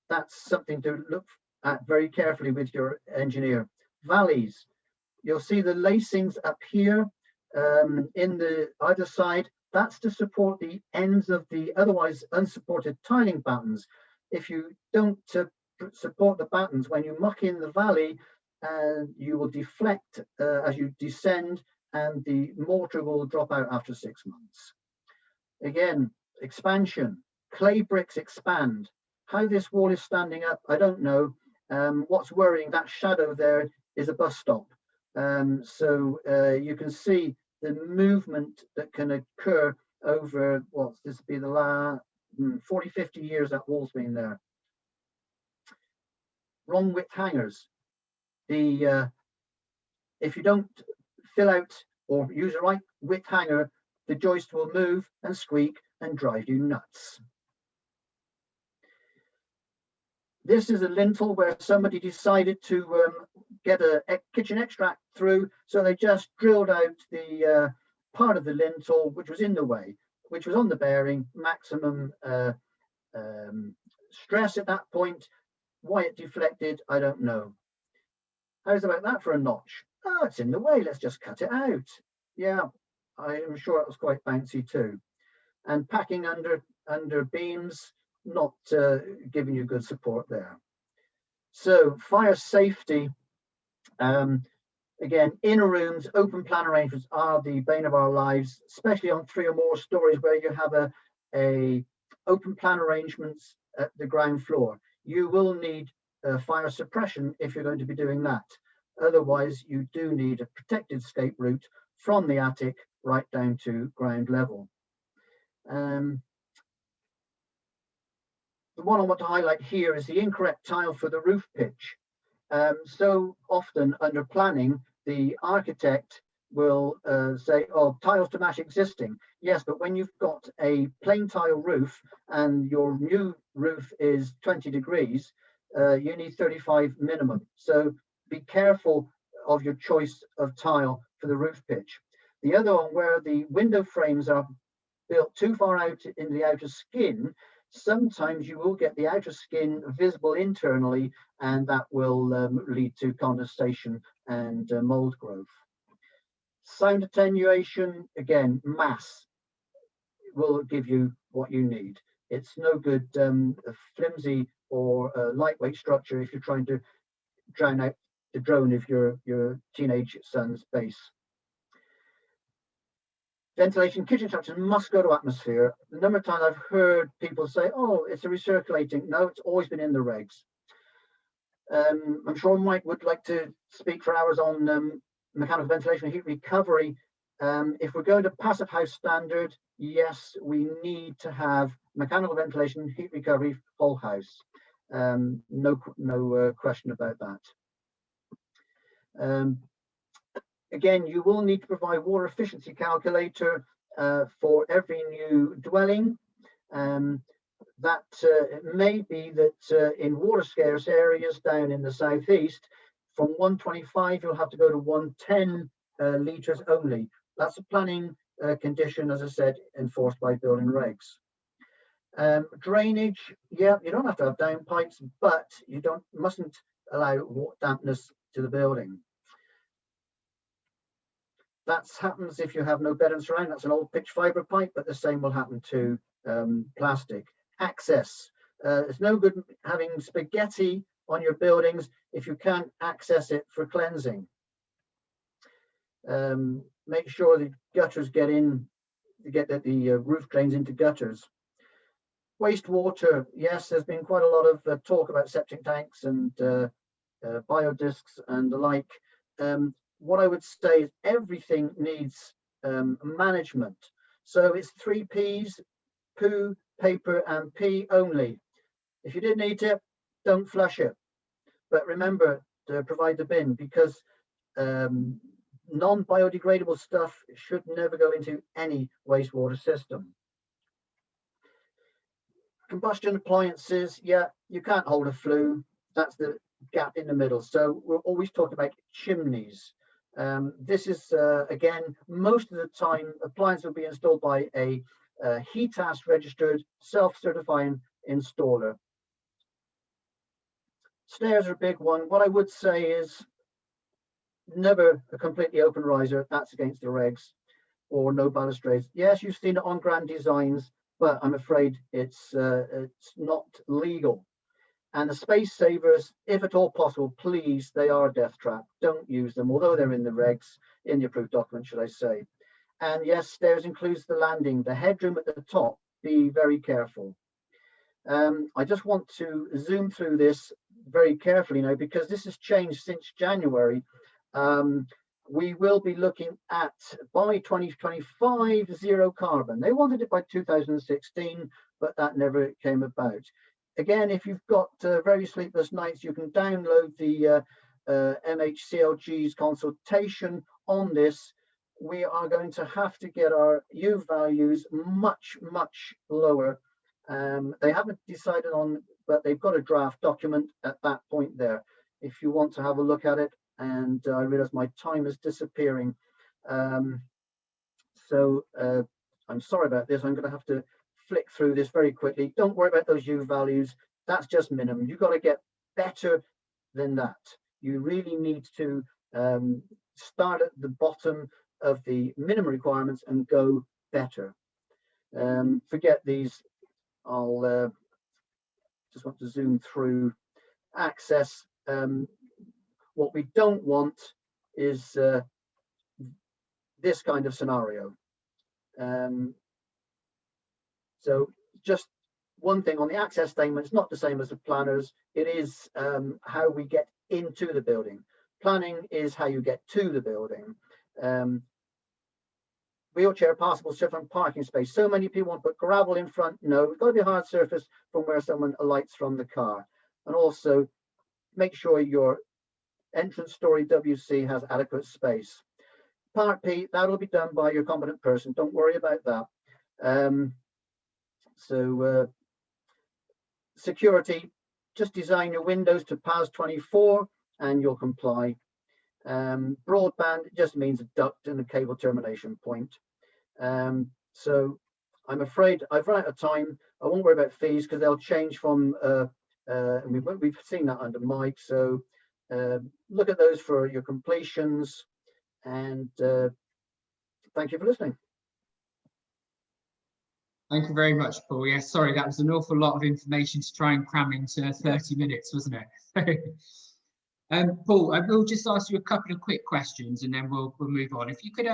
that's something to look at very carefully with your engineer. Valleys, you'll see the lacings up here in the either side. That's to support the ends of the otherwise unsupported tiling battens. If you don't support the battens, when you muck in the valley, you will deflect as you descend, and the mortar will drop out after 6 months. Again, expansion. Clay bricks expand. How this wall is standing up, I don't know. What's worrying, that shadow there is a bus stop. So you can see the movement that can occur over, what's this be the last 40, 50 years that wall's been there. Wrong width hangers. If you don't fill out or use the right width hanger, the joist will move and squeak and drive you nuts. This is a lintel where somebody decided to get a kitchen extract through, so they just drilled out the part of the lintel which was in the way, which was on the bearing, maximum stress at that point. Why it deflected, I don't know. How's about that for a notch? Oh, it's in the way, let's just cut it out. Yeah, I am sure it was quite bouncy too. And packing under beams, not giving you good support there. So fire safety, again, inner rooms, open plan arrangements are the bane of our lives, especially on 3 or more stories where you have a open plan arrangements at the ground floor. You will need fire suppression if you're going to be doing that. Otherwise, you do need a protected escape route from the attic right down to ground level. The one I want to highlight here is the incorrect tile for the roof pitch. So often under planning, the architect will say, oh, tiles to match existing. Yes, but when you've got a plain tile roof and your new roof is 20 degrees, you need 35 minimum. So be careful of your choice of tile for the roof pitch. The other one, where the window frames are built too far out in the outer skin, sometimes you will get the outer skin visible internally, and that will lead to condensation and mold growth. Sound attenuation, again, mass will give you what you need. It's no good a flimsy or lightweight structure if you're trying to drown out the drone of your teenage son's base. Ventilation, kitchen structures must go to atmosphere. The number of times I've heard people say, oh, it's a recirculating. No, it's always been in the regs. I'm sure Mike would like to speak for hours on mechanical ventilation and heat recovery. If we're going to passive house standard, yes, we need to have mechanical ventilation, heat recovery, whole house. No question about that. Again, you will need to provide water efficiency calculator for every new dwelling. That it may be that in water scarce areas down in the southeast, from 125 you'll have to go to 110 litres only. That's a planning condition, as I said, enforced by building regs. Drainage, yeah, you don't have to have downpipes, but you mustn't allow dampness to the building. That happens if you have no bed and surround. That's an old pitch fibre pipe, but the same will happen to plastic. Access. It's no good having spaghetti on your buildings if you can't access it for cleansing. Make sure the gutters get in, the roof drains into gutters. Wastewater, yes, there's been quite a lot of talk about septic tanks and biodiscs and the like. What I would say is everything needs management. So it's 3 Ps, poo, paper and pee only. If you didn't eat it, don't flush it. But remember to provide the bin, because non-biodegradable stuff should never go into any wastewater system. Combustion appliances, yeah, you can't hold a flue. That's the gap in the middle. So we're always talking about chimneys. This is, again, most of the time, appliance will be installed by a HETAS registered self-certifying installer. Stairs are a big one. What I would say is never a completely open riser. That's against the regs, or no balustrades. Yes, you've seen it on grand designs, but I'm afraid it's not legal. And the space savers, if at all possible, please, they are a death trap. Don't use them, although they're in the regs, in the approved document, should I say. And yes, stairs includes the landing, the headroom at the top. Be very careful. I just want to zoom through this very carefully now, because this has changed since January. We will be looking at, by 2025, zero carbon. They wanted it by 2016, but that never came about. Again, if you've got very sleepless nights, you can download the MHCLG's consultation on this. We are going to have to get our U values much, much lower. They haven't decided on, but they've got a draft document at that point there, if you want to have a look at it. And I realize my time is disappearing. I'm sorry about this. I'm going to have to flick through this very quickly. Don't worry about those U values. That's just minimum. You've got to get better than that. You really need to start at the bottom of the minimum requirements and go better. Forget these. I'll just want to zoom through access. What we don't want is this kind of scenario. So just one thing on the access statement, it's not the same as the planners. It is how we get into the building. Planning is how you get to the building. Wheelchair passable surface and parking space. So many people want to put gravel in front. No, it's got to be a hard surface from where someone alights from the car. And also make sure your entrance story WC has adequate space. Part P, that'll be done by your competent person. Don't worry about that. Security, just design your windows to PAS 24 and you'll comply. Broadband just means a duct and a cable termination point. So I'm afraid I've run out of time. I won't worry about fees because they'll change from, we've seen that under Mike. So look at those for your completions, and thank you for listening. Thank you very much, Paul. Yeah, sorry, that was an awful lot of information to try and cram into 30 minutes, wasn't it? Paul, I will just ask you a couple of quick questions and then we'll move on. If you could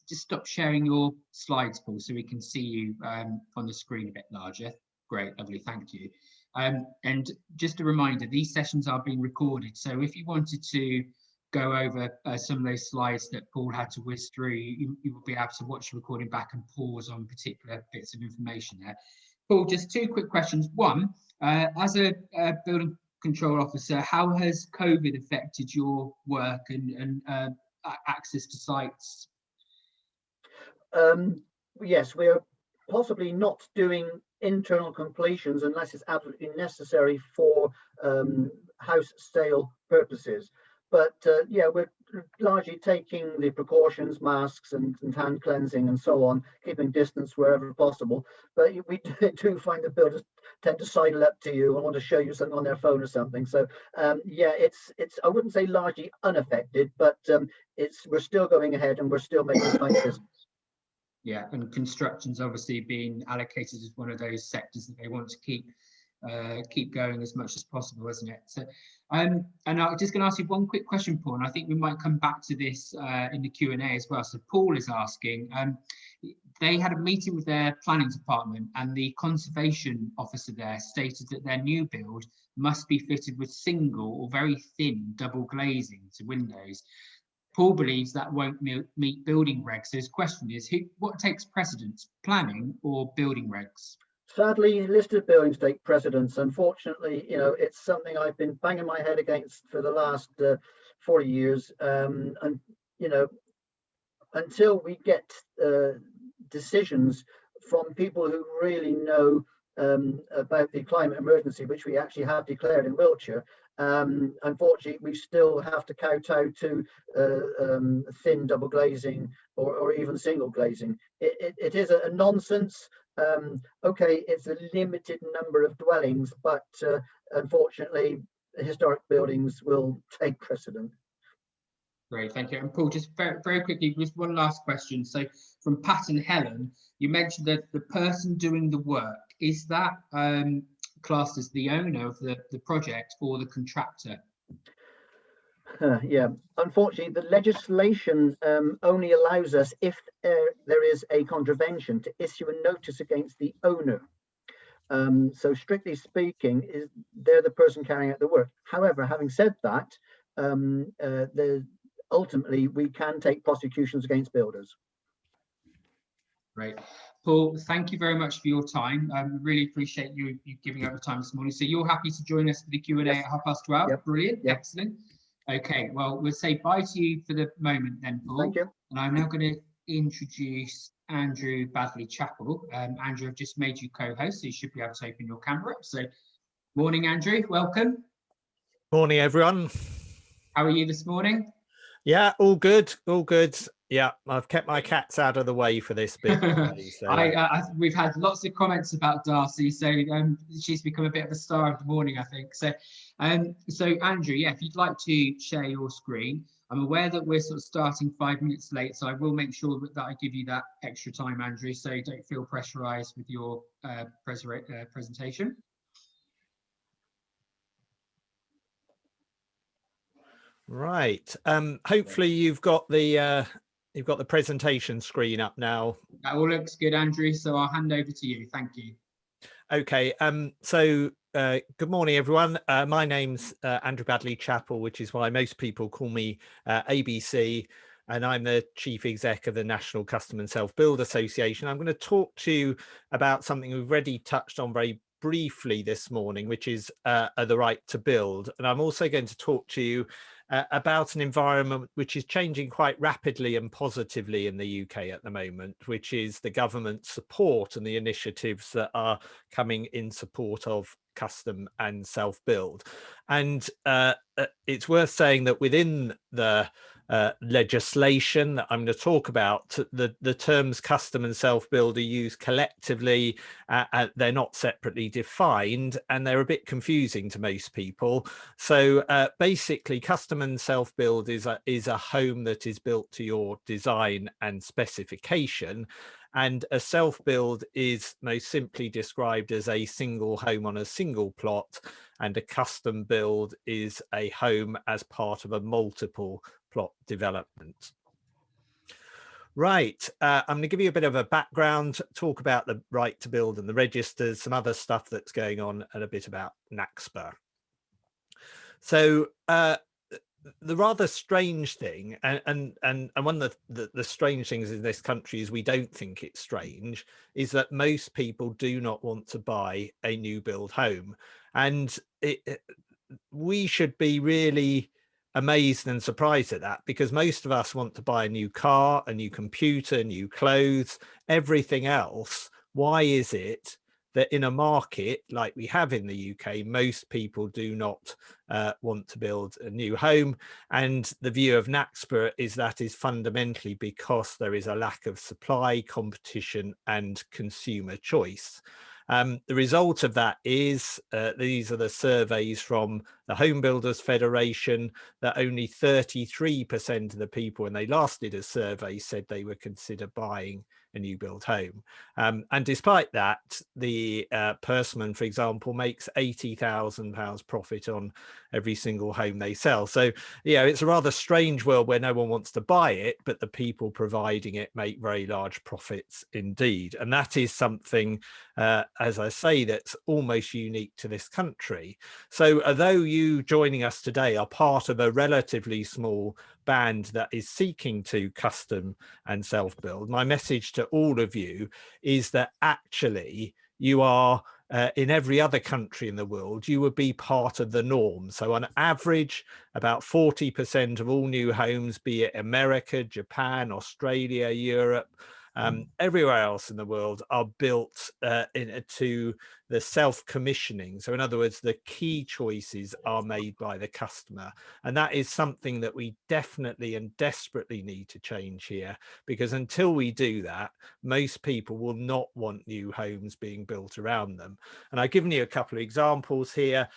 just stop sharing your slides, Paul, so we can see you on the screen a bit larger. Great, lovely, thank you. And just a reminder, these sessions are being recorded, so if you wanted to go over some of those slides that Paul had to whiz through, you will be able to watch the recording back and pause on particular bits of information there. Paul, just two quick questions. One, as a building control officer, how has COVID affected your work and access to sites? Yes, we are possibly not doing internal completions unless it's absolutely necessary for house sale purposes. But yeah, we're largely taking the precautions, masks and hand cleansing and so on, keeping distance wherever possible. But we do find the builders tend to sidle up to you and want to show you something on their phone or something. So yeah, it's I wouldn't say largely unaffected, but we're still going ahead and we're still making site visits. Yeah, and construction's obviously being allocated as one of those sectors that they want to keep going as much as possible, isn't it? So, and I'm just going to ask you one quick question, Paul, and I think we might come back to this in the Q&A as well. So Paul is asking, they had a meeting with their planning department and the conservation officer there stated that their new build must be fitted with single or very thin double glazing to windows. Paul believes that won't meet building regs. So his question is, what takes precedence, planning or building regs? Sadly, listed buildings take precedence. Unfortunately, you know, it's something I've been banging my head against for the last 40 years. And, you know, until we get decisions from people who really know about the climate emergency, which we actually have declared in Wiltshire, unfortunately, we still have to kowtow to thin double glazing or even single glazing. It is a nonsense. Okay, it's a limited number of dwellings, but unfortunately, historic buildings will take precedent. Great, thank you. And Paul, just very quickly, just one last question. So from Pat and Helen, you mentioned that the person doing the work, is that classed as the owner of the project or the contractor? Yeah, unfortunately, the legislation only allows us, if there is a contravention, to issue a notice against the owner. So strictly speaking, they're the person carrying out the work. However, having said that, ultimately we can take prosecutions against builders. Great. Paul, thank you very much for your time. Really appreciate you giving up the time this morning. So you're happy to join us for the Q&A at 12:30? Yep. Brilliant. Yep. Excellent. Okay, well, we'll say bye to you for the moment then, Paul. Thank you. And I'm now going to introduce Andrew Badley-Chappell. Andrew, I've just made you co-host, so you should be able to open your camera up. So morning, Andrew, welcome. Morning, everyone. How are you this morning? Yeah, all good, all good. Yeah, I've kept my cats out of the way for this bit. So. We've had lots of comments about Darcy, so she's become a bit of a star of the morning, I think. So, so Andrew, yeah, if you'd like to share your screen, I'm aware that we're sort of starting 5 minutes late, so I will make sure that I give you that extra time, Andrew, so don't feel pressurized with your presentation. Right. Hopefully you've got the presentation screen up now. That all looks good, Andrew. So I'll hand over to you. Thank you. Okay. So good morning, everyone. My name's Andrew Badley-Chappell, which is why most people call me ABC, and I'm the Chief Exec of the National Custom and Self-Build Association. I'm going to talk to you about something we've already touched on very briefly this morning, which is the right to build. And I'm also going to talk to you about an environment which is changing quite rapidly and positively in the UK at the moment, which is the government support and the initiatives that are coming in support of custom and self-build. And it's worth saying that within the legislation that I'm going to talk about, the terms custom and self-build are used collectively. They're not separately defined, and they're a bit confusing to most people. So basically, custom and self-build is a home that is built to your design and specification. And a self-build is most simply described as a single home on a single plot, and a custom build is a home as part of a multiple plot development. Right, I'm going to give you a bit of a background, talk about the right to build and the registers, some other stuff that's going on, and a bit about NACSPA. So the rather strange thing, and one of the strange things in this country is we don't think it's strange, is that most people do not want to buy a new build home. And we should be really amazed and surprised at that, because most of us want to buy a new car, a new computer, new clothes, everything else. Why is it that in a market like we have in the UK, most people do not want to build a new home? And the view of NACSPA is that is fundamentally because there is a lack of supply, competition, and consumer choice. The result of that is, these are the surveys from the Home Builders Federation, that only 33% of the people, when they last did a survey, said they would consider buying a new build home. And despite that, the Persimmon, for example, makes £80,000 profit on every single home they sell. So, yeah, it's a rather strange world where no one wants to buy it, but the people providing it make very large profits indeed. And that is something, as I say, that's almost unique to this country. So although you joining us today are part of a relatively small band that is seeking to custom and self-build, my message to all of you is that actually you are, in every other country in the world, you would be part of the norm. So on average, about 40% of all new homes, be it America, Japan, Australia, Europe, everywhere else in the world, are built to the self-commissioning. So in other words, the key choices are made by the customer. And that is something that we definitely and desperately need to change here, because until we do that, most people will not want new homes being built around them. And I've given you a couple of examples here.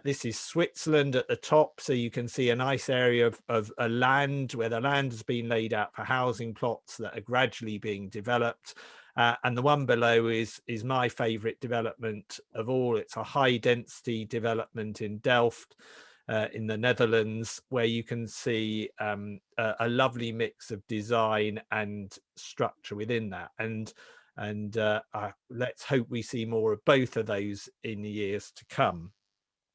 This is Switzerland at the top. So you can see a nice area of a land where the land has been laid out for housing plots that are gradually being developed. And the one below is my favorite development of all. It's a high density development in Delft, in the Netherlands, where you can see a lovely mix of design and structure within that. And let's hope we see more of both of those in the years to come.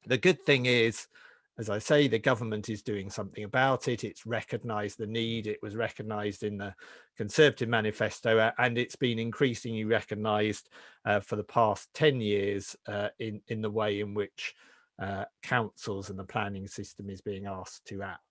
The good thing is, as I say, the government is doing something about it. It's recognised the need. It was recognised in the Conservative manifesto, and it's been increasingly recognised for the past 10 years in the way in which councils and the planning system is being asked to act.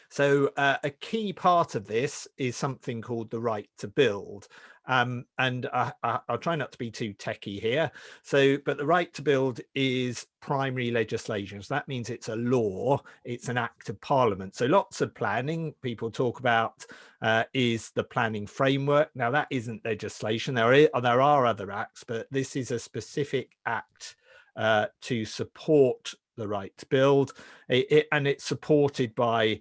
So a key part of this is something called the right to build. And I'll try not to be too techie here. But the right to build is primary legislation. So that means it's a law, it's an act of parliament. So lots of planning people talk about is the planning framework. Now that isn't legislation. There are other acts, but this is a specific act to support the right to build, and it's supported by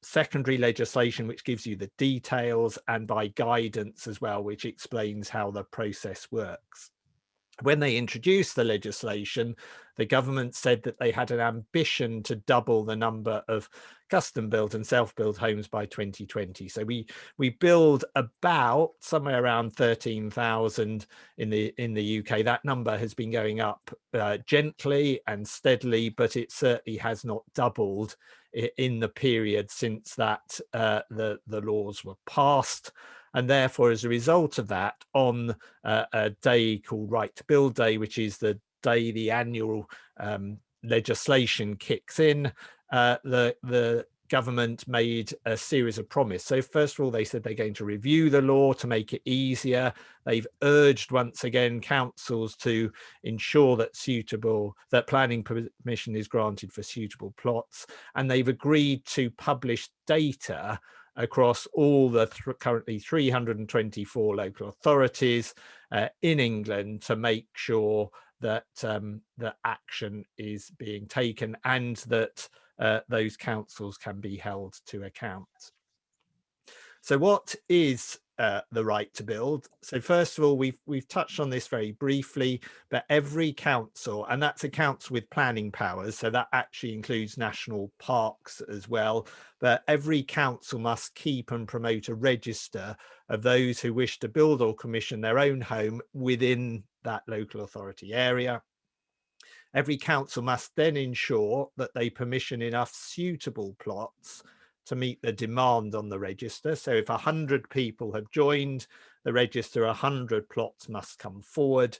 secondary legislation, which gives you the details, and by guidance as well, which explains how the process works. When they introduced the legislation, the government said that they had an ambition to double the number of custom built and self-built homes by 2020. So we build about somewhere around 13,000 in the UK. That number has been going up gently and steadily, but it certainly has not doubled in the period since that the laws were passed. And therefore, as a result of that, on a day called Right to Build Day, which is the day the annual legislation kicks in, the government made a series of promises. So first of all, they said they're going to review the law to make it easier. They've urged once again councils to ensure that planning permission is granted for suitable plots, and they've agreed to publish data across all the currently 324 local authorities in England to make sure that the action is being taken and that those councils can be held to account. So what is the right to build. So first of all, we've touched on this very briefly, but every council, and that's accounts with planning powers, so that actually includes national parks as well, but every council must keep and promote a register of those who wish to build or commission their own home within that local authority area. Every council must then ensure that they permission enough suitable plots to meet the demand on the register. So if 100 people have joined the register, 100 plots must come forward.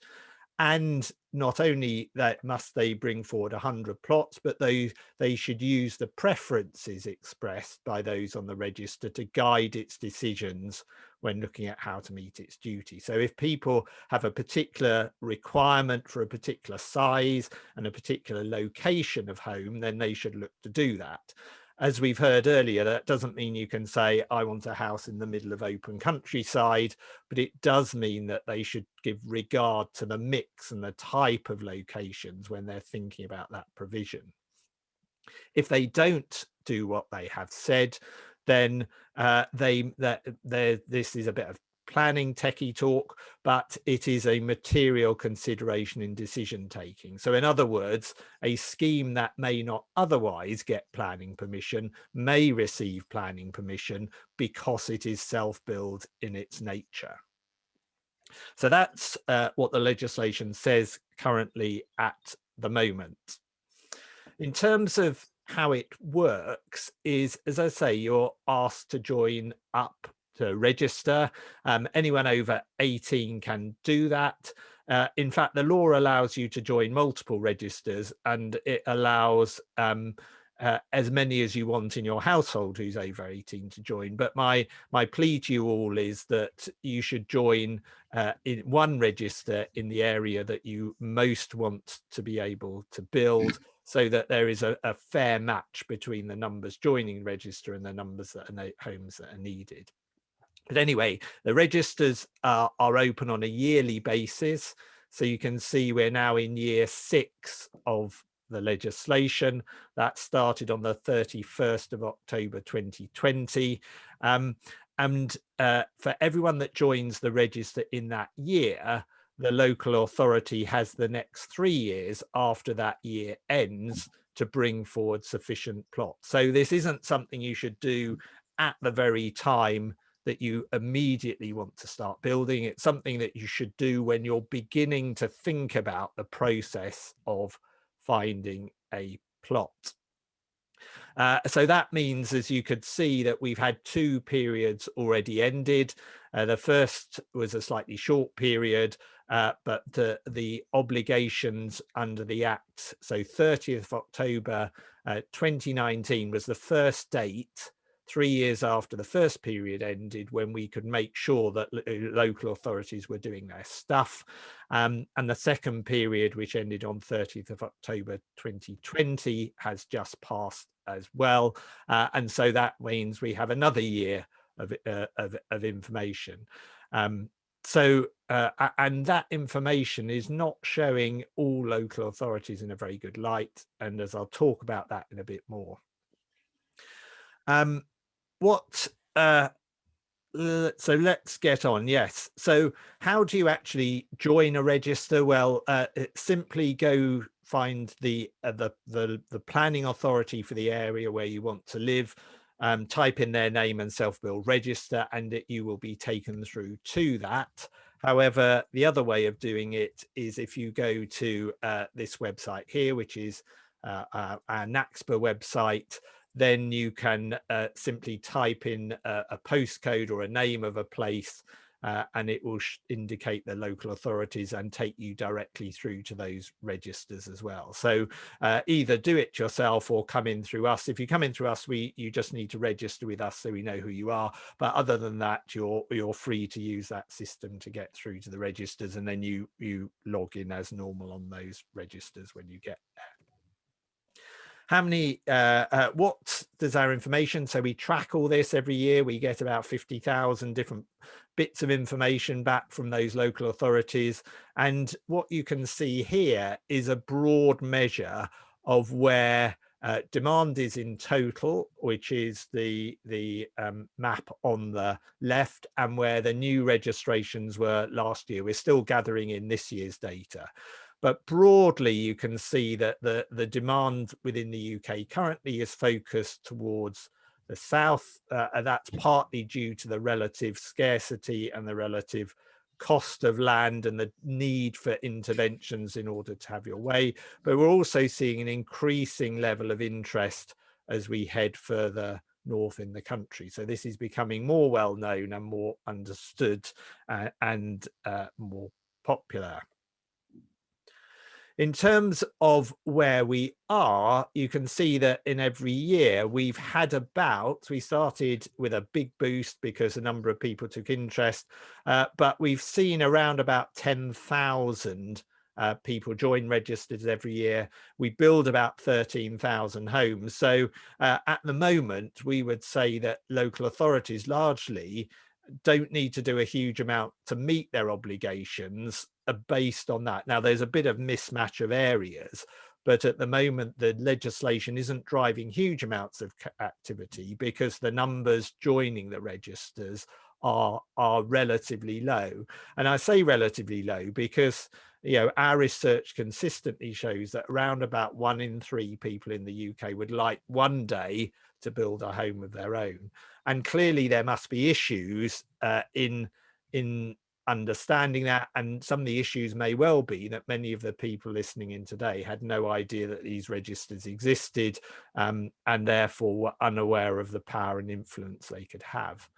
And not only that must they bring forward 100 plots, but they should use the preferences expressed by those on the register to guide its decisions when looking at how to meet its duty. So if people have a particular requirement for a particular size and a particular location of home, then they should look to do that. As we've heard earlier, that doesn't mean you can say, I want a house in the middle of open countryside, but it does mean that they should give regard to the mix and the type of locations when they're thinking about that provision. If they don't do what they have said, then this is a bit of planning techie talk, but it is a material consideration in decision taking. So in other words, a scheme that may not otherwise get planning permission may receive planning permission because it is self-build in its nature. So that's what the legislation says currently at the moment. In terms of how it works is, as I say, you're asked to join up to register. Anyone over 18 can do that. In fact, the law allows you to join multiple registers, and it allows as many as you want in your household who's over 18 to join. But my plea to you all is that you should join in one register in the area that you most want to be able to build, so that there is a fair match between the numbers joining the register and the numbers that are homes that are needed. But anyway, the registers are open on a yearly basis. So you can see we're now in year 6 of the legislation. That started on the 31st of October 2020. And for everyone that joins the register in that year, the local authority has the next 3 years after that year ends to bring forward sufficient plots. So this isn't something you should do at the very time that you immediately want to start building. It's something that you should do when you're beginning to think about the process of finding a plot. So that means, as you could see, that we've had 2 periods already ended. The first was a slightly short period, but the obligations under the Act, so 30th of October 2019 was the first date, 3 years after the first period ended, when we could make sure that local authorities were doing their stuff. And the second period, which ended on 30th of October 2020, has just passed as well. And so that means we have another year of information. And that information is not showing all local authorities in a very good light. And as I'll talk about that in a bit more. So let's get on. Yes. So how do you actually join a register? Well, simply go find the planning authority for the area where you want to live, type in their name and self-build register, and you will be taken through to that. However, the other way of doing it is if you go to this website here, which is our NAXPA website, then you can simply type in a postcode or a name of a place, and it will indicate the local authorities and take you directly through to those registers as well. So either do it yourself or come in through us. If you come in through us, you just need to register with us so we know who you are. But other than that, you're free to use that system to get through to the registers, and then you log in as normal on those registers when you get there. How many, what does our information? So we track all this every year. We get about 50,000 different bits of information back from those local authorities. And what you can see here is a broad measure of where Demand is in total, which is the map on the left, and where the new registrations were last year. We're still gathering in this year's data. But broadly, you can see that the demand within the UK currently is focused towards the south, and that's partly due to the relative scarcity and the relative cost of land and the need for interventions in order to have your way. But we're also seeing an increasing level of interest as we head further north in the country. So this is becoming more well known and more understood and more popular. In terms of where we are, you can see that in every year we've had we started with a big boost because a number of people took interest, but we've seen around about 10,000 people join registers every year. We build about 13,000 homes. So at the moment, we would say that local authorities largely don't need to do a huge amount to meet their obligations based on that. Now, there's a bit of mismatch of areas, but at the moment, the legislation isn't driving huge amounts of activity because the numbers joining the registers are relatively low. And I say relatively low because, you know, our research consistently shows that around about 1 in 3 people in the UK would like one day to build a home of their own. And clearly there must be issues in understanding that, and some of the issues may well be that many of the people listening in today had no idea that these registers existed, and therefore were unaware of the power and influence they could have.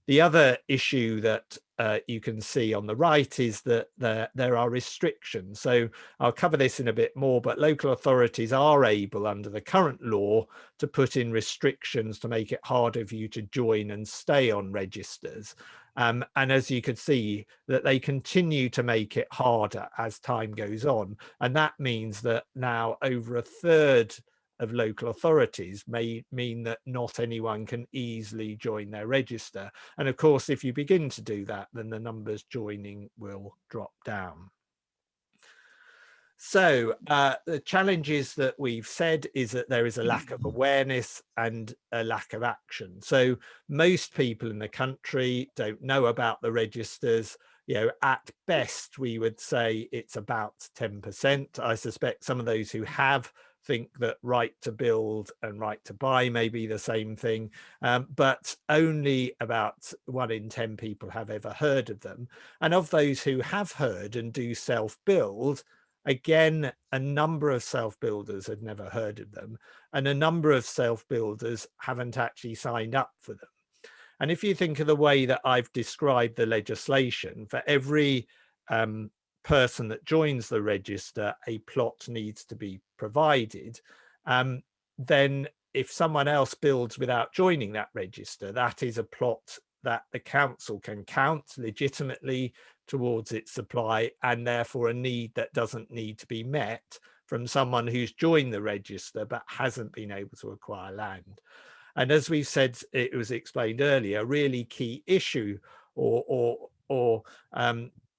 The other issue that you can see on the right is that there are restrictions. So I'll cover this in a bit more, but local authorities are able under the current law to put in restrictions to make it harder for you to join and stay on registers. And as you could see, that they continue to make it harder as time goes on. And that means that now over a third of local authorities may mean that not anyone can easily join their register. And of course, if you begin to do that, then the numbers joining will drop down. So the challenges that we've said is that there is a lack of awareness and a lack of action. So most people in the country don't know about the registers. You know, at best, we would say it's about 10%. I suspect some of those who have think that right to build and right to buy may be the same thing, but only about 1 in 10 people have ever heard of them. And of those who have heard and do self-build, again, a number of self-builders have never heard of them, and a number of self-builders haven't actually signed up for them. And if you think of the way that I've described the legislation, for every person that joins the register, a plot needs to be provided. Then if someone else builds without joining that register, that is a plot that the council can count legitimately towards its supply, and therefore a need that doesn't need to be met from someone who's joined the register but hasn't been able to acquire land. And as we said, it was explained earlier, a really key issue or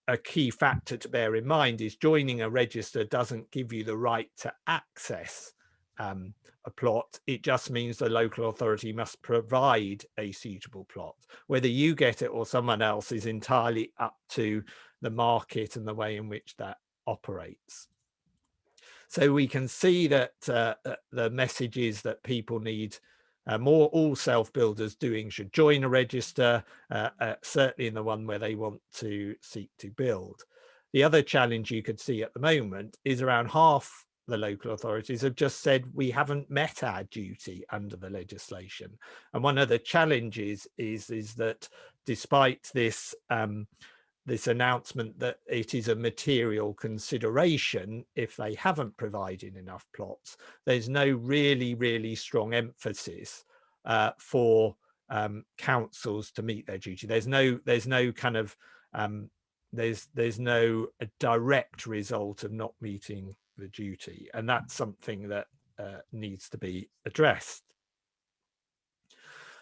a key factor to bear in mind is joining a register doesn't give you the right to access a plot. It just means the local authority must provide a suitable plot. Whether you get it or someone else is entirely up to the market and the way in which that operates. So we can see that the message is that people need more. All self-builders should join a register, certainly in the one where they want to seek to build. The other challenge you could see at the moment is around half the local authorities have just said we haven't met our duty under the legislation. And one of the challenges is that despite this this announcement that it is a material consideration if they haven't provided enough plots, there's no really strong emphasis for councils to meet their duty. There's no kind of there's no direct result of not meeting the duty, and that's something that needs to be addressed.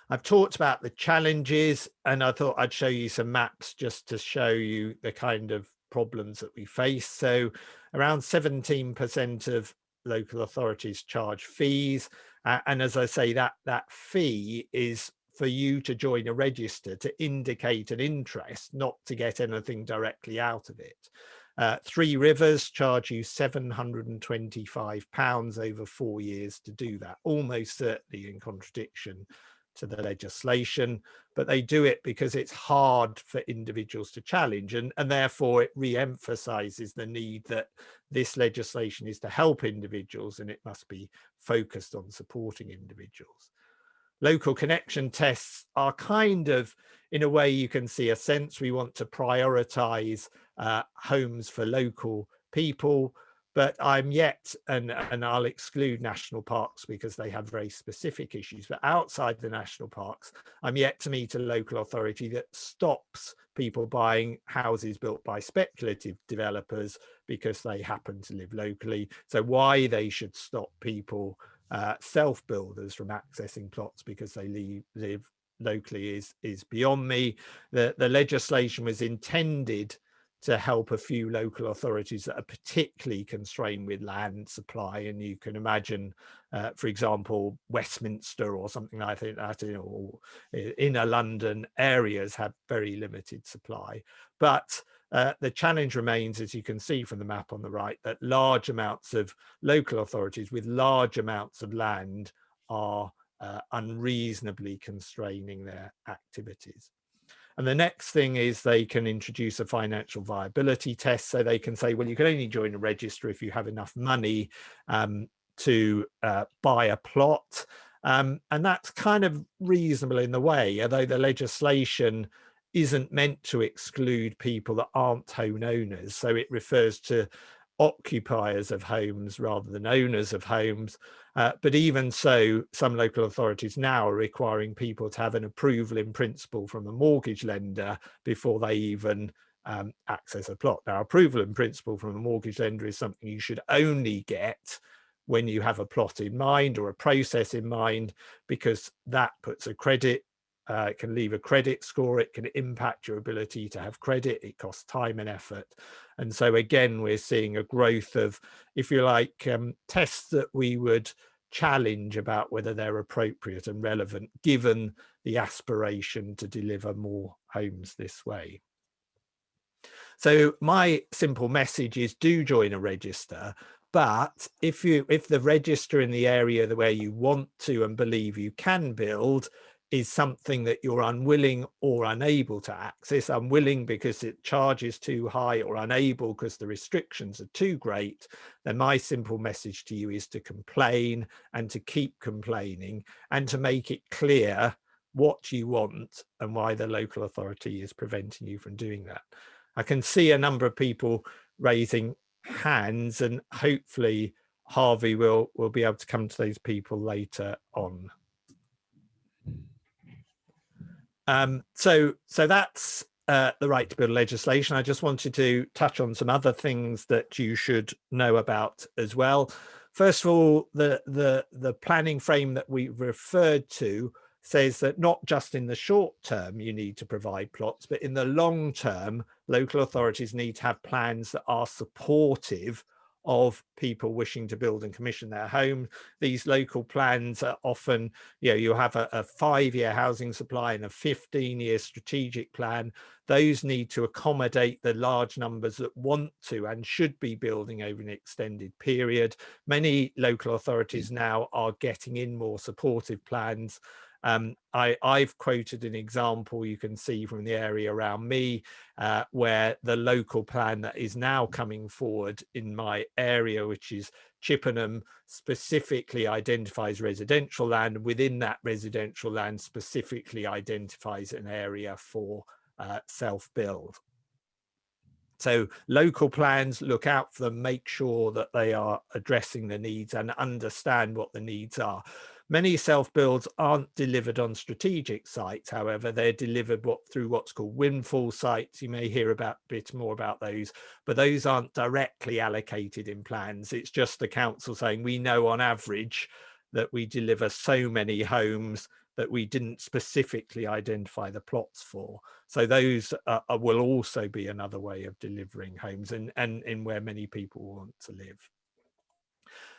I've talked about the challenges, and I thought I'd show you some maps just to show you the kind of problems that we face. So around 17% of local authorities charge fees. And as I say, that fee is for you to join a register to indicate an interest, not to get anything directly out of it. Three Rivers charge you £725 over 4 years to do that, almost certainly in contradiction to the legislation, but they do it because it's hard for individuals to challenge, and therefore it re-emphasizes the need that this legislation is to help individuals and it must be focused on supporting individuals. Local connection tests are kind of, in a way, you can see a sense we want to prioritize homes for local people, but I'm yet, and I'll exclude national parks because they have very specific issues, but outside the national parks, I'm yet to meet a local authority that stops people buying houses built by speculative developers because they happen to live locally. So why they should stop people, self-builders, from accessing plots because they live locally is beyond me. The legislation was intended to help a few local authorities that are particularly constrained with land supply, and you can imagine, for example, Westminster or something like that, or inner London areas have very limited supply. But the challenge remains, as you can see from the map on the right, that large amounts of local authorities with large amounts of land are unreasonably constraining their activities. And the next thing is they can introduce a financial viability test. So they can say, well, you can only join a register if you have enough money to buy a plot. And that's kind of reasonable in the way, although the legislation isn't meant to exclude people that aren't home owners. So it refers to occupiers of homes rather than owners of homes. But even so, some local authorities now are requiring people to have an approval in principle from a mortgage lender before they even access a plot. Now, approval in principle from a mortgage lender is something you should only get when you have a plot in mind or a process in mind, because that puts a credit, it can leave a credit score, it can impact your ability to have credit, it costs time and effort. And so again, we're seeing a growth of, if you like, tests that we would challenge about whether they're appropriate and relevant given the aspiration to deliver more homes this way. So my simple message is, do join a register. But if the register in the area where you want to and believe you can build is something that you're unwilling or unable to access, unwilling because it charges too high or unable because the restrictions are too great, then my simple message to you is to complain and to keep complaining and to make it clear what you want and why the local authority is preventing you from doing that. I can see a number of people raising hands, and hopefully Harvey will be able to come to those people later on. So that's the right to build legislation. I just wanted to touch on some other things that you should know about as well. First of all, the planning frame that we referred to says that not just in the short term you need to provide plots, but in the long term, local authorities need to have plans that are supportive of people wishing to build and commission their home. These local plans are often, you have a 5-year housing supply and a 15-year strategic plan. Those need to accommodate the large numbers that want to and should be building over an extended period. Many local authorities now are getting in more supportive plans. I've quoted an example you can see from the area around me, where the local plan that is now coming forward in my area, which is Chippenham, specifically identifies residential land. Within that residential land specifically identifies an area for self-build. So local plans, look out for them, make sure that they are addressing the needs and understand what the needs are. Many self-builds aren't delivered on strategic sites, however, they're delivered through what's called windfall sites. You may hear a bit more about those, but those aren't directly allocated in plans. It's just the council saying, we know on average that we deliver so many homes that we didn't specifically identify the plots for. So those will also be another way of delivering homes and in where many people want to live.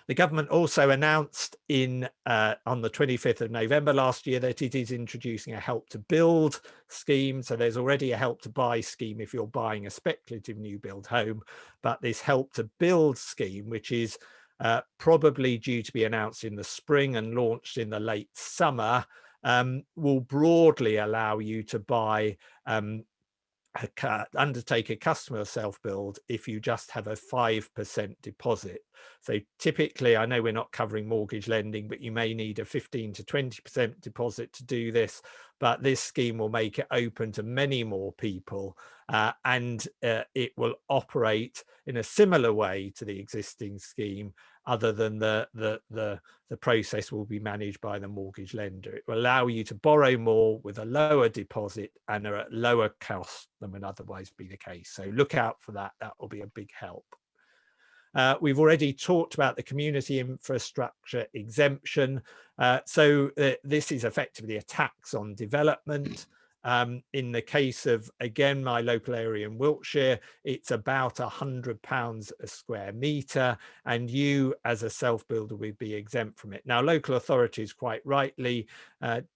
The government also announced on the 25th of November last year that it is introducing a help to build scheme. So there's already a help to buy scheme if you're buying a speculative new build home, but this help to build scheme, which is probably due to be announced in the spring and launched in the late summer, will broadly allow you to buy undertake a customer self-build if you just have a 5% deposit. So typically, I know we're not covering mortgage lending, but you may need a 15 to 20% deposit to do this, but this scheme will make it open to many more people, and it will operate in a similar way to the existing scheme, other than the process will be managed by the mortgage lender. It will allow you to borrow more with a lower deposit and at lower cost than would otherwise be the case. So look out for that. That will be a big help. We've already talked about the community infrastructure exemption. This is effectively a tax on development. In the case of, again, my local area in Wiltshire, it's about £100 a square metre, and you as a self-builder would be exempt from it. Now, local authorities quite rightly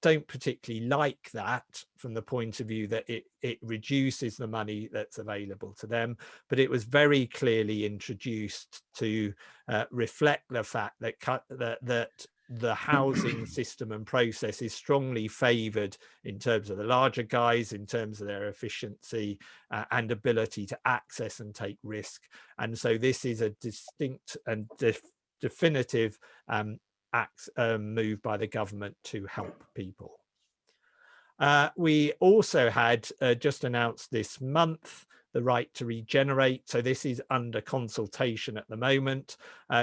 don't particularly like that from the point of view that it reduces the money that's available to them, but it was very clearly introduced to reflect the fact that the housing system and process is strongly favoured in terms of the larger guys, in terms of their efficiency and ability to access and take risk. And so this is a distinct and definitive move by the government to help people. We also had just announced this month the right to regenerate. So this is under consultation at the moment.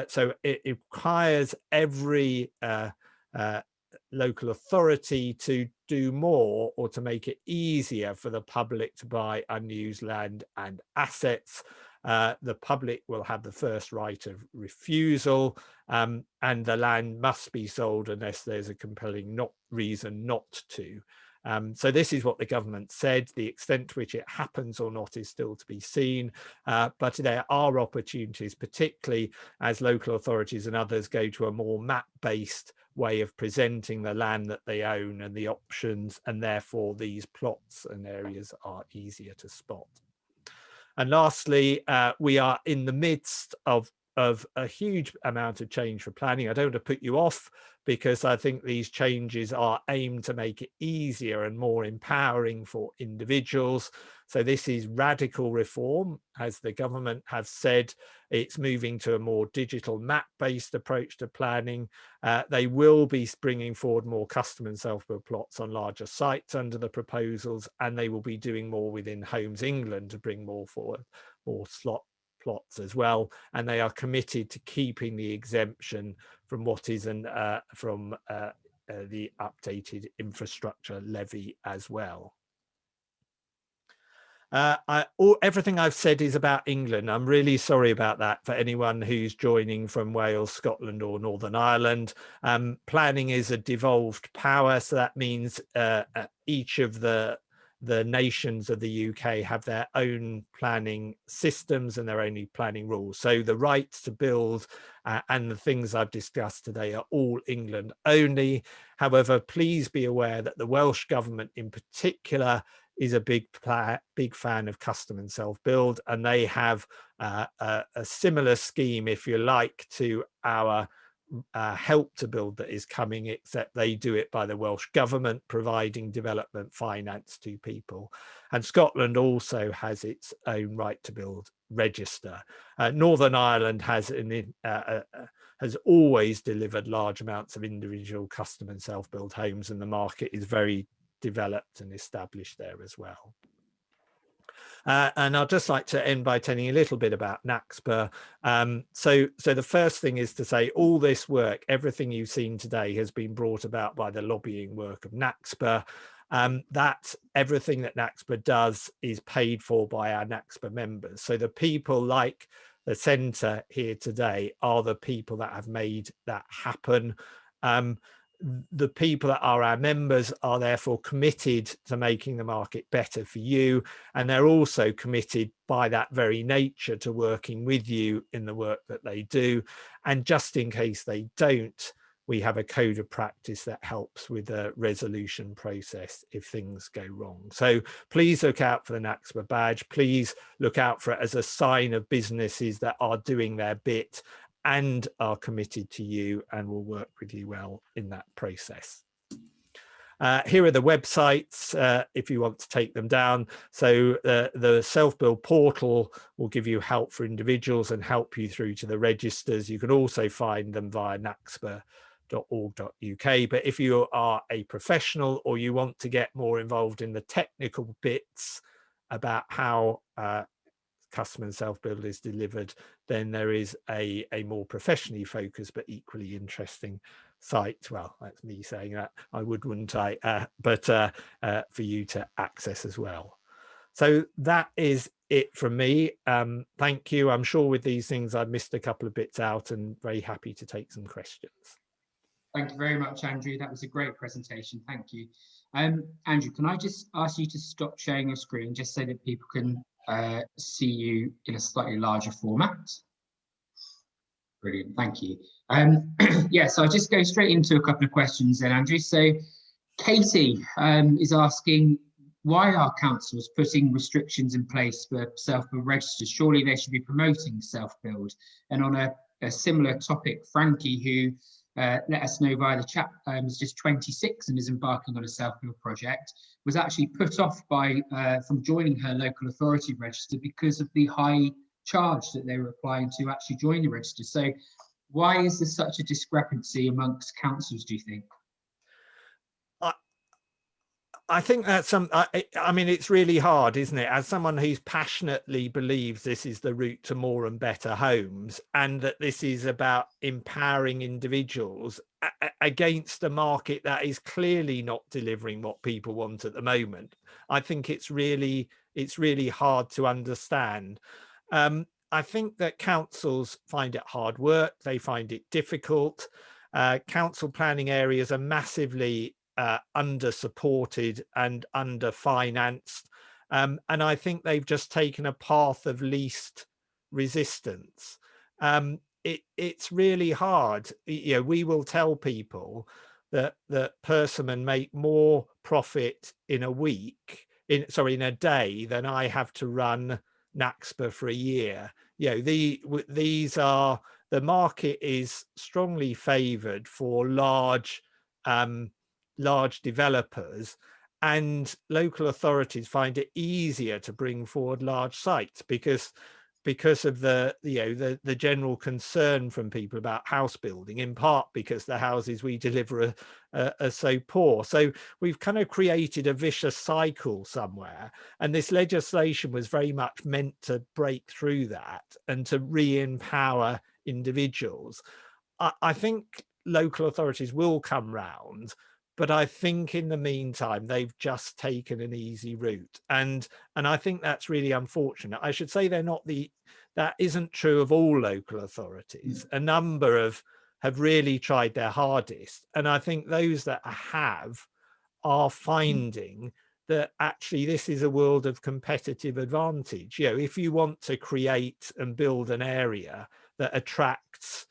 So it requires every local authority to do more, or to make it easier for the public to buy unused land and assets. The public will have the first right of refusal, and the land must be sold unless there's a compelling reason not to. So this is what the government said. The extent to which it happens or not is still to be seen, but there are opportunities, particularly as local authorities and others go to a more map-based way of presenting the land that they own and the options, and therefore these plots and areas are easier to spot. And lastly, we are in the midst of a huge amount of change for planning. I don't want to put you off, because I think these changes are aimed to make it easier and more empowering for individuals. So this is radical reform. As the government has said, it's moving to a more digital map-based approach to planning. They will be bringing forward more custom and self-build plots on larger sites under the proposals, and they will be doing more within Homes England to bring more forward, more slot plots as well. And they are committed to keeping the exemption from what is the updated infrastructure levy as well. Everything I've said is about England. I'm really sorry about that for anyone who's joining from Wales, Scotland or Northern Ireland. Planning is a devolved power, so that means each of the nations of the UK have their own planning systems and their own planning rules. So the rights to build and the things I've discussed today are all England only. However, please be aware that the Welsh government in particular is a big fan of custom and self-build, and they have a similar scheme, if you like, to our help to build that is coming, except they do it by the Welsh government providing development finance to people. And Scotland also has its own right to build register. Northern Ireland has always delivered large amounts of individual custom and self-build homes, and the market is very developed and established there as well. And I'd just like to end by telling you a little bit about NAXPA. So the first thing is to say all this work, everything you've seen today has been brought about by the lobbying work of NAXPA. That everything that NAXPA does is paid for by our NAXPA members. So the people like the centre here today are the people that have made that happen. the people that are our members are therefore committed to making the market better for you, and they're also committed by that very nature to working with you in the work that they do. And just in case they don't, we have a code of practice that helps with the resolution process if things go wrong. So please look out for the NACSPA badge. Please look out for it as a sign of businesses that are doing their bit and are committed to you and will work with you well in that process. Here are the websites if you want to take them down. So the self-build portal will give you help for individuals and help you through to the registers. You can also find them via nacspa.org.uk. But if you are a professional or you want to get more involved in the technical bits about how custom and self-build is delivered, then there is a more professionally focused but equally interesting site. Well, that's me saying that. I would, wouldn't I? But for you to access as well. So that is it from me. Thank you. I'm sure with these things I've missed a couple of bits out, and very happy to take some questions. Thank you very much, Andrew. That was a great presentation. Thank you. Andrew, can I just ask you to stop sharing your screen just so that people can see you in a slightly larger format? Brilliant, thank you. Yeah, so I'll just go straight into a couple of questions then, Andrew. So Katie is asking, why are councils putting restrictions in place for self-build registers? Surely they should be promoting self-build. And on a similar topic, Frankie, who let us know via the chat, is just 26 and is embarking on a self-build project, was actually put off by from joining her local authority register because of the high charge that they were applying to actually join the register. So why is there such a discrepancy amongst councils, do you think? I think that's I mean, it's really hard, isn't it? As someone who's passionately believes this is the route to more and better homes, and that this is about empowering individuals against a market that is clearly not delivering what people want at the moment. I think it's really hard to understand. I think that councils find it hard work. They find it difficult. Council planning areas are massively under supported and under financed, and I think they've just taken a path of least resistance. It's really hard. You know, we will tell people that Persimmon make more profit in a week, in a day, than I have to run NACSPA for a year. You know, these are, the market is strongly favoured for large developers, and local authorities find it easier to bring forward large sites because of the general concern from people about house building, in part because the houses we deliver are so poor. So we've kind of created a vicious cycle somewhere, and this legislation was very much meant to break through that and to re-empower individuals. I think local authorities will come round, but I think in the meantime they've just taken an easy route, and I think that's really unfortunate. I should say that isn't true of all local authorities. A number have really tried their hardest, and I think those that have are finding that actually this is a world of competitive advantage. You know, if you want to create and build an area that attracts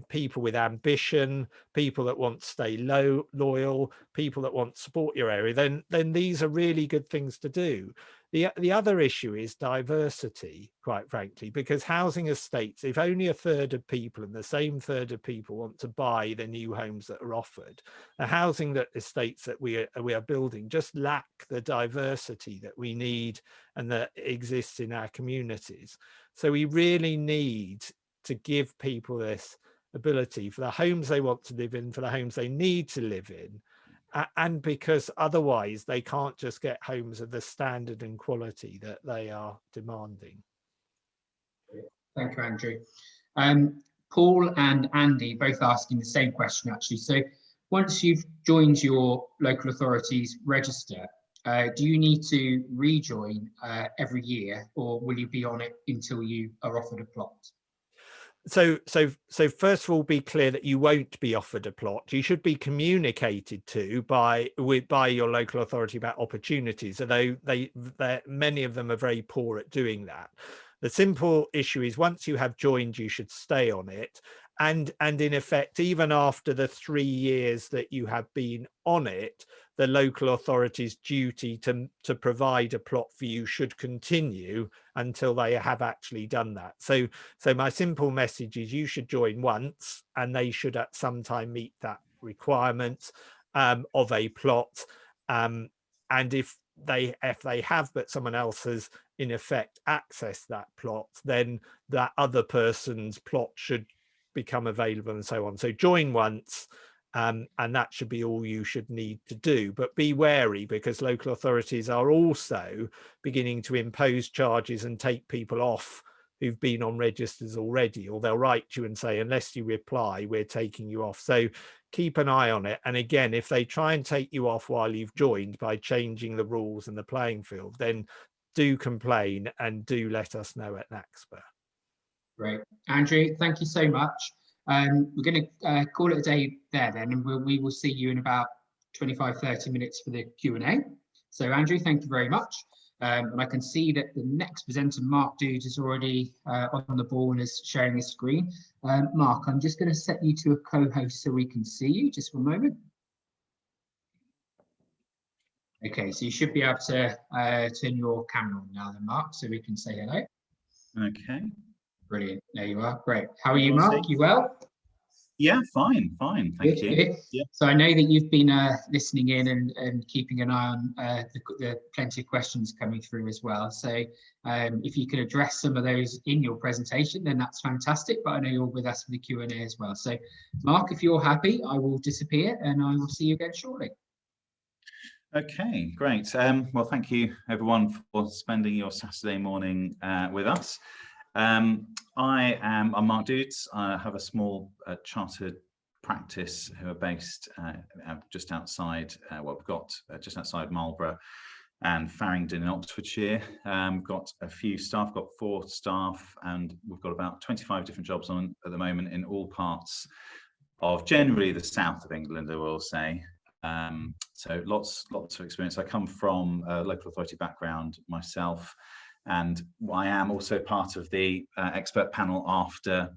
people with ambition, people that want to stay loyal, people that want to support your area, then these are really good things to do. The other issue is diversity, quite frankly, because housing estates, if only a third of people and the same third of people want to buy the new homes that are offered, the housing estates that we are building just lack the diversity that we need and that exists in our communities. So we really need to give people this ability for the homes they want to live in, for the homes they need to live in, and because otherwise they can't just get homes of the standard and quality that they are demanding. Thank you, Andrew. Paul and Andy both asking the same question, actually. So once you've joined your local authorities register, do you need to rejoin every year, or will you be on it until you are offered a plot? So first of all, be clear that you won't be offered a plot. You should be communicated to by your local authority about opportunities, although many of them are very poor at doing that. The simple issue is once you have joined, you should stay on it. And in effect, even after the 3 years that you have been on it, the local authority's duty to provide a plot for you should continue until they have actually done that. So my simple message is you should join once, and they should at some time meet that requirement of a plot. And if they have, but someone else has in effect accessed that plot, then that other person's plot should become available and so on. So join once, and that should be all you should need to do. But be wary, because local authorities are also beginning to impose charges and take people off who've been on registers already, or they'll write to you and say, unless you reply, we're taking you off. So keep an eye on it. And again, if they try and take you off while you've joined by changing the rules and the playing field, then do complain and do let us know at NAXPA. Great. Andrew, thank you so much. We're going to call it a day there then, and we will see you in about 25-30 minutes for the Q&A. So Andrew, thank you very much. And I can see that the next presenter, Mark Dude, is already on the ball and is sharing his screen. Mark, I'm just going to set you to a co-host so we can see you just for a moment. Okay, so you should be able to turn your camera on now then, Mark, so we can say hello. Okay. Brilliant. There you are. Great. How are you, Mark? You well? Yeah, fine. Thank you. Good. Yeah. So I know that you've been listening in and keeping an eye on the plenty of questions coming through as well. So if you could address some of those in your presentation, then that's fantastic. But I know you're with us for the Q&A as well. So Mark, if you're happy, I will disappear and I will see you again shortly. Okay, great. Well, thank you everyone for spending your Saturday morning with us. I'm Mark Dudes. I have a small chartered practice who are based just outside, well, we've got just outside Marlborough and Farringdon in Oxfordshire. We've got a few staff, got 4 staff, and we've got about 25 different jobs on at the moment in all parts of generally the south of England, I will say. So lots of experience. I come from a local authority background myself, and I am also part of the expert panel after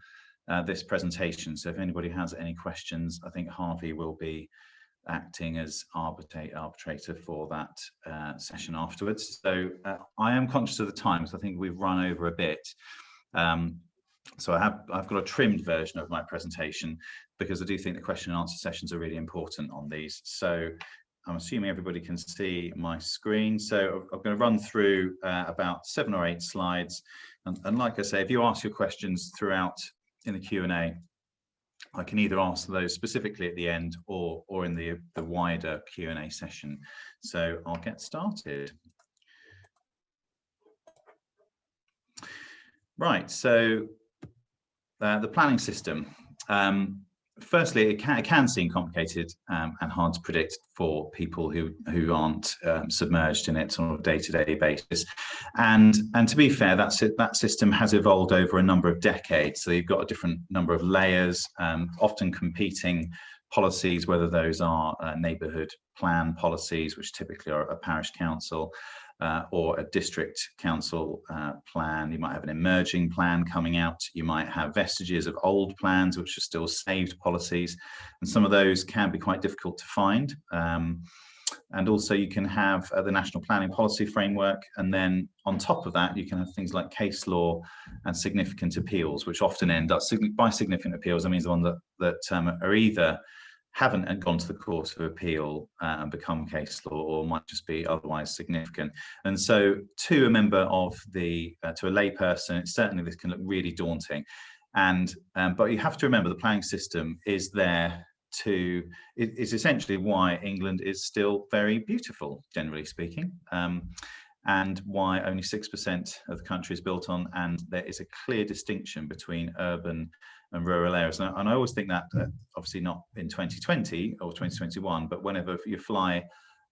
this presentation. So if anybody has any questions, I think Harvey will be acting as arbitrator for that session afterwards. So I am conscious of the time, so I think we've run over a bit. So I've got a trimmed version of my presentation because I do think the question and answer sessions are really important on these. So I'm assuming everybody can see my screen. So I'm going to run through about 7 or 8 slides. And like I say, if you ask your questions throughout in the Q&A, I can either ask those specifically at the end or in the wider Q&A session. So I'll get started. Right, so the planning system. Firstly, it can seem complicated and hard to predict for people who aren't submerged in it on a day-to-day basis. And to be fair, that system has evolved over a number of decades. So you've got a different number of layers, often competing policies, whether those are neighbourhood plan policies, which typically are a parish council, or a district council plan. You might have an emerging plan coming out. You might have vestiges of old plans, which are still saved policies. And some of those can be quite difficult to find. And also you can have the National Planning Policy Framework. And then on top of that, you can have things like case law and significant appeals, which often end up, by significant appeals, I mean the one that are either haven't gone to the Court of Appeal and become case law, or might just be otherwise significant. And so to a member of to a lay person, certainly this can look really daunting. And but you have to remember the planning system is there is essentially why England is still very beautiful, generally speaking, and why only 6% of the country is built on, and there is a clear distinction between urban and rural areas. And I always think that, obviously not in 2020 or 2021, but whenever you fly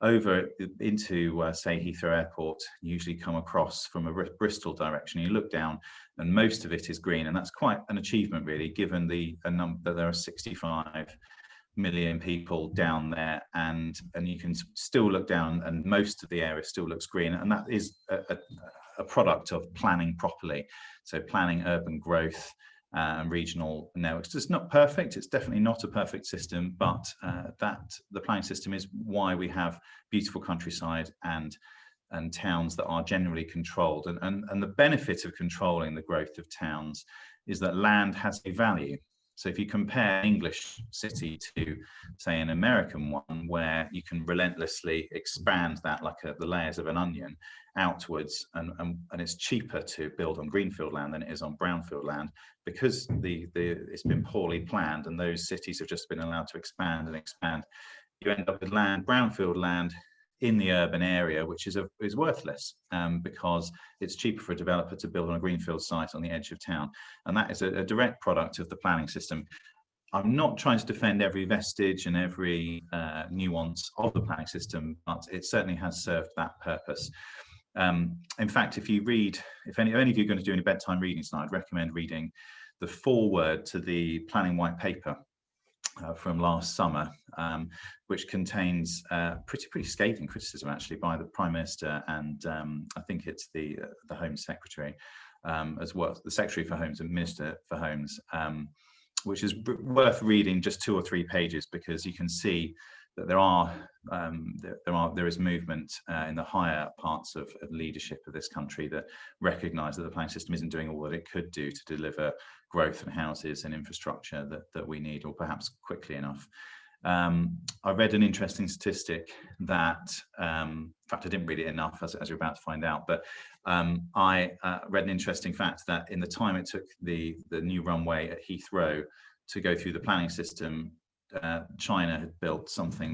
over into, say, Heathrow Airport, you usually come across from a Bristol direction. You look down and most of it is green. And that's quite an achievement, really, given the number that there are 65 million people down there, and you can still look down and most of the area still looks green. And that is a product of planning properly. So planning urban growth and regional networks. It's not perfect. It's definitely not a perfect system, but the planning system is why we have beautiful countryside and towns that are generally controlled. And the benefit of controlling the growth of towns is that land has a value. So if you compare an English city to, say, an American one, where you can relentlessly expand that like the layers of an onion outwards, and it's cheaper to build on greenfield land than it is on brownfield land, because it's been poorly planned and those cities have just been allowed to expand and expand. You end up with brownfield land in the urban area, which is worthless because it's cheaper for a developer to build on a greenfield site on the edge of town. And that is a direct product of the planning system. I'm not trying to defend every vestige and every nuance of the planning system, but it certainly has served that purpose. In fact, if any of you are going to do any bedtime reading tonight, I'd recommend reading the foreword to the planning white paper from last summer, which contains pretty scathing criticism actually by the Prime Minister and I think it's the Home Secretary as well, the Secretary for Homes and Minister for Homes, which is worth reading just 2 or 3 pages, because you can see that there is movement in the higher parts of leadership of this country that recognise that the planning system isn't doing all that it could do to deliver growth and houses and infrastructure that we need, or perhaps quickly enough. I read an interesting statistic that, in fact, I didn't read it enough, as you're about to find out, but I read an interesting fact that in the time it took the new runway at Heathrow to go through the planning system, China had built something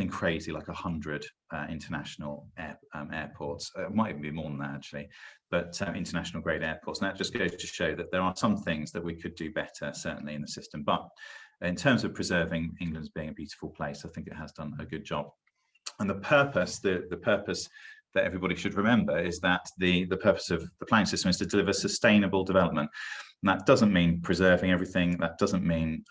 crazy like 100 international airports. It might even be more than that actually, but international grade airports. And that just goes to show that there are some things that we could do better, certainly in the system. But in terms of preserving England as being a beautiful place, I think it has done a good job. And the purpose that everybody should remember is that the purpose of the planning system is to deliver sustainable development. And that doesn't mean preserving everything. That doesn't mean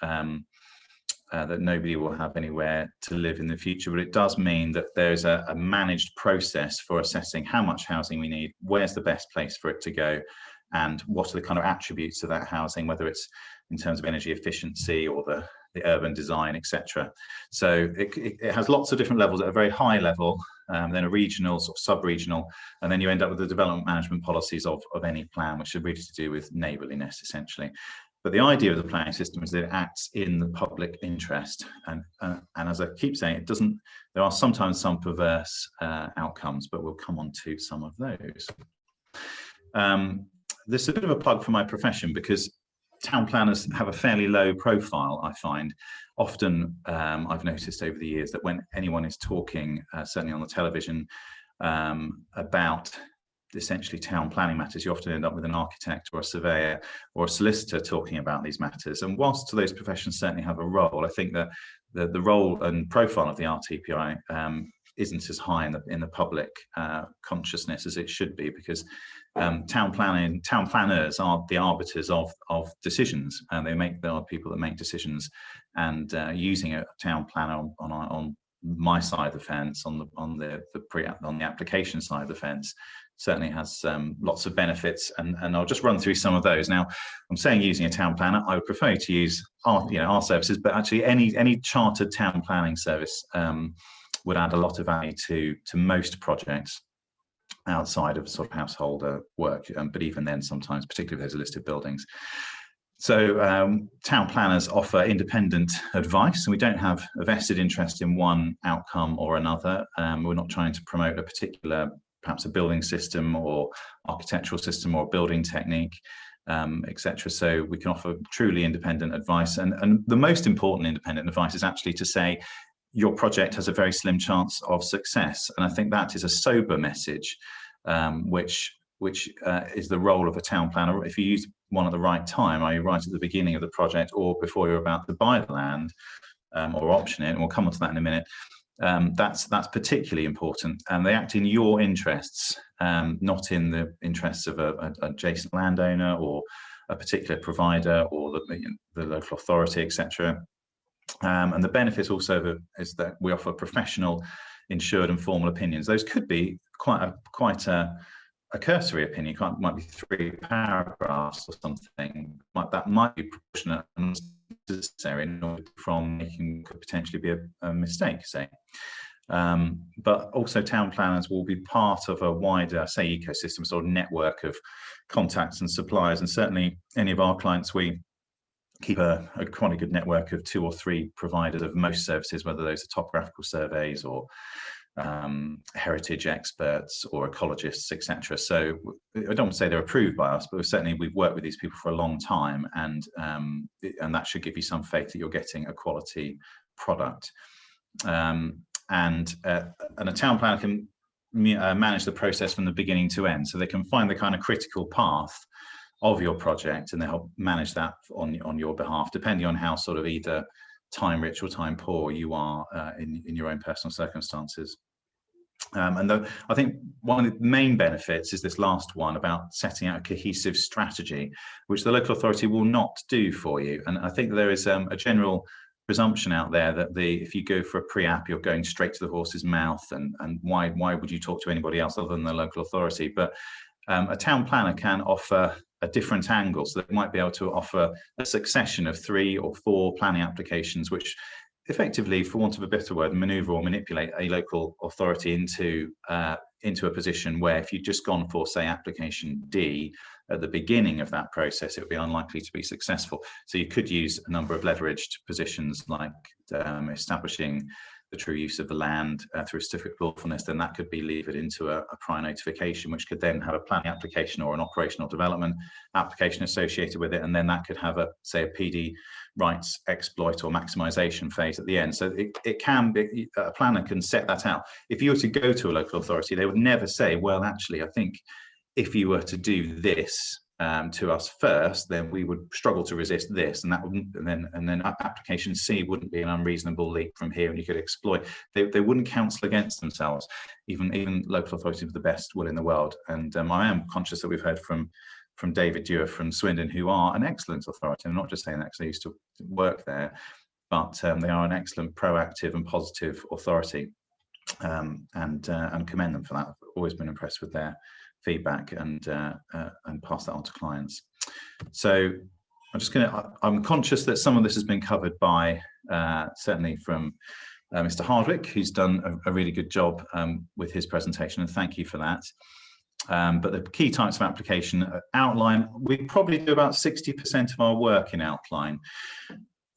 that nobody will have anywhere to live in the future, but it does mean that there's a managed process for assessing how much housing we need, where's the best place for it to go, and what are the kind of attributes of that housing, whether it's in terms of energy efficiency or the urban design, etc. So it has lots of different levels at a very high level, then a regional, sort of sub-regional, and then you end up with the development management policies of any plan, which are really to do with neighbourliness, essentially. But the idea of the planning system is that it acts in the public interest, and as I keep saying, there are sometimes some perverse outcomes, but we'll come on to some of those. This is a bit of a plug for my profession, because town planners have a fairly low profile, I find. Often I've noticed over the years that when anyone is talking, certainly on the television, about essentially town planning matters, you often end up with an architect or a surveyor or a solicitor talking about these matters. And whilst those professions certainly have a role, I think that the role and profile of the RTPI isn't as high in the public consciousness as it should be, because town planners are the arbiters of decisions, and there are people that make decisions, and using a town planner on my side of the fence, on the application side of the fence, certainly has lots of benefits, and I'll just run through some of those. Now, I'm saying using a town planner, I would prefer to use our services, but actually any chartered town planning service would add a lot of value to most projects outside of sort of householder work, but even then sometimes, particularly if there's listed buildings. So town planners offer independent advice, and we don't have a vested interest in one outcome or another. We're not trying to promote a particular, perhaps a building system or architectural system or building technique, etc. So we can offer truly independent advice. And the most important independent advice is actually to say, your project has a very slim chance of success. And I think that is a sober message, which is the role of a town planner. If you use one at the right time, are you right at the beginning of the project or before you're about to buy the land or option it, and we'll come on to that in a minute, That's particularly important, and they act in your interests, not in the interests of an adjacent landowner or a particular provider or the local authority, etc. And the benefit also is that we offer professional, insured and formal opinions. Those could be quite a cursory opinion, might be 3 paragraphs or something. That might be proportionate and necessary from making could potentially be a mistake, say. But also town planners will be part of a wider, say, ecosystem, sort of network of contacts and suppliers. And certainly any of our clients, we keep quite a good network of 2 or 3 providers of most services, whether those are topographical surveys or heritage experts or ecologists, etc. So I don't want to say they're approved by us, but certainly we've worked with these people for a long time, and that should give you some faith that you're getting a quality product. And a town planner can manage the process from the beginning to end, so they can find the kind of critical path of your project, and they help manage that on your behalf, depending on how sort of either time rich or time poor you are in your own personal circumstances. I think one of the main benefits is this last one about setting out a cohesive strategy, which the local authority will not do for you. And I think there is a general presumption out there that if you go for a pre-app, you're going straight to the horse's mouth, and why would you talk to anybody else other than the local authority? But a town planner can offer a different angle, so they might be able to offer a succession of 3 or 4 planning applications, which effectively, for want of a better word, maneuver or manipulate a local authority into a position where if you'd just gone for, say, application D at the beginning of that process, it would be unlikely to be successful. So you could use a number of leveraged positions, like establishing the true use of the land through a certificate of lawfulness. Then that could be levered into a prior notification, which could then have a planning application or an operational development application associated with it, and then that could have a PD rights exploit or maximization phase at the end. So it can be, a planner can set that out. If you were to go to a local authority, they would never say, well, actually, I think if you were to do this to us first, then we would struggle to resist this, and that wouldn't, and then application C wouldn't be an unreasonable leap from here, and you could exploit. They wouldn't counsel against themselves, even local authorities with the best will in the world. And I am conscious that we've heard from David Dewar from Swindon, who are an excellent authority. I'm not just saying that because I used to work there, but they are an excellent, proactive and positive authority, and commend them for that. I've always been impressed with their feedback and pass that on to clients. So I'm conscious that some of this has been covered by certainly from Mr. Hardwick, who's done a really good job with his presentation, and thank you for that. But the key types of application outline, we probably do about 60% of our work in outline.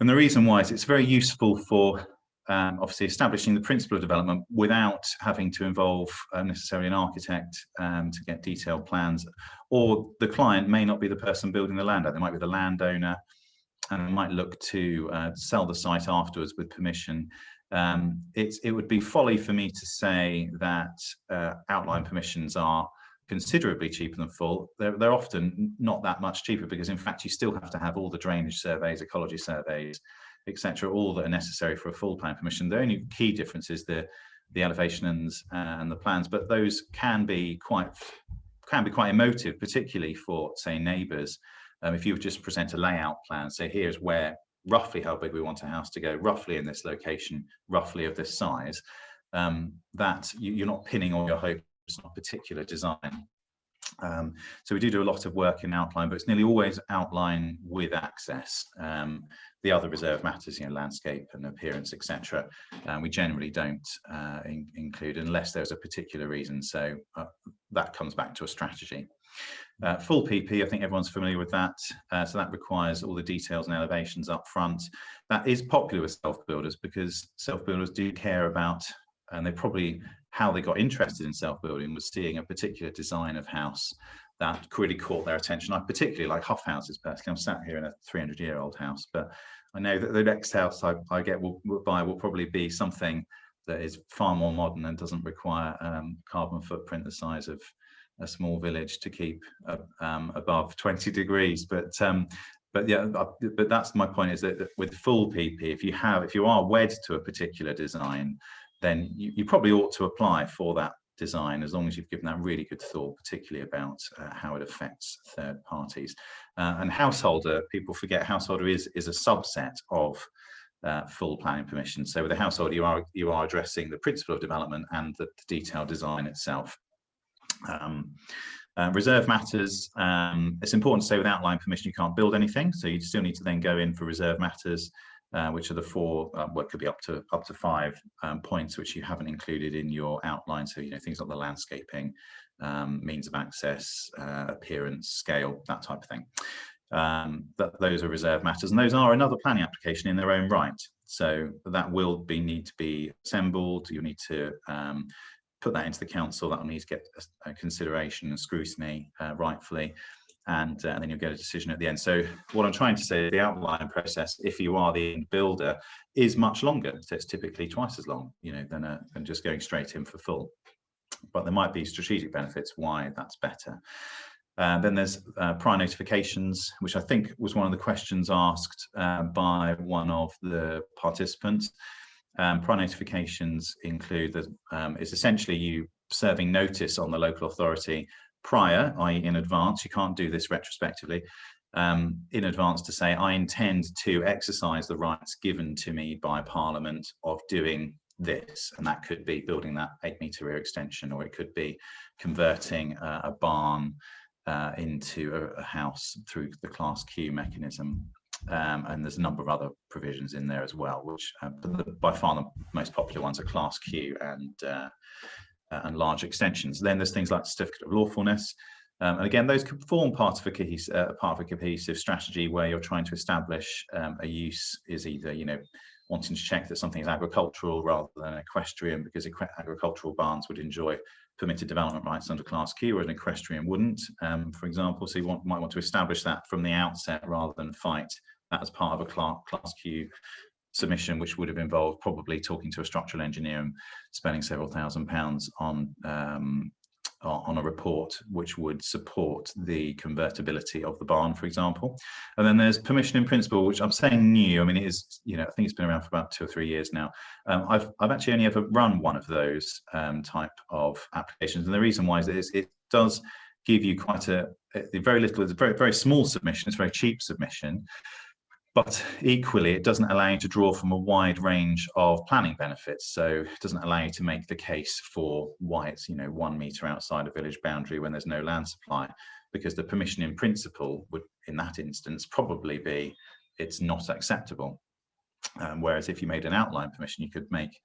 And the reason why is it's very useful for obviously establishing the principle of development without having to involve necessarily an architect to get detailed plans, or the client may not be the person building the land. They might be the landowner and might look to sell the site afterwards with permission. It would be folly for me to say that outline permissions are considerably cheaper than full. They're often not that much cheaper, because in fact you still have to have all the drainage surveys, ecology surveys, etc., all that are necessary for a full plan permission. The only key difference is the elevations and the plans, but those can be quite emotive, particularly for, say, neighbours. If you just present a layout plan, say here's where roughly how big we want a house to go, roughly in this location, roughly of this size, that you're not pinning all your hopes on a particular design. So we do a lot of work in outline, but it's nearly always outline with access. The other reserve matters, landscape and appearance, etc. We generally don't include unless there's a particular reason. So that comes back to a strategy. Full PP, I think everyone's familiar with that. So that requires all the details and elevations up front. That is popular with self-builders, because self-builders do care about, and they probably, how they got interested in self-building was seeing a particular design of house that really caught their attention. I particularly like Hough houses personally. I'm sat here in a 300-year-old house, but I know that the next house I will probably be something that is far more modern and doesn't require carbon footprint the size of a small village to keep above 20 degrees. But that's my point, is that with full PP, if you are wed to a particular design, then you probably ought to apply for that design, as long as you've given that really good thought, particularly about how it affects third parties. And householder, people forget householder is a subset of full planning permission. So with a householder, you are addressing the principle of development and the detailed design itself. Reserve matters, it's important to say with outline permission you can't build anything, so you still need to then go in for reserve matters, which are the four, what could be up to 5 points which you haven't included in your outline. So, you know, things like the landscaping, means of access, appearance, scale, that type of thing. Those are reserve matters, and those are another planning application in their own right. So that will need to be assembled. You'll need to put that into the council. That will need to get a consideration and scrutiny rightfully, and then you'll get a decision at the end. So what I'm trying to say, the outline process, if you are the end builder, is much longer. So it's typically twice as long, you know, than just going straight in for full. But there might be strategic benefits why that's better. Then there's prior notifications, which I think was one of the questions asked by one of the participants. Prior notifications include is essentially you serving notice on the local authority prior, i.e. in advance. You can't do this retrospectively. In advance to say, I intend to exercise the rights given to me by Parliament of doing this, and that could be building that 8-metre rear extension, or it could be converting a barn into a house through the Class Q mechanism. And there's a number of other provisions in there as well, which but by far the most popular ones are Class Q and large extensions. Then there's things like certificate of lawfulness, and again those could form part of a cohesive strategy where you're trying to establish a use is either, you know, wanting to check that something is agricultural rather than equestrian, because agricultural barns would enjoy permitted development rights under Class Q, whereas an equestrian wouldn't, for example. So you might want to establish that from the outset rather than fight that as part of a Class Q submission, which would have involved probably talking to a structural engineer and spending several £1000s on a report which would support the convertibility of the barn, for example. And then there's permission in principle, which I'm saying new. I mean, it is, you know, I think it's been around for about 2 or 3 years now. I've actually only ever run one of those type of applications, and the reason why is it does give you quite a very little. It's a very, very small submission. It's a very cheap submission. But equally, it doesn't allow you to draw from a wide range of planning benefits. So it doesn't allow you to make the case for why it's, you know, 1 metre outside a village boundary when there's no land supply, because the permission in principle would, in that instance, probably be it's not acceptable. Whereas if you made an outline permission, you could make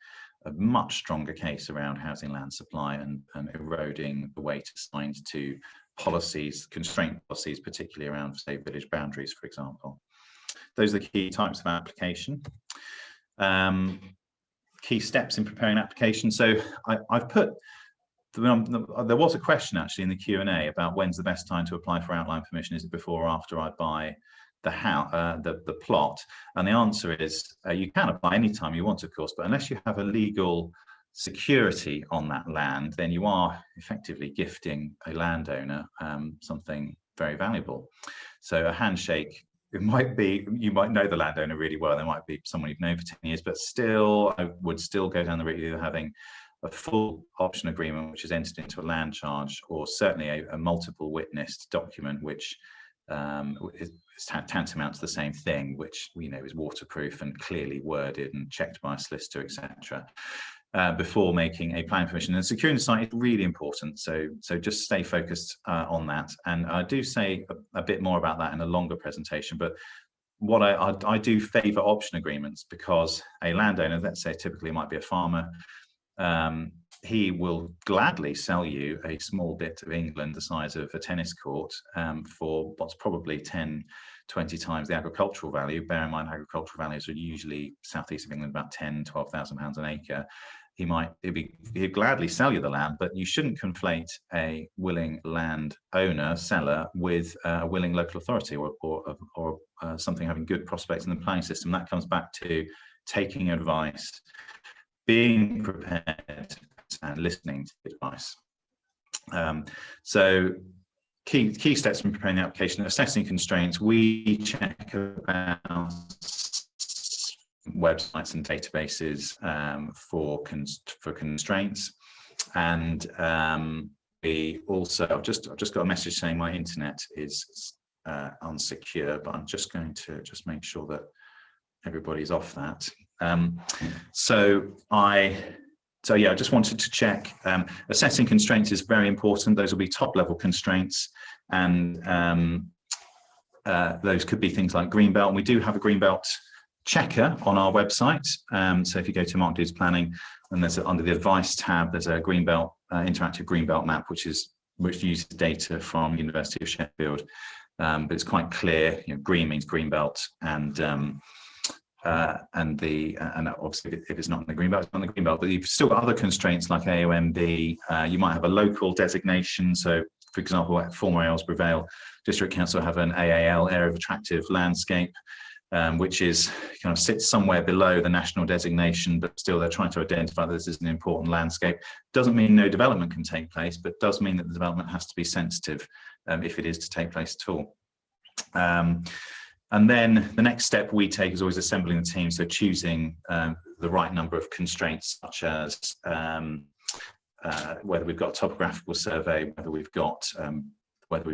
a much stronger case around housing land supply and eroding the weight assigned to policies, constraint policies, particularly around, say, village boundaries, for example. Those are the key types of application. Key steps in preparing an application. So I've put, there was a question actually in the Q&A about when's the best time to apply for outline permission. Is it before or after I buy the house, the plot? And the answer is you can apply anytime you want, of course, but unless you have a legal security on that land, then you are effectively gifting a landowner something very valuable. So a handshake, it might be, you might know the landowner really well, there might be someone you've known for 10 years, but still, I would still go down the route of having a full option agreement, which is entered into a land charge, or certainly a multiple witnessed document, which is tantamount to the same thing, which, you know, is waterproof and clearly worded and checked by a solicitor, etc. Before making a planning permission. And securing the site is really important, so just stay focused on that. And I do say a bit more about that in a longer presentation, but what I do favour option agreements, because a landowner, let's say typically it might be a farmer, he will gladly sell you a small bit of England the size of a tennis court for what's probably 10, 20 times the agricultural value. Bear in mind, agricultural values are usually southeast of England about 10, 12,000 pounds an acre. He'd gladly sell you the land, but you shouldn't conflate a willing land owner, seller, with a willing local authority or something having good prospects in the planning system. That comes back to taking advice, being prepared, and listening to advice. So key steps in preparing the application: assessing constraints. We check about websites and databases for constraints. And we also, I've just got a message saying my internet is unsecure, but I'm just going to make sure that everybody's off that. So yeah, I just wanted to check. Assessing constraints is very important. Those will be top level constraints, and those could be things like greenbelt. And we do have a greenbelt checker on our website. So if you go to Mark Dude's Planning, and there's under the advice tab, there's a greenbelt interactive greenbelt map, which uses data from University of Sheffield. But it's quite clear. Green means greenbelt, and obviously if it's not in the greenbelt, it's not in the greenbelt. But you've still got other constraints like AOMB. You might have a local designation. So, for example, at former Aylesbury Vale District Council have an AAL, Area of Attractive Landscape, which is kind of sits somewhere below the national designation, but still they're trying to identify this as an important landscape. Doesn't mean no development can take place, but does mean that the development has to be sensitive if it is to take place at all. And then the next step we take is always assembling the team, so choosing the right number of constraints, such as whether we've got a topographical survey, whether we've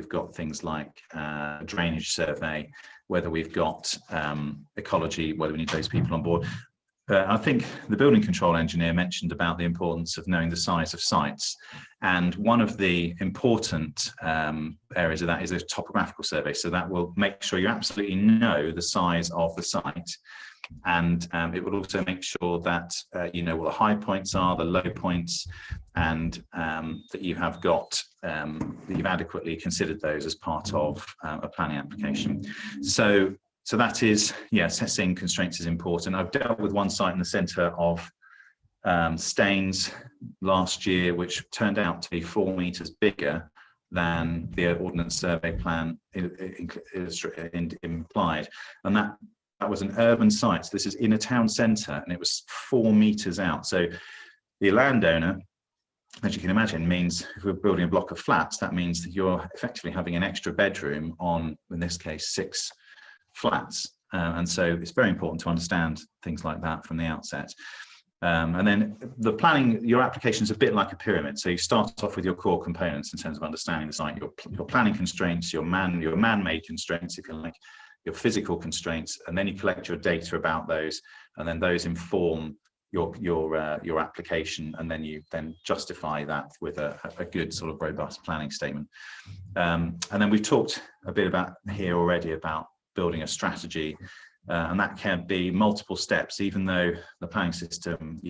got things like a drainage survey, whether we've got ecology, whether we need those people on board. I think the building control engineer mentioned about the importance of knowing the size of sites. And one of the important areas of that is a topographical survey. So that will make sure you absolutely know the size of the site. And it will also make sure that you know what the high points are, the low points, and that you have got, that you've adequately considered those as part of a planning application. So that is, yeah, assessing constraints is important. I've dealt with one site in the centre of Staines last year, which turned out to be 4 metres bigger than the Ordnance Survey plan implied. And that was an urban site. So this is in a town centre, and it was 4 metres out. So the landowner, as you can imagine, means if we're building a block of flats, that means that you're effectively having an extra bedroom on, in this case, 6 flats. And so it's very important to understand things like that from the outset. And then the planning, your application is a bit like a pyramid. So you start off with your core components in terms of understanding the site, your planning constraints, your man-made constraints, if you like, your physical constraints, and then you collect your data about those, and then those inform your application, and then you justify that with a good sort of robust planning statement. And then we've talked a bit about here already about building a strategy, and that can be multiple steps. Even though the planning system,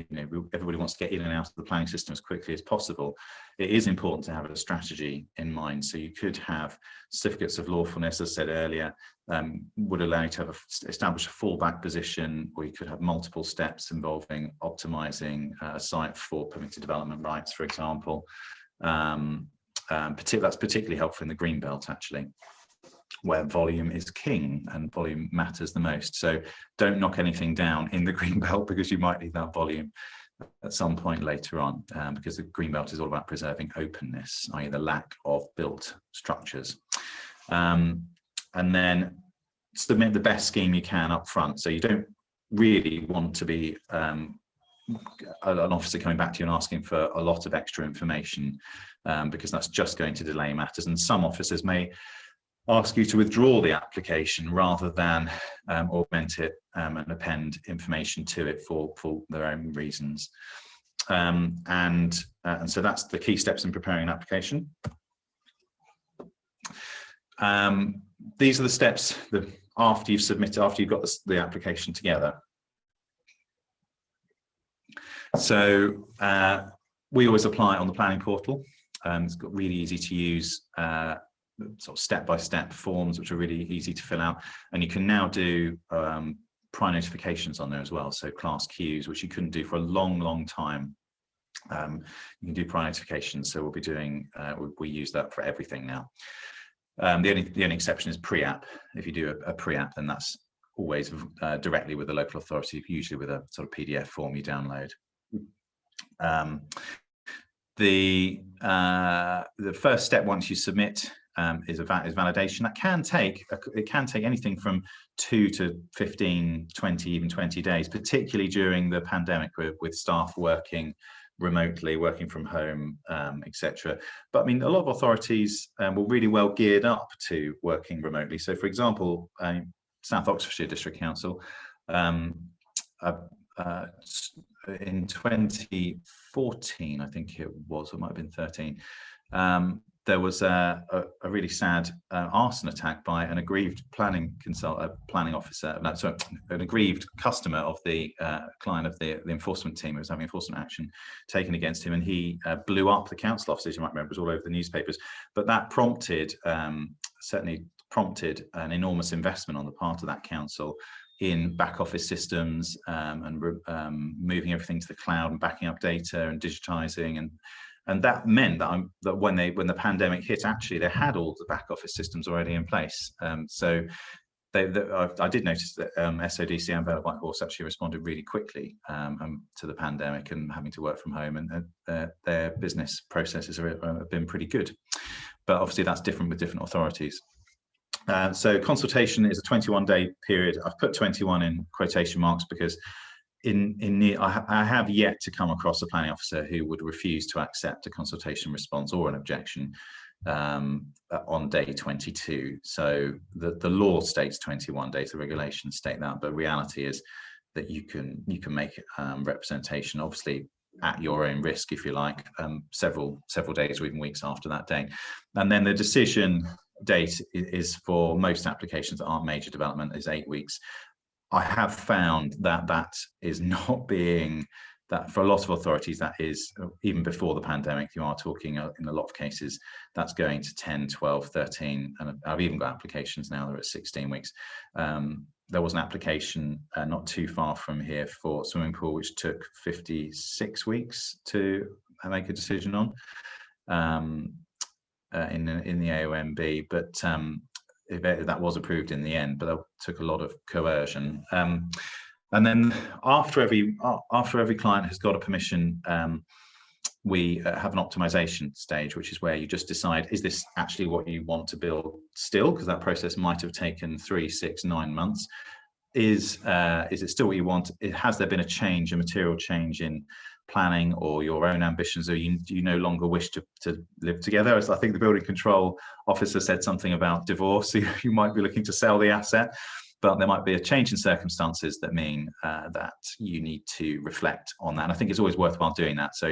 everybody wants to get in and out of the planning system as quickly as possible, it is important to have a strategy in mind. So you could have certificates of lawfulness, as I said earlier, would allow you to establish a fallback position, or you could have multiple steps involving optimizing a site for permitted development rights, for example. That's particularly helpful in the greenbelt, actually, where volume is king and volume matters the most. So don't knock anything down in the greenbelt, because you might need that volume at some point later on, because the greenbelt is all about preserving openness, i.e. the lack of built structures. And then submit the best scheme you can up front. So you don't really want to be an officer coming back to you and asking for a lot of extra information, because that's just going to delay matters. And some officers may ask you to withdraw the application rather than augment it and append information to it for their own reasons. And so that's the key steps in preparing an application. These are the steps that after you've submitted, after you've got the application together. So we always apply it on the planning portal. It's got really easy to use sort of step-by-step forms, which are really easy to fill out. And you can now do prior notifications on there as well. So class Qs, which you couldn't do for a long, long time. You can do prior notifications. So we'll be doing, we use that for everything now. The only exception is pre-app. If you do a pre-app, then that's always directly with the local authority, usually with a sort of PDF form you download. The first step once you submit is validation. That can take anything from 2 to 15, 20, even 20 days, particularly during the pandemic with staff working remotely, working from home, etc. But I mean, a lot of authorities were really well geared up to working remotely. So, for example, South Oxfordshire District Council, in 2014, I think it was, or it might have been 13, there was a really sad arson attack by an aggrieved planning officer, an aggrieved customer of the client of the enforcement team who was having enforcement action taken against him, and he blew up the council offices. You might remember, it was all over the newspapers. But that certainly prompted an enormous investment on the part of that council in back office systems, and moving everything to the cloud and backing up data and digitizing, and that meant that when the pandemic hit, actually they had all the back office systems already in place. So I did notice that SODC and Vale of White Horse actually responded really quickly to the pandemic and having to work from home, and their business processes have been pretty good. But obviously that's different with different authorities. So consultation is a 21-day period. I've put 21 in quotation marks because I have yet to come across a planning officer who would refuse to accept a consultation response or an objection on day 22. So the law states 21 days, the regulations state that, but reality is that you can make representation, obviously at your own risk, if you like, several days or even weeks after that date. And then the decision date is, for most applications that aren't major development, is 8 weeks. I have found that is not being, that for a lot of authorities, that is, even before the pandemic, you are talking in a lot of cases, that's going to 10, 12, 13, and I've even got applications now that are at 16 weeks. There was an application not too far from here for a swimming pool, which took 56 weeks to make a decision on in the AOMB, but that was approved in the end, but that took a lot of coercion. And then after every client has got a permission, we have an optimization stage, which is where you just decide, is this actually what you want to build still? Because that process might have taken 3, 6, 9 months. Is it still what you want? Has there been a material change in planning or your own ambitions, or do you no longer wish to live together? As I think the building control officer said something about divorce, so you might be looking to sell the asset, but there might be a change in circumstances that mean that you need to reflect on that. And I think it's always worthwhile doing that. So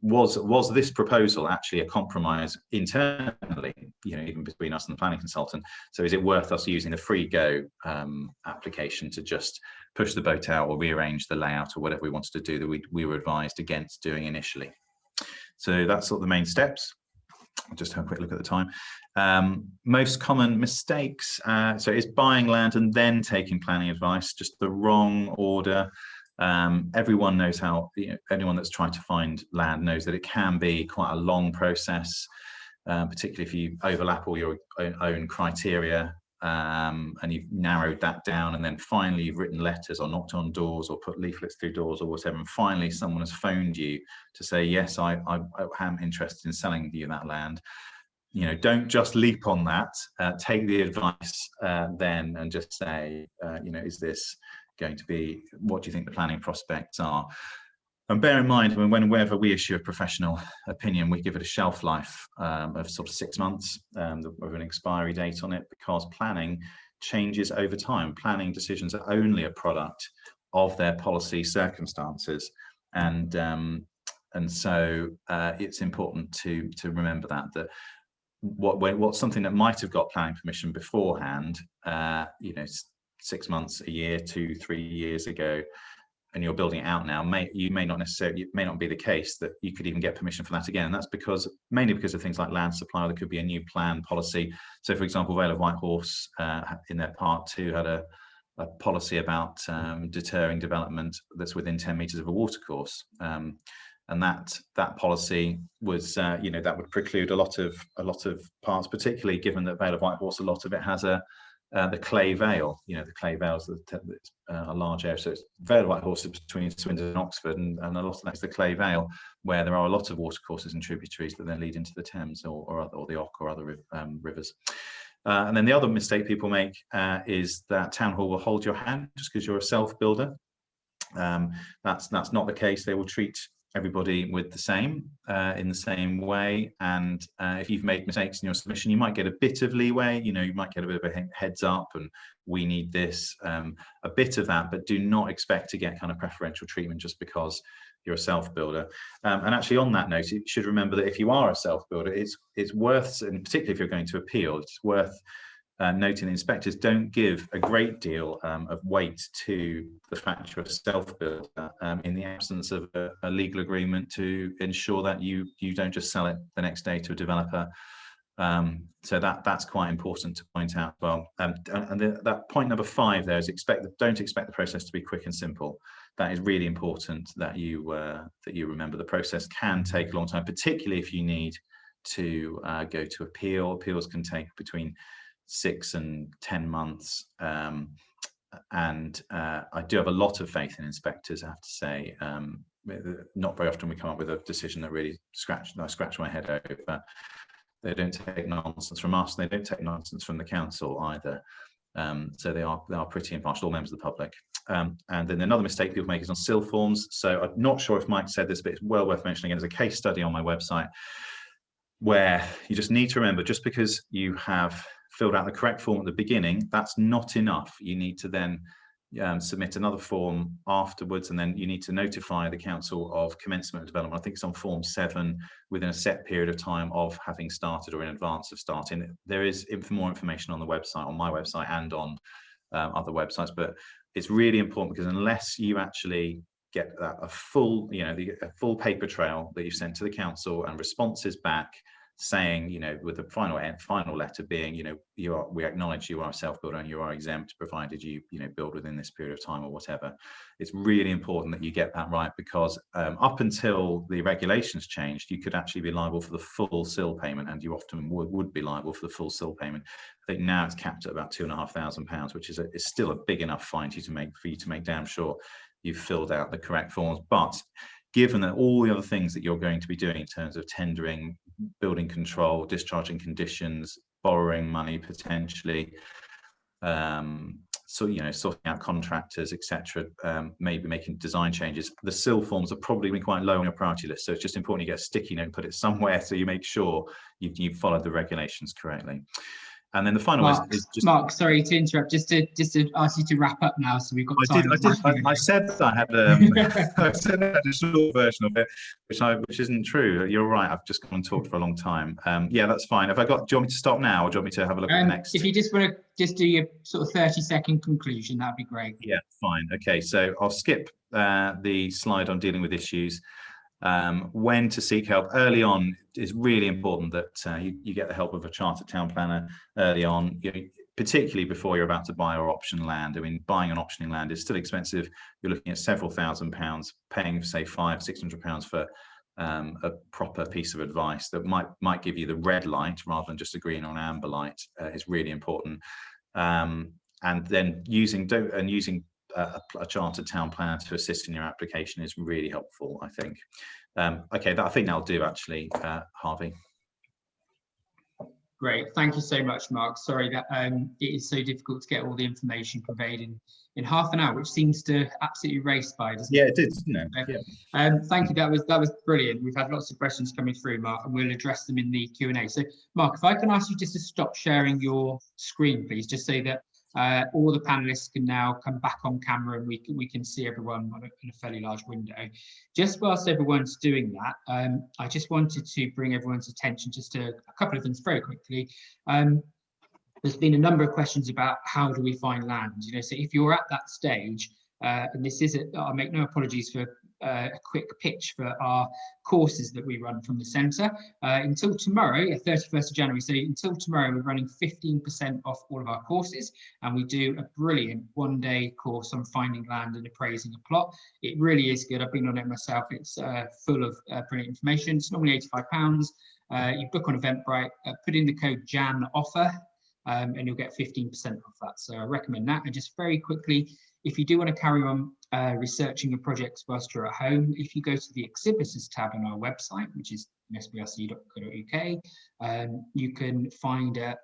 was this proposal actually a compromise internally, even between us and the planning consultant? So is it worth us using the free go application to just push the boat out or rearrange the layout or whatever we wanted to do that we were advised against doing initially? So that's sort of the main steps. I'll just have a quick look at the time. Most common mistakes, so it's buying land and then taking planning advice, just the wrong order. Everyone knows how, anyone that's trying to find land knows that it can be quite a long process, particularly if you overlap all your own criteria, and you've narrowed that down, and then finally you've written letters or knocked on doors or put leaflets through doors or whatever, and finally someone has phoned you to say, yes, I am interested in selling you that land. Don't just leap on that. Take the advice then and just say, is this going to be, what do you think the planning prospects are? And bear in mind, whenever we issue a professional opinion, we give it a shelf life of sort of 6 months with an expiry date on it, because planning changes over time. Planning decisions are only a product of their policy circumstances, and so it's important to remember that what's something that might have got planning permission beforehand, 6 months, a year, 2, 3 years ago, and you're building it out now, it may not be the case that you could even get permission for that again. And that's mainly because of things like land supply, or there could be a new plan policy. So for example, Vale of White Horse in their part 2 had a policy about deterring development that's within 10 meters of a watercourse. And that policy was, that would preclude a lot of parts, particularly given that Vale of White Horse, a lot of it has the Clay Vale. The Clay Vale is a large area. So it's Vale of White Horse between Swindon and Oxford, and a lot of that is the Clay Vale, where there are a lot of watercourses and tributaries that then lead into the Thames or the Och or other rivers. And then the other mistake people make is that Town Hall will hold your hand just because you're a self-builder. That's not the case. They will treat everybody with the same in the same way, and if you've made mistakes in your submission, you might get a bit of leeway. You might get a bit of a heads up, and we need this, a bit of that, but do not expect to get kind of preferential treatment just because you're a self-builder. And actually, on that note, you should remember that if you are a self-builder, it's worth, and particularly if you're going to appeal, it's worth noting inspectors don't give a great deal of weight to the fact you're a self-builder in the absence of a legal agreement to ensure that you don't just sell it the next day to a developer. So that's quite important to point out as well. And that point number 5 there is don't expect the process to be quick and simple. That is really important that you remember. The process can take a long time, particularly if you need to go to appeal. Appeals can take between 6 and 10 months, and I do have a lot of faith in inspectors, I have to say. Not very often we come up with a decision that really I scratch my head over. They don't take nonsense from us, and they don't take nonsense from the council either. So they are pretty impartial, all members of the public. And then another mistake people make is on SIL forms. So I'm not sure if Mike said this, but it's well worth mentioning. There's a case study on my website where you just need to remember, just because you have filled out the correct form at the beginning, that's not enough. You need to then submit another form afterwards, and then you need to notify the council of commencement of development. I think it's on form 7 within a set period of time of having started or in advance of starting. There is more information on the website, on my website and on other websites, but it's really important because unless you actually get a full paper trail that you've sent to the council and responses back saying, with the final letter being, we acknowledge you are a self-builder and you are exempt provided you build within this period of time or whatever. It's really important that you get that right, because up until the regulations changed, you could actually be liable for the full SIL payment, and you often would be liable for the full SIL payment. I think now it's capped at about £2,500, which is still a big enough fine for you to make damn sure you've filled out the correct forms. But given that all the other things that you're going to be doing in terms of tendering, building control, discharging conditions, borrowing money potentially, sorting out contractors, etc., maybe making design changes, the SIL forms are probably been quite low on your priority list. So it's just important you get a sticky note and put it somewhere so you make sure you've followed the regulations correctly. And then the final is just Mark, sorry to interrupt, just to ask you to wrap up now, so we've got time. I said that I had I said I had a short version of it, which isn't true. You're right. I've just gone and talked for a long time. Yeah, that's fine. Do you want me to stop now, or do you want me to have a look at the next? If you just want to just do your sort of 30-second conclusion, that'd be great. Yeah, fine. Okay, so I'll skip the slide on dealing with issues. When to seek help early on is really important, that you get the help of a chartered town planner early on, particularly before you're about to buy or option land. I mean, buying and optioning land is still expensive. You're looking at several £1,000s, paying say £500–600 for a proper piece of advice that might give you the red light rather than just a green or an amber light is really important. And then using a chartered town planner to assist in your application is really helpful, I think. Okay, I think that'll do actually, Harvey. Great, thank you so much, Mark. Sorry that it is so difficult to get all the information conveyed in half an hour, which seems to absolutely race by, doesn't it? Yeah, it did, didn't it? Yeah. Thank you, that was brilliant. We've had lots of questions coming through, Mark, and we'll address them in the Q&A. So, Mark, if I can ask you just to stop sharing your screen, please, just so that all the panelists can now come back on camera and we can see everyone in a fairly large window. Just whilst everyone's doing that, I just wanted to bring everyone's attention just to a couple of things very quickly. There's been a number of questions about how do we find land. So if you're at that stage, and this is I'll make no apologies for a quick pitch for our courses that we run from the centre. Until tomorrow, 31st of January, so until tomorrow, we're running 15% off all of our courses, and we do a brilliant one-day course on finding land and appraising a plot. It really is good. I've been on it myself. It's full of brilliant information. It's normally £85. You book on Eventbrite, put in the code JANOFFER, and you'll get 15% off that. So I recommend that. And just very quickly, if you do want to carry on researching your projects whilst you're at home, if you go to the exhibitors tab on our website, which is sbrc.co.uk, you can find a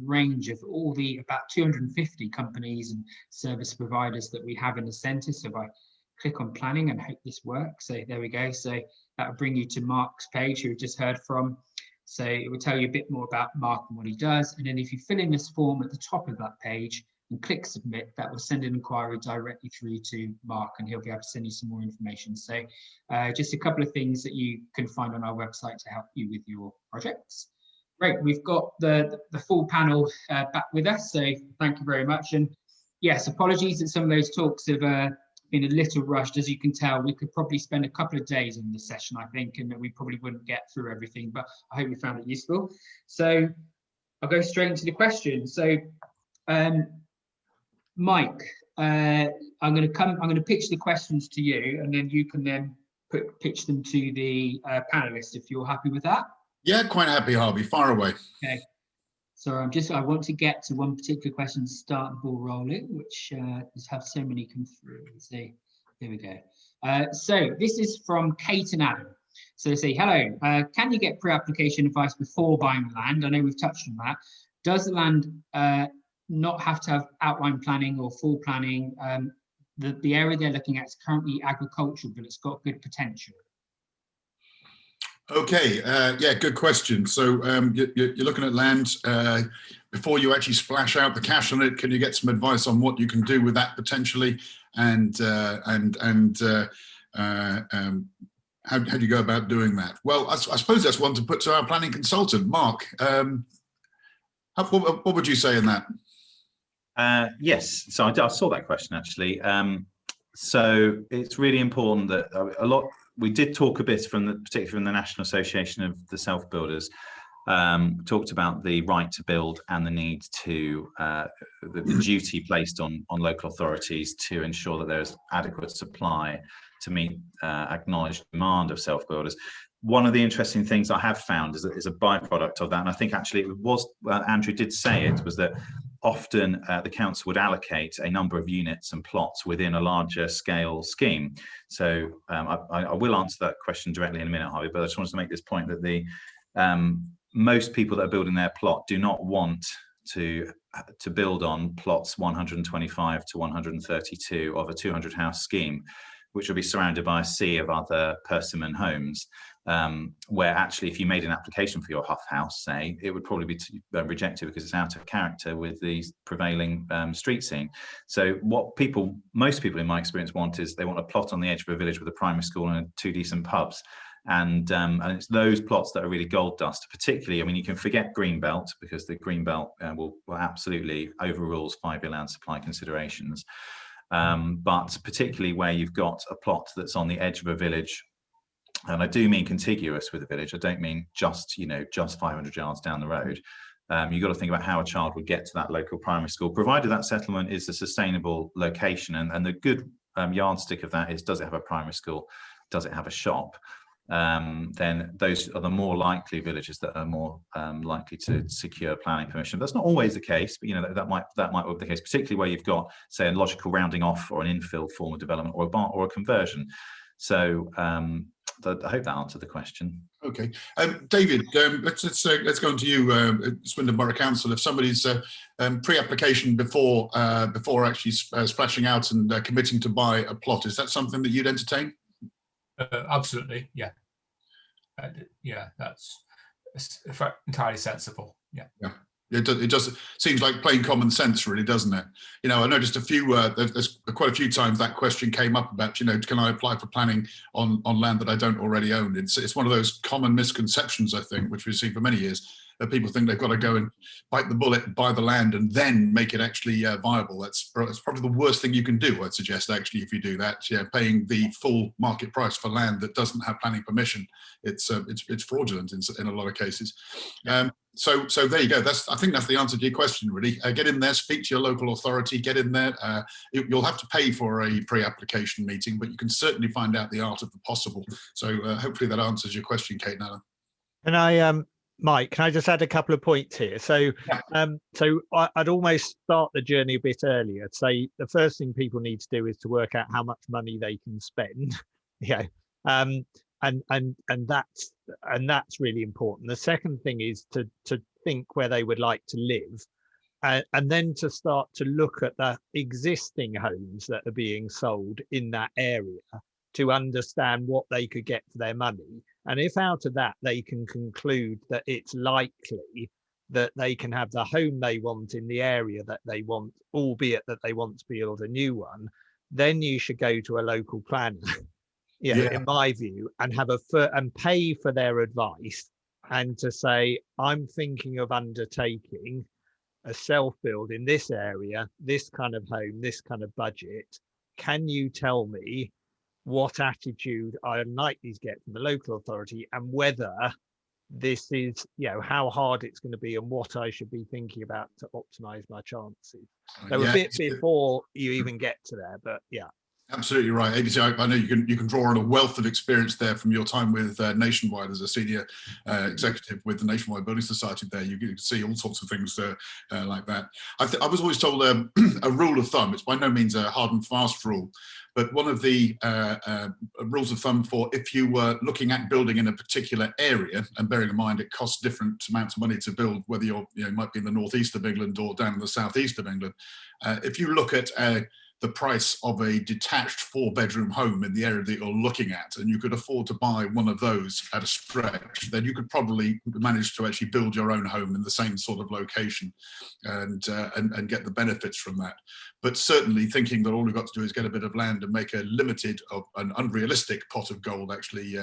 range of all the about 250 companies and service providers that we have in the centre. So if I click on planning, and I hope this works, so there we go. So that will bring you to Mark's page, who we just heard from. So it will tell you a bit more about Mark and what he does. And then if you fill in this form at the top of that page and click submit, that will send an inquiry directly through to Mark, and he'll be able to send you some more information. So just a couple of things that you can find on our website to help you with your projects. Great, we've got the full panel back with us, so thank you very much. And yes, apologies that some of those talks have been a little rushed. As you can tell, we could probably spend a couple of days on this session, I think, and we probably wouldn't get through everything, but I hope you found it useful. So I'll go straight into the questions. So Mike, I'm going to pitch the questions to you, and then you can then pitch them to the panelists if you're happy with that. Yeah, quite happy, Harvey. Fire away. Okay. So I want to get to one particular question to start the ball rolling, which has had so many come through. So here we go. So this is from Kate and Adam. So they say, hello, can you get pre-application advice before buying the land? I know we've touched on that. Does the land not have to have outline planning or full planning? The area they're looking at is currently agricultural, but it's got good potential. Okay, yeah, good question. So you're looking at land. Before you actually splash out the cash on it, can you get some advice on what you can do with that potentially, and how do you go about doing that? Well, I suppose that's one to put to our planning consultant, Mark. What would you say in that? Yes, so I saw that question actually. So it's really important that we did talk a bit particularly from the National Association of the Self Builders, talked about the right to build and the need to the duty placed on local authorities to ensure that there's adequate supply to meet acknowledged demand of self builders. One of the interesting things I have found is a byproduct of that, and I think actually it was Andrew did say it, was that often the council would allocate a number of units and plots within a larger scale scheme. So I will answer that question directly in a minute, Harvey, but I just wanted to make this point that the most people that are building their plot do not want to build on plots 125 to 132 of a 200 house scheme, which will be surrounded by a sea of other persimmon homes, where actually if you made an application for your Huff house, say, it would probably be rejected because it's out of character with the prevailing street scene. So what most people in my experience want is they want a plot on the edge of a village with a primary school and 2 decent pubs. And it's those plots that are really gold dust, particularly, I mean, you can forget Greenbelt because the Greenbelt will absolutely overrules 5-year land supply considerations. But particularly where you've got a plot that's on the edge of a village, and I do mean contiguous with a village, I don't mean just 500 yards down the road. You've got to think about how a child would get to that local primary school, provided that settlement is a sustainable location. And the good yardstick of that is, does it have a primary school? Does it have a shop? Then those are the more likely villages that are more likely to secure planning permission. That's not always the case, but that might be the case, particularly where you've got, say, a logical rounding off or an infill form of development or a conversion. So I hope that answered the question. Okay, David, let's go on to you, Swindon Borough Council. If somebody's pre-application before actually splashing out and committing to buy a plot, is that something that you'd entertain? Absolutely, yeah. Yeah, that's entirely sensible. Yeah. It just seems like plain common sense, really, doesn't it? I noticed there's quite a few times that question came up about, can I apply for planning on land that I don't already own? It's one of those common misconceptions, I think, which we've seen for many years, that people think they've got to go and bite the bullet, buy the land, and then make it actually viable. That's probably the worst thing you can do, I'd suggest, actually, if you do that. Paying the full market price for land that doesn't have planning permission, it's fraudulent in a lot of cases. So there you go. I think that's the answer to your question, really. Get in there, speak to your local authority, get in there. You'll have to pay for a pre-application meeting, but you can certainly find out the art of the possible. So hopefully that answers your question, Kate and Alan. And Mike, can I just add a couple of points here? So, I'd almost start the journey a bit earlier. Say the first thing people need to do is to work out how much money they can spend. And that's really important. The second thing is to think where they would like to live, and then to start to look at the existing homes that are being sold in that area to understand what they could get for their money. And if out of that they can conclude that it's likely that they can have the home they want in the area that they want, albeit that they want to build a new one, then you should go to a local planner, in my view, and have and pay for their advice, and to say, I'm thinking of undertaking a self-build in this area, this kind of home, this kind of budget. Can you tell me what attitude I'm likely to get from the local authority, and whether this is, how hard it's going to be, and what I should be thinking about to optimize my chances. So a bit before you even get to there, but yeah. Absolutely right, ABC. I know you can draw on a wealth of experience there from your time with Nationwide as a senior executive with the Nationwide Building Society. There, you can see all sorts of things like that. I was always told a rule of thumb. It's by no means a hard and fast rule, but one of the rules of thumb for if you were looking at building in a particular area, and bearing in mind it costs different amounts of money to build, whether you're might be in the northeast of England or down in the southeast of England. If you look at the price of a detached 4-bedroom home in the area that you're looking at, and you could afford to buy one of those at a stretch, then you could probably manage to actually build your own home in the same sort of location and get the benefits from that. But certainly thinking that all you've got to do is get a bit of land and make a limited, an unrealistic pot of gold actually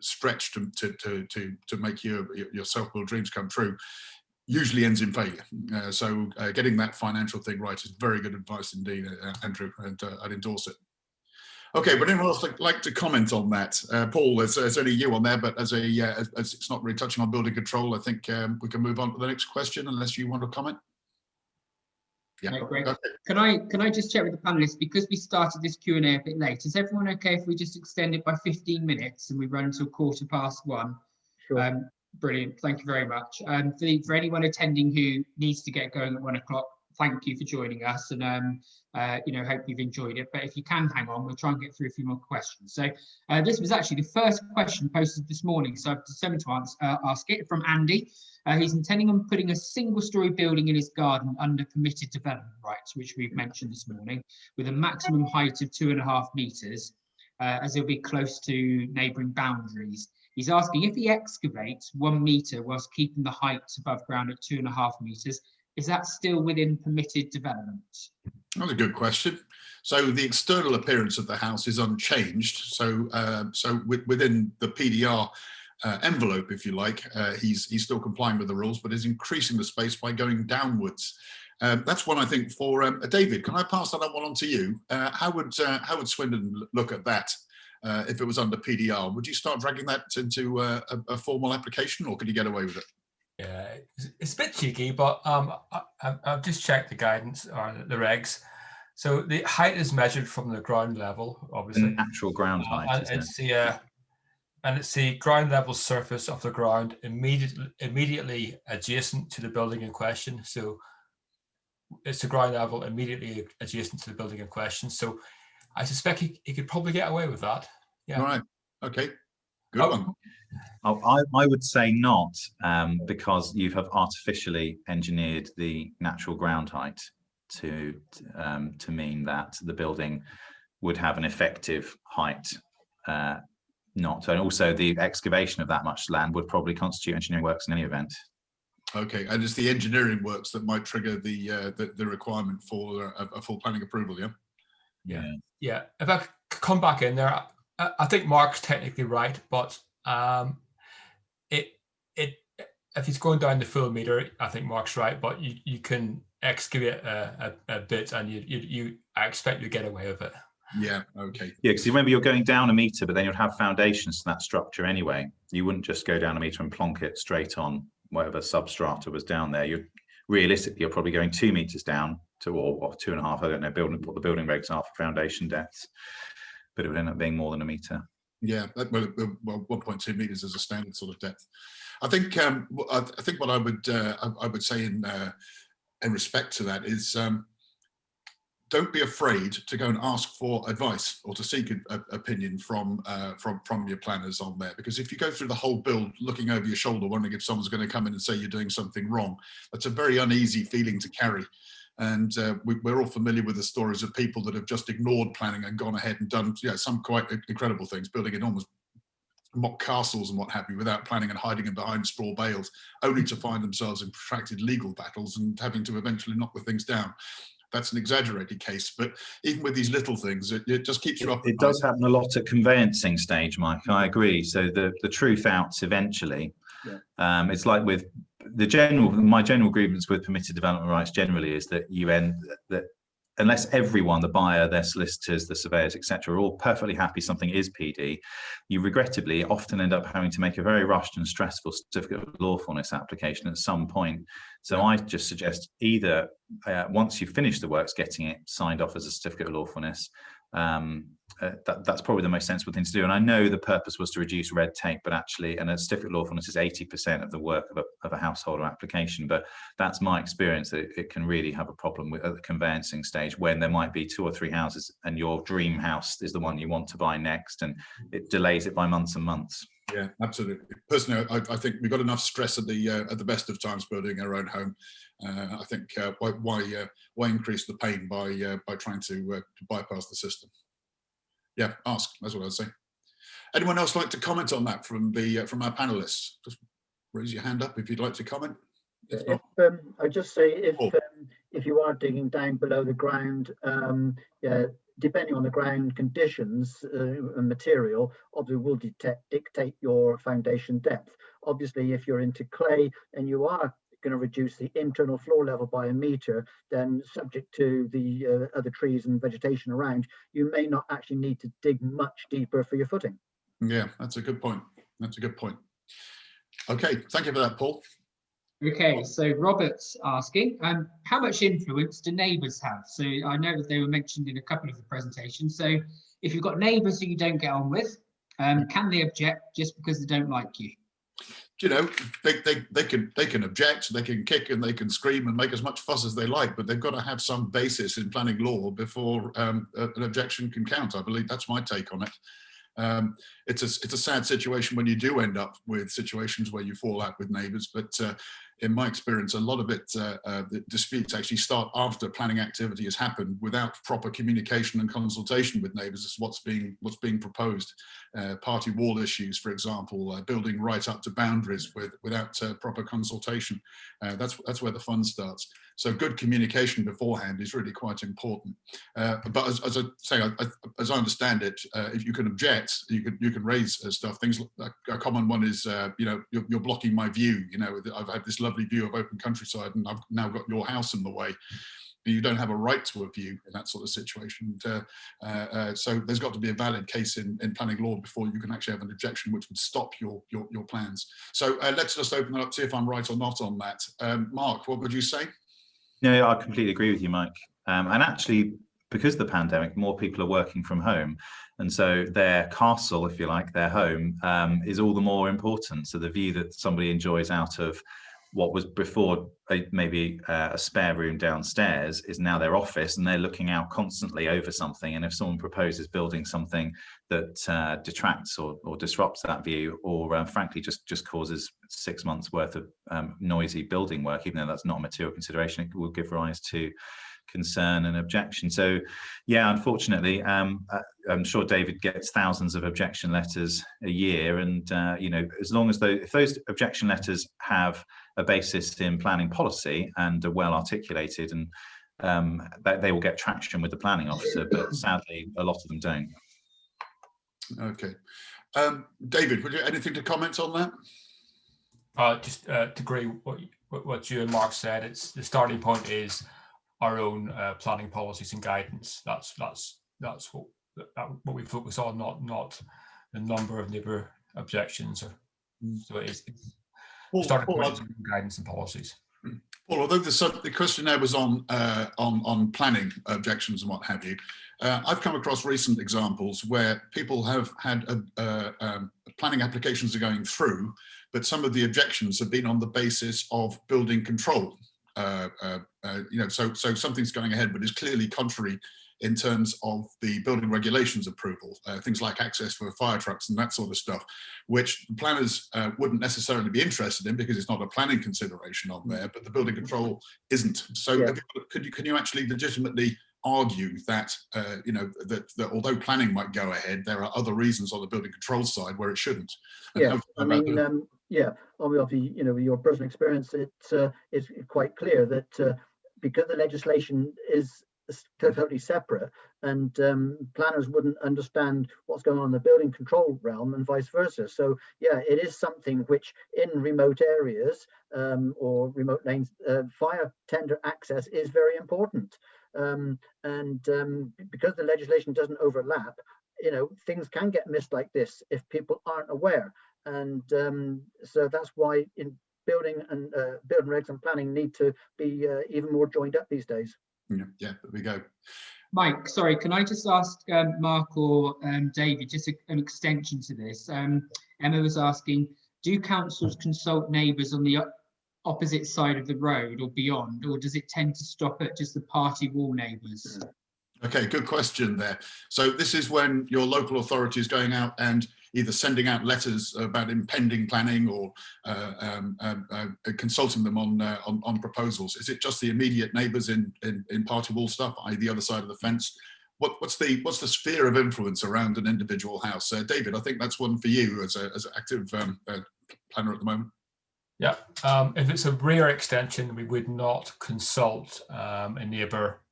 stretch to make your self-build dreams come true usually ends in failure. So getting that financial thing right is very good advice indeed, Andrew, and I'd endorse it. Okay, would anyone else like to comment on that? Paul, there's only you on there, but as it's not really touching on building control, I think we can move on to the next question unless you want to comment. Yeah, great. Okay. Can I just check with the panelists, because we started this Q&A a bit late, is everyone okay if we just extend it by 15 minutes and we run until 1:15? Sure. Brilliant, thank you very much. For anyone attending who needs to get going at 1 o'clock, thank you for joining us, and hope you've enjoyed it. But if you can hang on, we'll try and get through a few more questions. So this was actually the first question posted this morning, so I've decided to ask it from Andy. He's intending on putting a single-storey building in his garden under permitted development rights, which we've mentioned this morning, with a maximum height of 2.5 metres, as it'll be close to neighbouring boundaries. He's asking, if he excavates 1 metre whilst keeping the height above ground at 2.5 metres, is that still within permitted development? That's a good question. So the external appearance of the house is unchanged. So within the PDR envelope, if you like, he's still complying with the rules, but is increasing the space by going downwards. That's one I think for David. Can I pass that on to you? How would Swindon look at that? If it was under PDR, would you start dragging that into a formal application, or could you get away with it? Yeah, it's a bit cheeky, but I've just checked the guidance or the regs. So the height is measured from the ground level, obviously. The natural ground height. And it's the ground level surface of the ground immediately adjacent to the building in question. So it's the ground level immediately adjacent to the building in question. So I suspect he could probably get away with that. Yeah. All right. Okay. Good one. I would say not, because you have artificially engineered the natural ground height to mean that the building would have an effective height. Not, and also the excavation of that much land would probably constitute engineering works in any event. Okay, and it's the engineering works that might trigger the requirement for a full planning approval. Yeah. If I could come back in there, I think Mark's technically right, but if he's going down the full meter, I think Mark's right. But you can excavate a bit, and I expect you get away with it. Yeah. Okay. Yeah, because remember, you're going down a meter, but then you'd have foundations to that structure anyway. You wouldn't just go down a meter and plonk it straight on whatever substrata was down there. You're probably going 2 meters down to, or 2.5. I don't know what the building regs are for foundation depths, but it would end up being more than a meter. Yeah, well, 1.2 meters is a standard sort of depth. I think what I would say in respect to that is, don't be afraid to go and ask for advice or to seek opinion from your planners on there. Because if you go through the whole build looking over your shoulder, wondering if someone's going to come in and say you're doing something wrong, that's a very uneasy feeling to carry. And we're all familiar with the stories of people that have just ignored planning and gone ahead and done some quite incredible things, building enormous mock castles and what have you without planning and hiding them behind straw bales, only to find themselves in protracted legal battles and having to eventually knock the things down. That's an exaggerated case, but even with these little things, it just keeps you up. It does happen a lot at conveyancing stage, Mike. I agree. So the truth outs eventually. Yeah. It's like with my general grievance with permitted development rights generally is that unless everyone, the buyer, their solicitors, the surveyors, etc., are all perfectly happy something is PD, you regrettably often end up having to make a very rushed and stressful certificate of lawfulness application at some point. So I just suggest either once you've finished the works, getting it signed off as a certificate of lawfulness. That's probably the most sensible thing to do. And I know the purpose was to reduce red tape, but actually, and a certificate of lawfulness is 80% of the work of a householder application. But that's my experience, that it can really have a problem at the conveyancing stage when there might be 2 or 3 houses and your dream house is the one you want to buy next, and it delays it by months and months. Yeah, absolutely. Personally, I think we've got enough stress at the best of times building our own home. I think why increase the pain by trying to bypass the system? Yeah, ask. That's what I'd say. Anyone else like to comment on that from our panelists? Just raise your hand up if you'd like to comment. I'd just say if you are digging down below the ground, depending on the ground conditions and material, obviously will dictate your foundation depth. Obviously, if you're into clay and you are going to reduce the internal floor level by 1 meter, then subject to the other trees and vegetation around, you may not actually need to dig much deeper for your footing. Yeah, that's a good point. That's a good point. Okay, thank you for that, Paul. Okay, so Robert's asking, how much influence do neighbours have? So I know that they were mentioned in a couple of the presentations. So if you've got neighbours who you don't get on with, can they object just because they don't like you? You know, they can object, they can kick and they can scream and make as much fuss as they like, but they've got to have some basis in planning law before an objection can count. I believe that's my take on it. It's a sad situation when you do end up with situations where you fall out with neighbours, but in my experience, a lot of it, the disputes actually start after planning activity has happened without proper communication and consultation with neighbours as what's being proposed. Party wall issues, for example, building right up to boundaries without proper consultation. That's where the fun starts. So good communication beforehand is really quite important. But as I say, as I understand it, if you can object, you can raise stuff. Things like a common one is, you're blocking my view. You know, I've had this lovely view of open countryside, and I've now got your house in the way. You don't have a right to a view in that sort of situation. So there's got to be a valid case in planning law before you can actually have an objection which would stop your plans. So let's just open it up, see if I'm right or not on that. Mark, what would you say? No, I completely agree with you, Mike. And actually, because of the pandemic, more people are working from home. And so their castle, if you like, their home, is all the more important. So the view that somebody enjoys out of what was before maybe a spare room downstairs is now their office, and they're looking out constantly over something. And if someone proposes building something that detracts or disrupts that view, or frankly just causes 6 months worth of noisy building work, even though that's not a material consideration, it will give rise to concern and objection. So yeah, unfortunately, I'm sure David gets thousands of objection letters a year, and as long as if those objection letters have a basis in planning policy and are well articulated, and that they will get traction with the planning officer, but sadly a lot of them don't. Okay, David, would you anything to comment on that? Just to agree what you and Mark said. It's the starting point is our own planning policies and guidance. That's what we focus on, not the number of neighbour objections. So it's starting point is guidance and policies. Paul, although the questionnaire was on planning objections and what have you, I've come across recent examples where people have had planning applications are going through, but some of the objections have been on the basis of building control. So something's going ahead, but is clearly contrary in terms of the building regulations approval, things like access for fire trucks and that sort of stuff, which the planners wouldn't necessarily be interested in because it's not a planning consideration on there, but the building control isn't. So Yeah. can you actually legitimately argue that, that although planning might go ahead, there are other reasons on the building control side where it shouldn't? Yeah, I mean, obviously, with your personal experience, it's quite clear that because the legislation is totally separate, and planners wouldn't understand what's going on in the building control realm and vice versa. So yeah, it is something which in remote areas or remote lanes, fire tender access is very important. Because the legislation doesn't overlap, things can get missed like this if people aren't aware. And so that's why in building regs and planning need to be even more joined up these days. Yeah, there we go. Mike, sorry, can I just ask Mark or David, just an extension to this? Emma was asking, do councils consult neighbours on the opposite side of the road or beyond, or does it tend to stop at just the party wall neighbours? Okay, good question there. So this is when your local authority is going out and either sending out letters about impending planning or consulting them on proposals. Is it just the immediate neighbours in party wall stuff, i.e. the other side of the fence? What's the sphere of influence around an individual house? David, I think that's one for you as an active planner at the moment. Yeah, if it's a rear extension, we would not consult a neighbour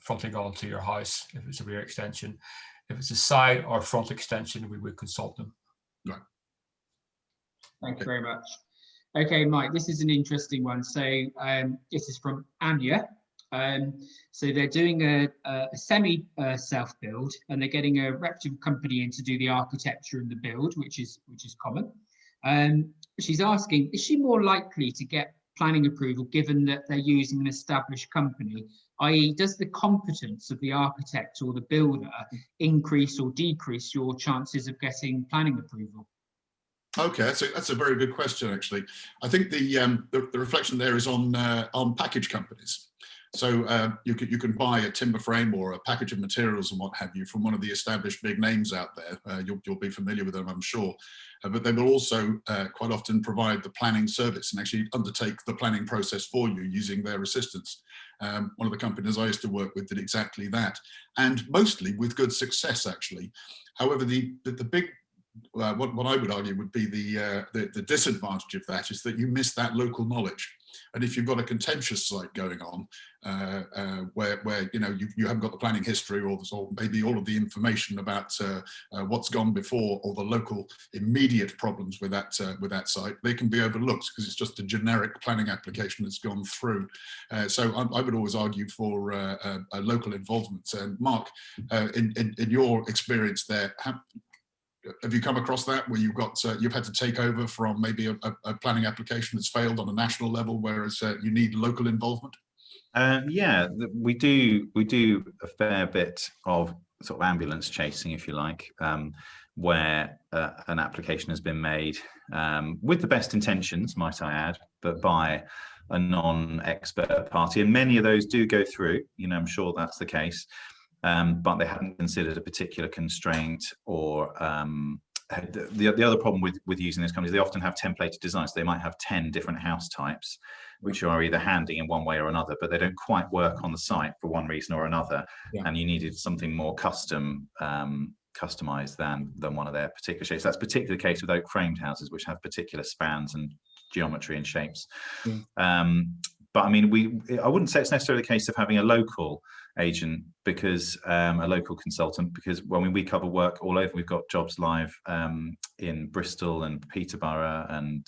fronting onto your house if it's a rear extension. If it's a side or front extension, we would consult them. Right. Thank you very much. Okay, Mike, this is an interesting one. So this is from Anya. So they're doing a semi self-build, and they're getting a reputable company in to do the architecture and the build, which is common. She's asking, is she more likely to get planning approval given that they're using an established company, i.e. does the competence of the architect or the builder increase or decrease your chances of getting planning approval? Okay, that's a very good question, actually. I think the reflection there is on package companies. So you can buy a timber frame or a package of materials and what have you from one of the established big names out there. You'll be familiar with them, I'm sure. But they will also quite often provide the planning service and actually undertake the planning process for you using their assistance. One of the companies I used to work with did exactly that, and mostly with good success, actually. However, the big what I would argue would be the disadvantage of that is that you miss that local knowledge. And if you've got a contentious site going on where you haven't got the planning history or maybe all of the information about what's gone before or the local immediate problems with that site, they can be overlooked because it's just a generic planning application that's gone through. So I would always argue for a local involvement. And Mark, in your experience there, have you come across that where you've had to take over from maybe a planning application that's failed on a national level, whereas you need local involvement? Yeah, we do a fair bit of sort of ambulance chasing, if you like, where an application has been made with the best intentions, might I add, but by a non-expert party, and many of those do go through. I'm sure that's the case. But they hadn't considered a particular constraint or the other problem with using these companies, they often have templated designs. They might have 10 different house types, which are either handy in one way or another, but they don't quite work on the site for one reason or another. Yeah. And you needed something more customized than one of their particular shapes. That's particularly the case with oak framed houses, which have particular spans and geometry and shapes. Mm. But I mean, I wouldn't say it's necessarily the case of having a local agent because a local consultant, because we cover work all over. We've got jobs live in Bristol and Peterborough and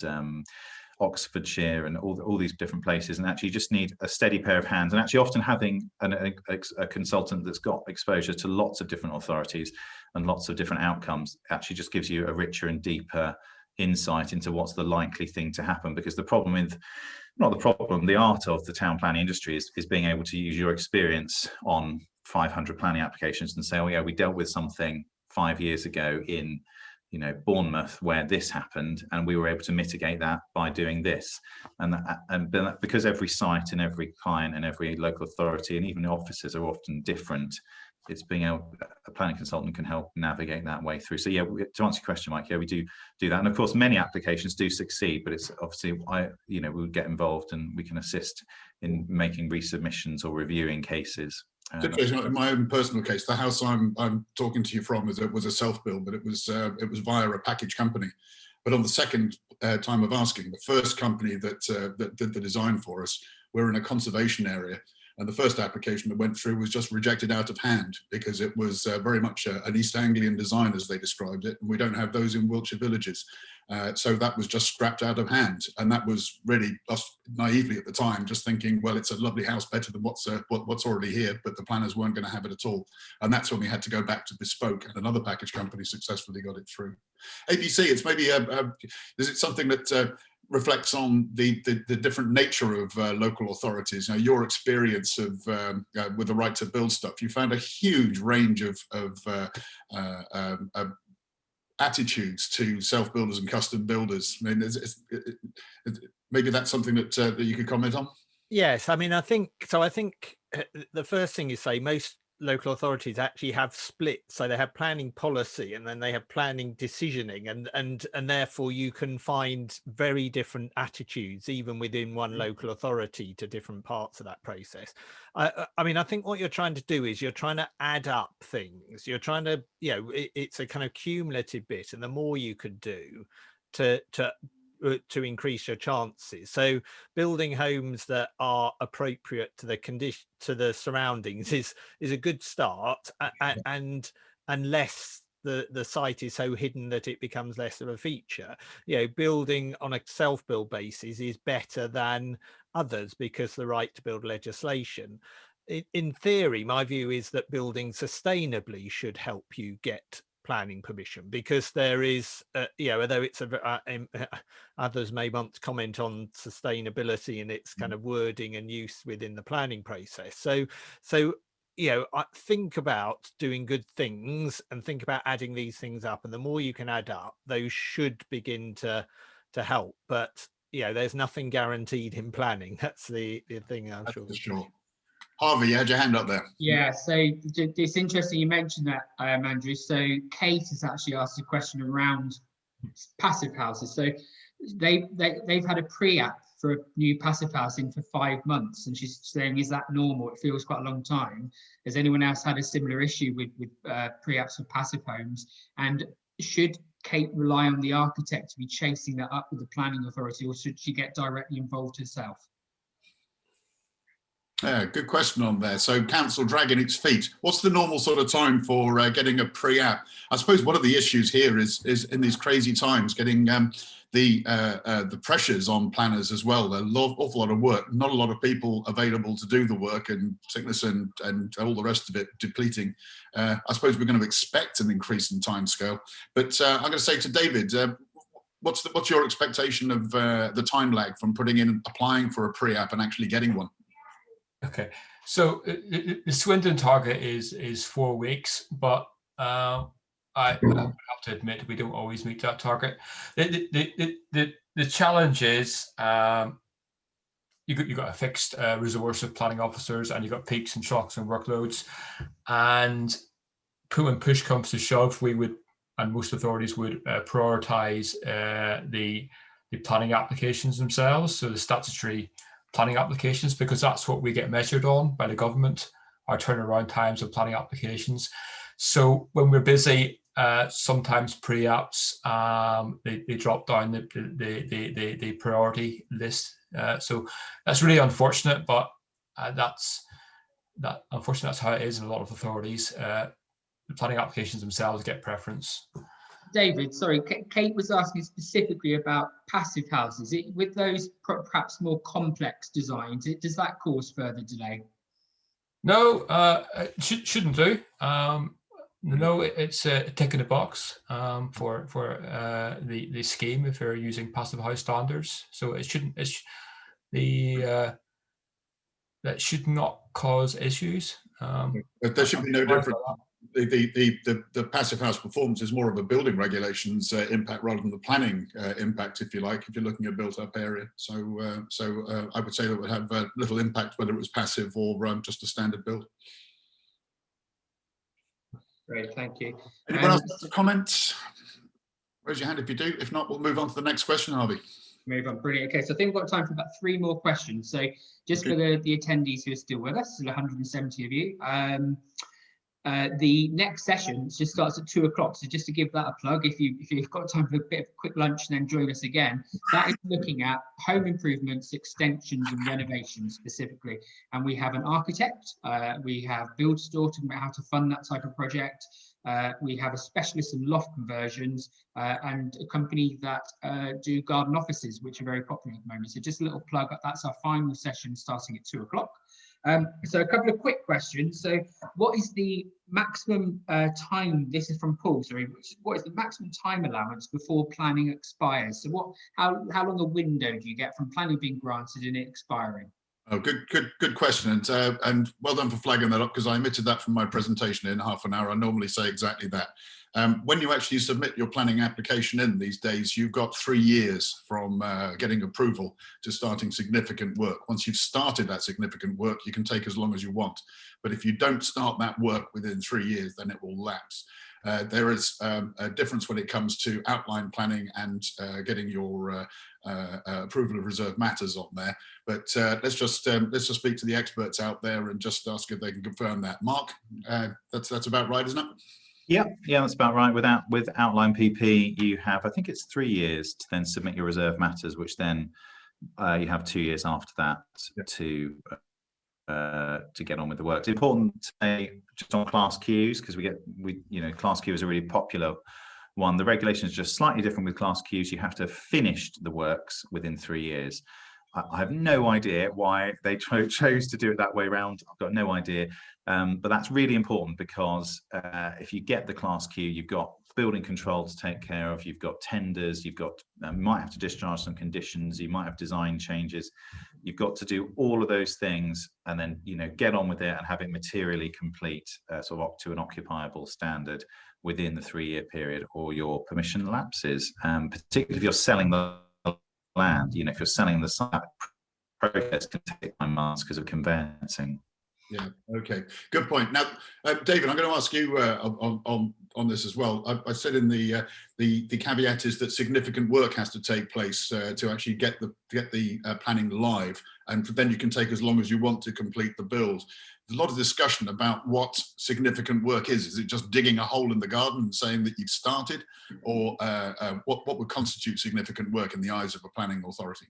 Oxfordshire and all these different places, and actually you just need a steady pair of hands. And actually often having a consultant that's got exposure to lots of different authorities and lots of different outcomes actually just gives you a richer and deeper insight into what's the likely thing to happen. Because the problem with not the problem, the art of the town planning industry is being able to use your experience on 500 planning applications and say, oh yeah, we dealt with something 5 years ago in, you know, Bournemouth where this happened, and we were able to mitigate that by doing this. And because every site and every client and every local authority and even the officers are often different, it's being able, a planning consultant can help navigate that way through. So yeah, to answer your question, Mike, yeah, we do that. And of course, many applications do succeed, but it's obviously, we would get involved and we can assist in making resubmissions or reviewing cases. In my own personal case, the house I'm talking to you from was a self-build, but it was via a package company. But on the second time of asking, the first company that did the design for us, we're in a conservation area, and the first application that went through was just rejected out of hand because it was very much an East Anglian design, as they described it, and we don't have those in Wiltshire villages. So that was just scrapped out of hand, and that was really us naively at the time, just thinking, well, it's a lovely house, better than what's already here, but the planners weren't going to have it at all. And that's when we had to go back to bespoke, and another package company successfully got it through. ABC, it's maybe is it something that reflects on the different nature of local authorities? Now, your experience of with the right to build stuff, you found a huge range of attitudes to self-builders and custom builders. I mean, maybe that's something that you could comment on. Yes, I mean, I think the first thing you say, most local authorities actually have split, so they have planning policy and then they have planning decisioning, and therefore you can find very different attitudes even within one local authority to different parts of that process. I mean, I think what you're trying to do is you're trying to add up things. You're trying to, it's a kind of cumulative bit, and the more you could do to increase your chances. So building homes that are appropriate to the condition, to the surroundings is a good start, and unless the site is so hidden that it becomes less of a feature, building on a self-build basis is better than others because the right to build legislation. In theory, my view is that building sustainably should help you get planning permission, because there is, although it's others may want to comment on sustainability and its kind of wording and use within the planning process. So I think about doing good things and think about adding these things up, and the more you can add up, those should begin to help. But there's nothing guaranteed in planning. That's the thing, I'm sure. For sure. Harvey, you had your hand up there. Yeah, so it's interesting you mentioned that, Andrew. So Kate has actually asked a question around passive houses. So they've had a pre-app for a new passive house in for 5 months, and she's saying, is that normal? It feels quite a long time. Has anyone else had a similar issue with pre-apps for passive homes? And should Kate rely on the architect to be chasing that up with the planning authority, or should she get directly involved herself? Yeah, good question on there. So council dragging its feet. What's the normal sort of time for getting a pre-app? I suppose one of the issues here is in these crazy times, getting the pressures on planners as well. An awful lot of work, not a lot of people available to do the work, and sickness and all the rest of it depleting. I suppose we're going to expect an increase in timescale. But I'm going to say to David, what's your expectation of the time lag from applying for a pre-app and actually getting one? Okay, so the Swindon target is 4 weeks, but I have to admit we don't always meet that target. The challenge is you've got a fixed resource of planning officers, and you've got peaks and shocks and workloads. And when push comes to shove, we would, and most authorities would, prioritise the planning applications themselves, so the statutory planning applications, because that's what we get measured on by the government, our turnaround times of planning applications. So when we're busy, sometimes pre-apps they drop down the priority list. So that's really unfortunate, but unfortunately that's how it is in a lot of authorities. The planning applications themselves get preference. David, sorry, Kate was asking specifically about passive houses. With those perhaps more complex designs, does that cause further delay? No, it shouldn't do. No, it's a tick in the box for the scheme if you're using passive house standards. So it shouldn't. that should not cause issues. But there should be no difference. The passive house performance is more of a building regulations impact rather than the planning impact, if you like, if you're looking at built up area. So I would say that would have little impact whether it was passive or just a standard build. Great, thank you. Anyone else have comments? Raise your hand if you do. If not, we'll move on to the next question, Harvey. Move on, brilliant. Okay, so I think we've got time for about 3 more questions. So just for the attendees who are still with us, there's 170 of you. The next session just starts at 2 o'clock. So just to give that a plug, if you've got time for a bit of a quick lunch and then join us again, that is looking at home improvements, extensions and renovations specifically. And we have an architect, we have BuildStore talking about how to fund that type of project. We have a specialist in loft conversions and a company that do garden offices, which are very popular at the moment. So just a little plug, that's our final session starting at 2 o'clock. So a couple of quick questions. So what is the maximum time, this is from Paul, sorry, what is the maximum time allowance before planning expires? So how long a window do you get from planning being granted and it expiring? Oh, good question, and well done for flagging that up, because I omitted that from my presentation in half an hour. I normally say exactly that. When you actually submit your planning application in these days, you've got 3 years from getting approval to starting significant work. Once you've started that significant work, you can take as long as you want. But if you don't start that work within 3 years, then it will lapse. There is a difference when it comes to outline planning and getting your approval of reserve matters on there. But let's just speak to the experts out there and just ask if they can confirm that. Mark, that's about right, isn't it? Yeah, that's about right. With outline PP, you have, I think it's 3 years to then submit your reserve matters, which then you have 2 years after that to get on with the work. It's important to say just on class Qs, because class Q is a really popular one. The regulation is just slightly different with class Qs. You have to finish the works within 3 years. I have no idea why they chose to do it that way around. I've got no idea. But that's really important, because if you get the class Q, you've got building control to take care of, you've got tenders, you've got, you might have to discharge some conditions, you might have design changes. You've got to do all of those things and then, get on with it and have it materially complete, sort of up to an occupiable standard within the 3-year period, or your permission lapses. Particularly if you're selling the land, if you're selling the site, process can take 9 months because of conveyancing. Yeah. Okay. Good point. Now, David, I'm going to ask you on this as well. I said in the caveat is that significant work has to take place to actually get the planning live, and then you can take as long as you want to complete the build. There's a lot of discussion about what significant work is. Is it just digging a hole in the garden and saying that you've started, or what would constitute significant work in the eyes of a planning authority?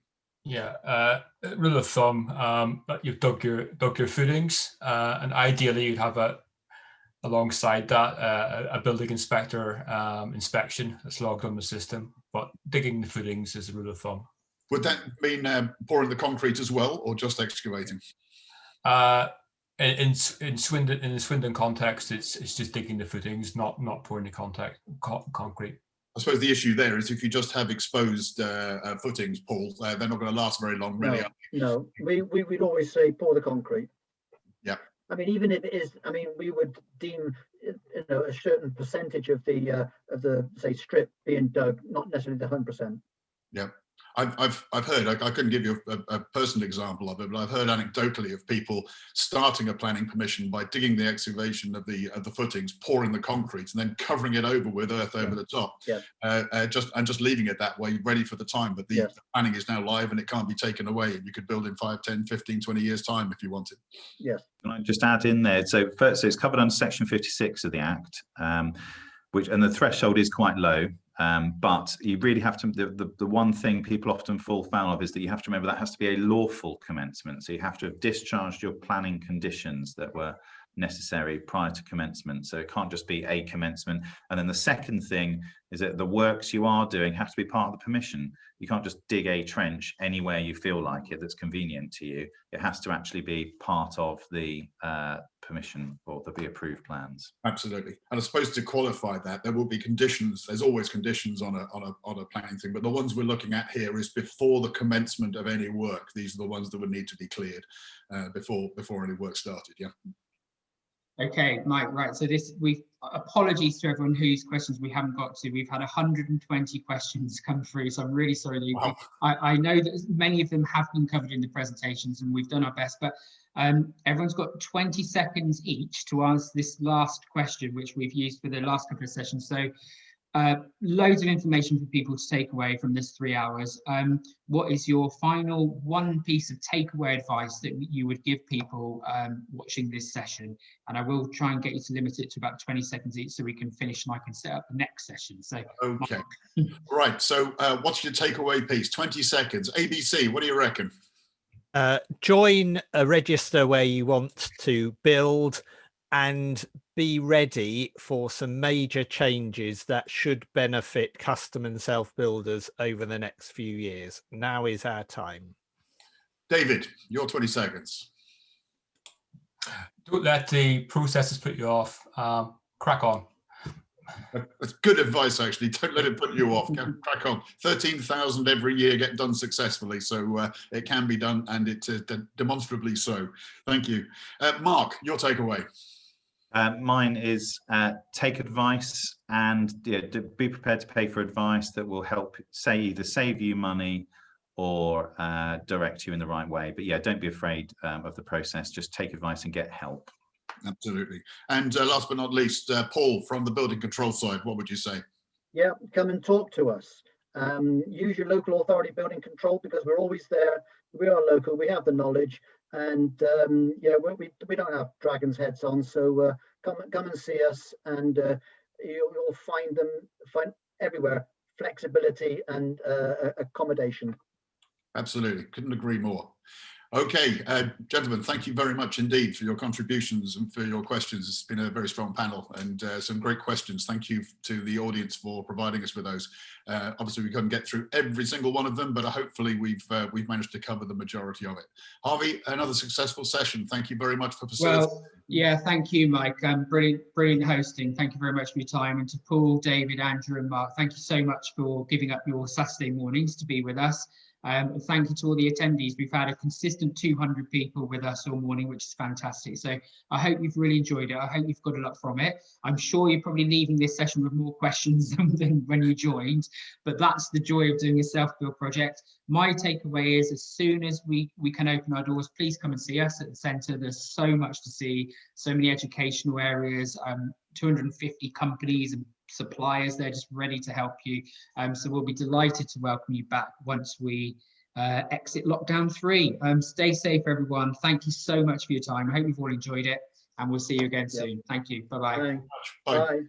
Yeah, rule of thumb, that you've dug your footings, and ideally you'd have alongside that a building inspector inspection that's logged on the system. But digging the footings is a rule of thumb. Would that mean pouring the concrete as well, or just excavating? In the Swindon context, it's just digging the footings, not pouring the concrete. I suppose the issue there is if you just have exposed footings, Paul, they're not going to last very long, really. No, we'd always say pour the concrete. Yeah. I mean, even if it is, we would deem, a certain percentage of the say strip being dug, not necessarily the 100%. Yeah. I've heard, I couldn't give you a personal example of it, but I've heard anecdotally of people starting a planning permission by digging the excavation of the footings, pouring the concrete, and then covering it over with earth over the top, just leaving it that way, ready for the time. But the planning is now live and it can't be taken away, and you could build in 5, 10, 15, 20 years time if you wanted. Yes. Can I just add in there? So first, it's covered under Section 56 of the Act, and the threshold is quite low. But you really have to, the one thing people often fall foul of is that you have to remember that has to be a lawful commencement. So you have to have discharged your planning conditions that were necessary prior to commencement. So it can't just be a commencement. And then the second thing is that the works you are doing have to be part of the permission. You can't just dig a trench anywhere you feel like it that's convenient to you. It has to actually be part of the permission or the approved plans. Absolutely. And I suppose to qualify that, there will be conditions. There's always conditions on a planning thing, but the ones we're looking at here is before the commencement of any work. These are the ones that would need to be cleared before any work started. Yeah. Okay, Mike, right. So apologies to everyone whose questions we haven't got to. We've had 120 questions come through, so I'm really sorry. Wow. I know that many of them have been covered in the presentations and we've done our best, but everyone's got 20 seconds each to answer this last question, which we've used for the last couple of sessions. So loads of information for people to take away from this 3 hours. What is your final one piece of takeaway advice that you would give people watching this session? And I will try and get you to limit it to about 20 seconds each so we can finish and I can set up the next session. So okay. Right. So what's your takeaway piece? 20 seconds. ABC, what do you reckon? Join a register where you want to build and be ready for some major changes that should benefit custom and self-builders over the next few years. Now is our time. David, your 20 seconds. Don't let the processes put you off. Crack on. That's good advice, actually. Don't let it put you off. Crack on. 13,000 every year get done successfully, so it can be done, and it's demonstrably so. Thank you. Mark, your takeaway. Mine is take advice and be prepared to pay for advice that will help either save you money or direct you in the right way. But yeah, don't be afraid of the process. Just take advice and get help. Absolutely. And last but not least, Paul, from the building control side, what would you say? Yeah, come and talk to us. Use your local authority building control, because we're always there. We are local, we have the knowledge, and yeah, we don't have dragons heads on, so come and see us, and you'll find everywhere flexibility and accommodation. Absolutely, couldn't agree more. Okay, gentlemen, thank you very much indeed for your contributions and for your questions. It's been a very strong panel and some great questions. Thank you to the audience for providing us with those. Obviously, we couldn't get through every single one of them, but hopefully we've managed to cover the majority of it. Harvey, another successful session. Thank you very much for facilitating. Well, yeah, thank you, Mike. Brilliant hosting. Thank you very much for your time. And to Paul, David, Andrew, and Mark, thank you so much for giving up your Saturday mornings to be with us. And thank you to all the attendees. We've had a consistent 200 people with us all morning, which is fantastic. So I hope you've really enjoyed it. I hope you've got a lot from it. I'm sure you're probably leaving this session with more questions than when you joined, but that's the joy of doing a self-build project. My takeaway is, as soon as we can open our doors, please come and see us at the centre. There's so much to see, so many educational areas, 250 companies and suppliers, they're just ready to help you. So we'll be delighted to welcome you back once we exit lockdown 3. Stay safe, everyone. Thank you so much for your time. I hope you've all enjoyed it, and we'll see you again soon. Thank you. Bye-bye. Bye. Bye.